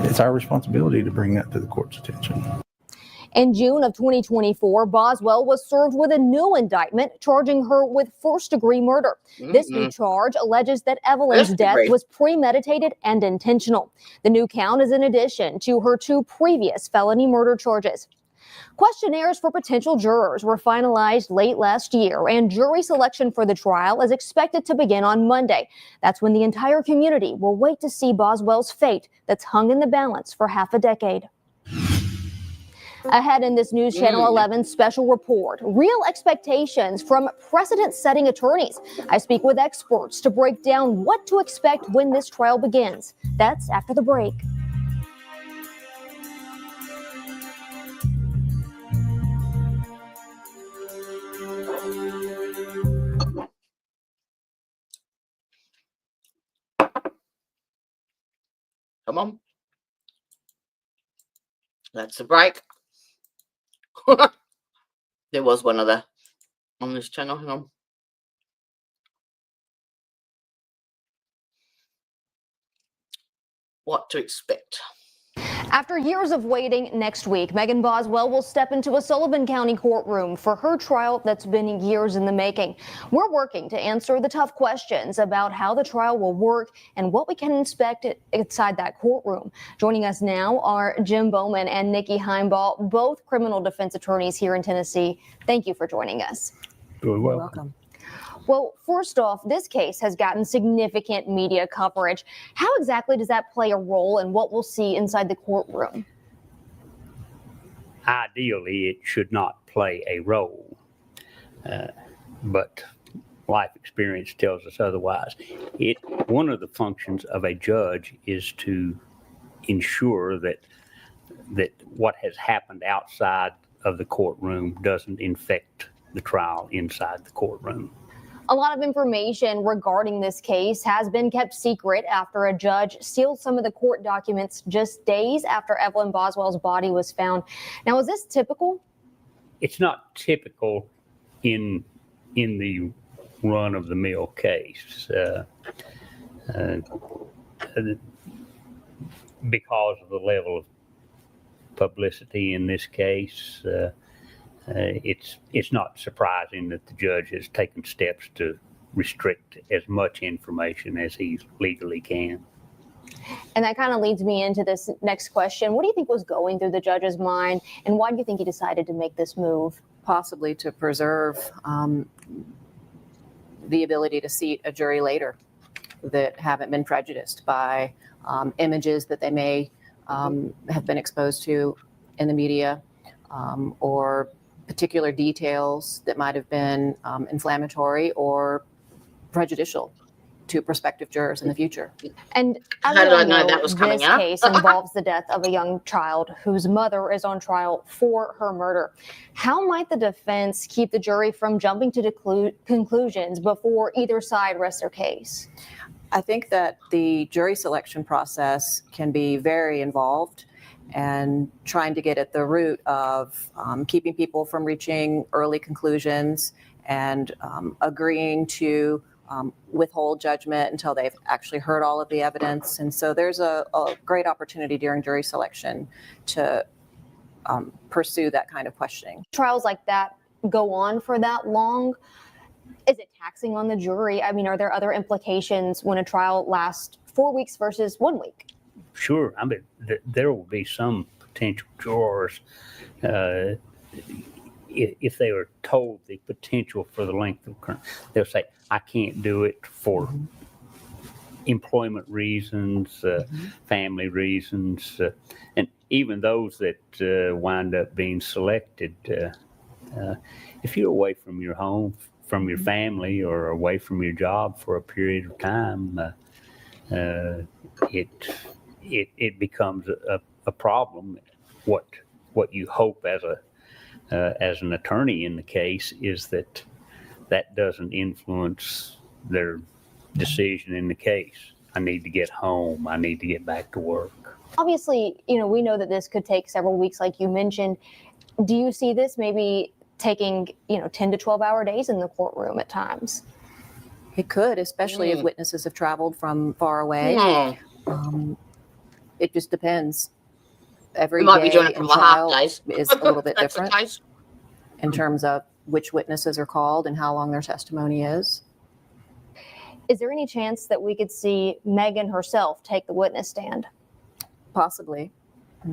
it's our responsibility to bring that to the court's attention. In June of 2024, Boswell was served with a new indictment charging her with first-degree murder. This new charge alleges that Evelyn's death was premeditated and intentional. The new count is in addition to her 2 previous felony murder charges. Questionnaires for potential jurors were finalized late last year, and jury selection for the trial is expected to begin on Monday. That's when the entire community will wait to see Boswell's fate that's hung in the balance for half a decade. Ahead in this News Channel 11 special report, real expectations from precedent-setting attorneys. I speak with experts to break down what to expect when this trial begins. That's after the break. Come on. That's a break. There was one other on this channel. Hang on. What to expect. After years of waiting, next week, Megan Boswell will step into a Sullivan County courtroom for her trial that's been years in the making. We're working to answer the tough questions about how the trial will work and what we can expect inside that courtroom. Joining us now are Jim Bowman and Nikki Heimbaugh, both criminal defense attorneys here in Tennessee. Thank you for joining us. You're welcome. Well, first off, this case has gotten significant media coverage. How exactly does that play a role in what we'll see inside the courtroom? Ideally, it should not play a role, but life experience tells us otherwise. One of the functions of a judge is to ensure that what has happened outside of the courtroom doesn't infect the trial inside the courtroom. A lot of information regarding this case has been kept secret after a judge sealed some of the court documents just days after Evelyn Boswell's body was found. Now, is this typical? it's not typical in the run of the mill case. Because of the level of publicity in this case, it's not surprising that the judge has taken steps to restrict as much information as he legally can. And that kind of leads me into this next question. What do you think was going through the judge's mind, and why do you think he decided to make this move? Possibly to preserve the ability to seat a jury later that haven't been prejudiced by images that they may have been exposed to in the media, or particular details that might have been inflammatory or prejudicial to prospective jurors in the future. And How did I know that was coming this up? case involves the death of a young child whose mother is on trial for her murder. How might the defense keep the jury from jumping to conclusions before either side rests their case? I think that the jury selection process can be very involved, and trying to get at the root of keeping people from reaching early conclusions and agreeing to withhold judgment until they've actually heard all of the evidence. And so there's a great opportunity during jury selection to pursue that kind of questioning. Trials like that go on for that long. Is it taxing on the jury? I mean, are there other implications when a trial lasts 4 weeks versus 1 week? Sure. I mean, there will be some potential jurors, if they are told the potential for the length of current, they'll say, I can't do it for employment reasons, family reasons, and even those that wind up being selected. If you're away from your home, from your family, or away from your job for a period of time, it becomes a problem. What you hope as an attorney in the case is that doesn't influence their decision in the case. I need to get home. I need to get back to work. Obviously, we know that this could take several weeks, like you mentioned. Do you see this maybe taking, 10 to 12-hour days in the courtroom at times? It could, especially if witnesses have traveled from far away. It just depends. Every We might be day doing it in for half trial days. is a little bit That's the different case. in terms of which witnesses are called and how long their testimony is. Is there any chance that we could see Megan herself take the witness stand? Possibly.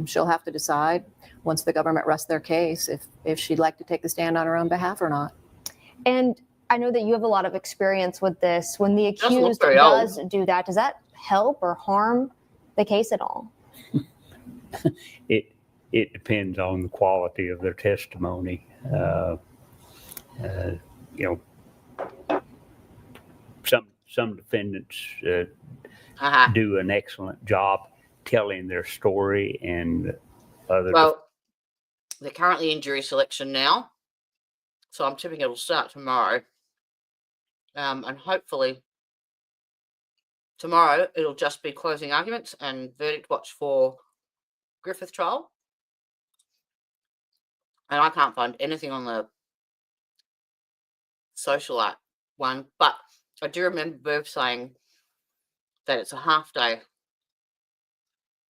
She'll have to decide once the government rests their case if she'd like to take the stand on her own behalf or not. And I know that you have a lot of experience with this. When the Doesn't look accused very does old. do that, does that help or harm the case at all? It depends on the quality of their testimony. Some defendants do an excellent job telling their story, and others. Well, they're currently in jury selection now, so I'm tipping it'll start tomorrow. And hopefully tomorrow it'll just be closing arguments and verdict watch for Griffith trial. And I can't find anything on the socialite one, but I do remember Bev saying that it's a half day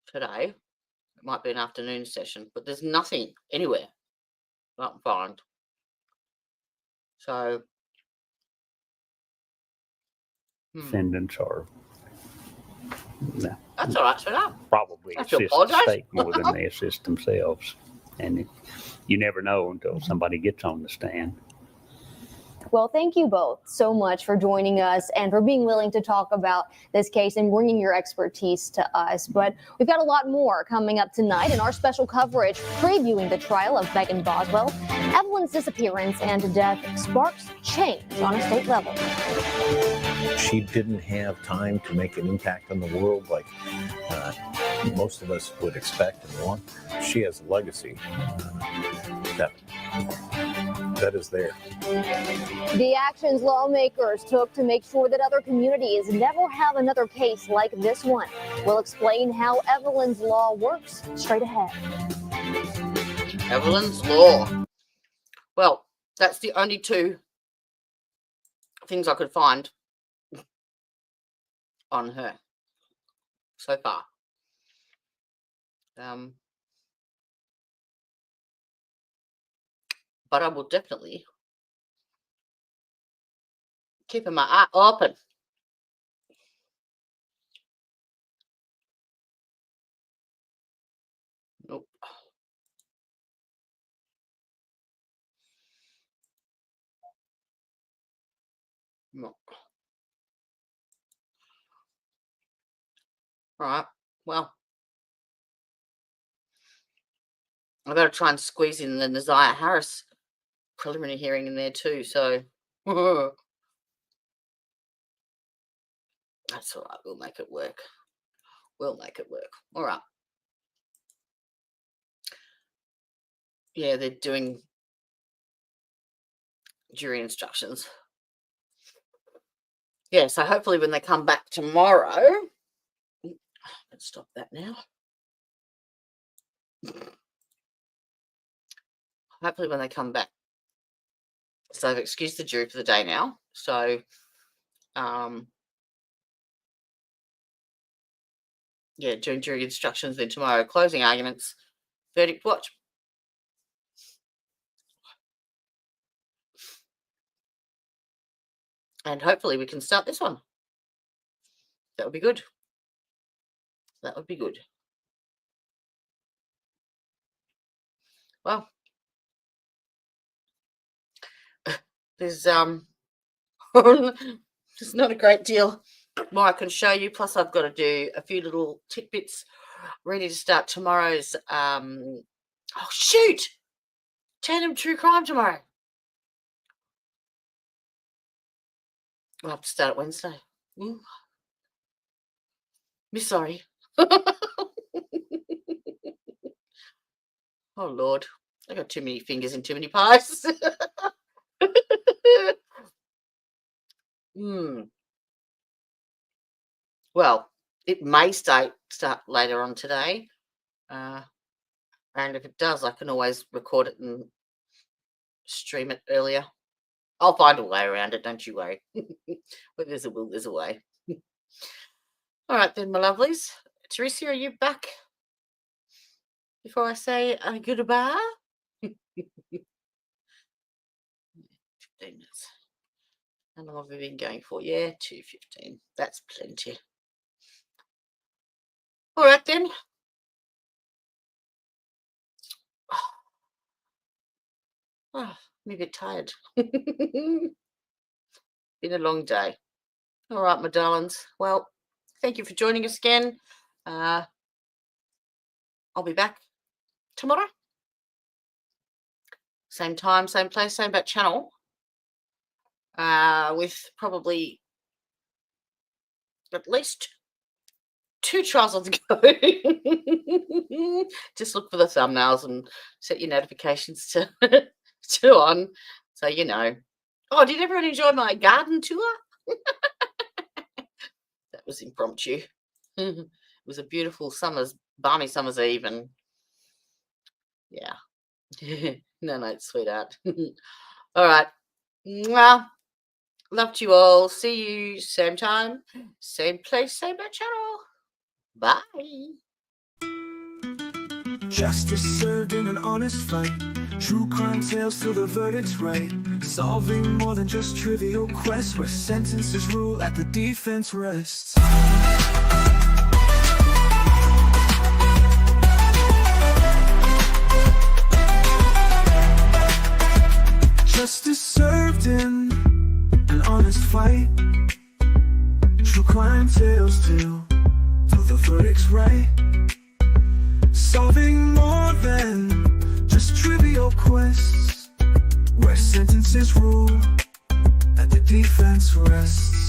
today. It might be an afternoon session, but there's nothing anywhere I can find. So Defendants are that's all right, sweetheart. probably I have to assist the apologize. state more than they assist themselves. And you never know until somebody gets on the stand. Well, thank you both so much for joining us and for being willing to talk about this case and bringing your expertise to us. But we've got a lot more coming up tonight in our special coverage previewing the trial of Megan Boswell. Evelyn's disappearance and death sparks change on a state level. She didn't have time to make an impact on the world like most of us would expect and want. She has a legacy that is there. The actions lawmakers took to make sure that other communities never have another case like this one. We'll explain how Evelyn's Law works straight ahead. Evelyn's Law. Well, that's the only two things I could find on her so far. But I will definitely keeping my eye open. Nope. No. All right. Well, I better try and squeeze in the Naziah Harris preliminary hearing in there too. So that's all right. We'll make it work. We'll make it work. All right. Yeah, they're doing jury instructions. Yeah, so hopefully when they come back tomorrow, let's stop that now. Hopefully when they come back, so they've excused the jury for the day now. So, yeah, doing jury instructions, then tomorrow closing arguments, verdict watch. And hopefully we can start this one. That would be good. That would be good. Well, there's there's not a great deal more I can show you. Plus, I've got to do a few little tidbits ready to start tomorrow's. Oh shoot! Tandem True Crime tomorrow. We'll have to start it Wednesday. Me sorry. Oh Lord, I got too many fingers and too many pies. Well, it may start later on today, and if it does, I can always record it and stream it earlier. I'll find a way around it, don't you worry. Where there's a will, there's a way. All right then, my lovelies. Teresa, are you back before I say goodbye? 15 minutes. How long have we been going for? Yeah, 2:15. That's plenty. All right then. Oh, I'm a bit tired. Been a long day. All right, my darlings. Well, thank you for joining us again. I'll be back tomorrow. Same time, same place, same bat channel. With probably at least 2 trials on the go. Just look for the thumbnails and set your notifications to on, so you know. Oh, did everyone enjoy my garden tour? That was impromptu. It was a beautiful balmy summer's eve, and yeah. No, sweetheart. All right. Mwah. Love to you all. See you same time, same place, same bat channel. Bye. Justice served in an honest fight. True crime tales till the verdict's right. Solving more than just trivial quests, where sentences rule at the defense rests. Justice served in an honest fight. True crime tales till the verdict's right. Solving more than just trivial quests, where sentences rule and the defense rests.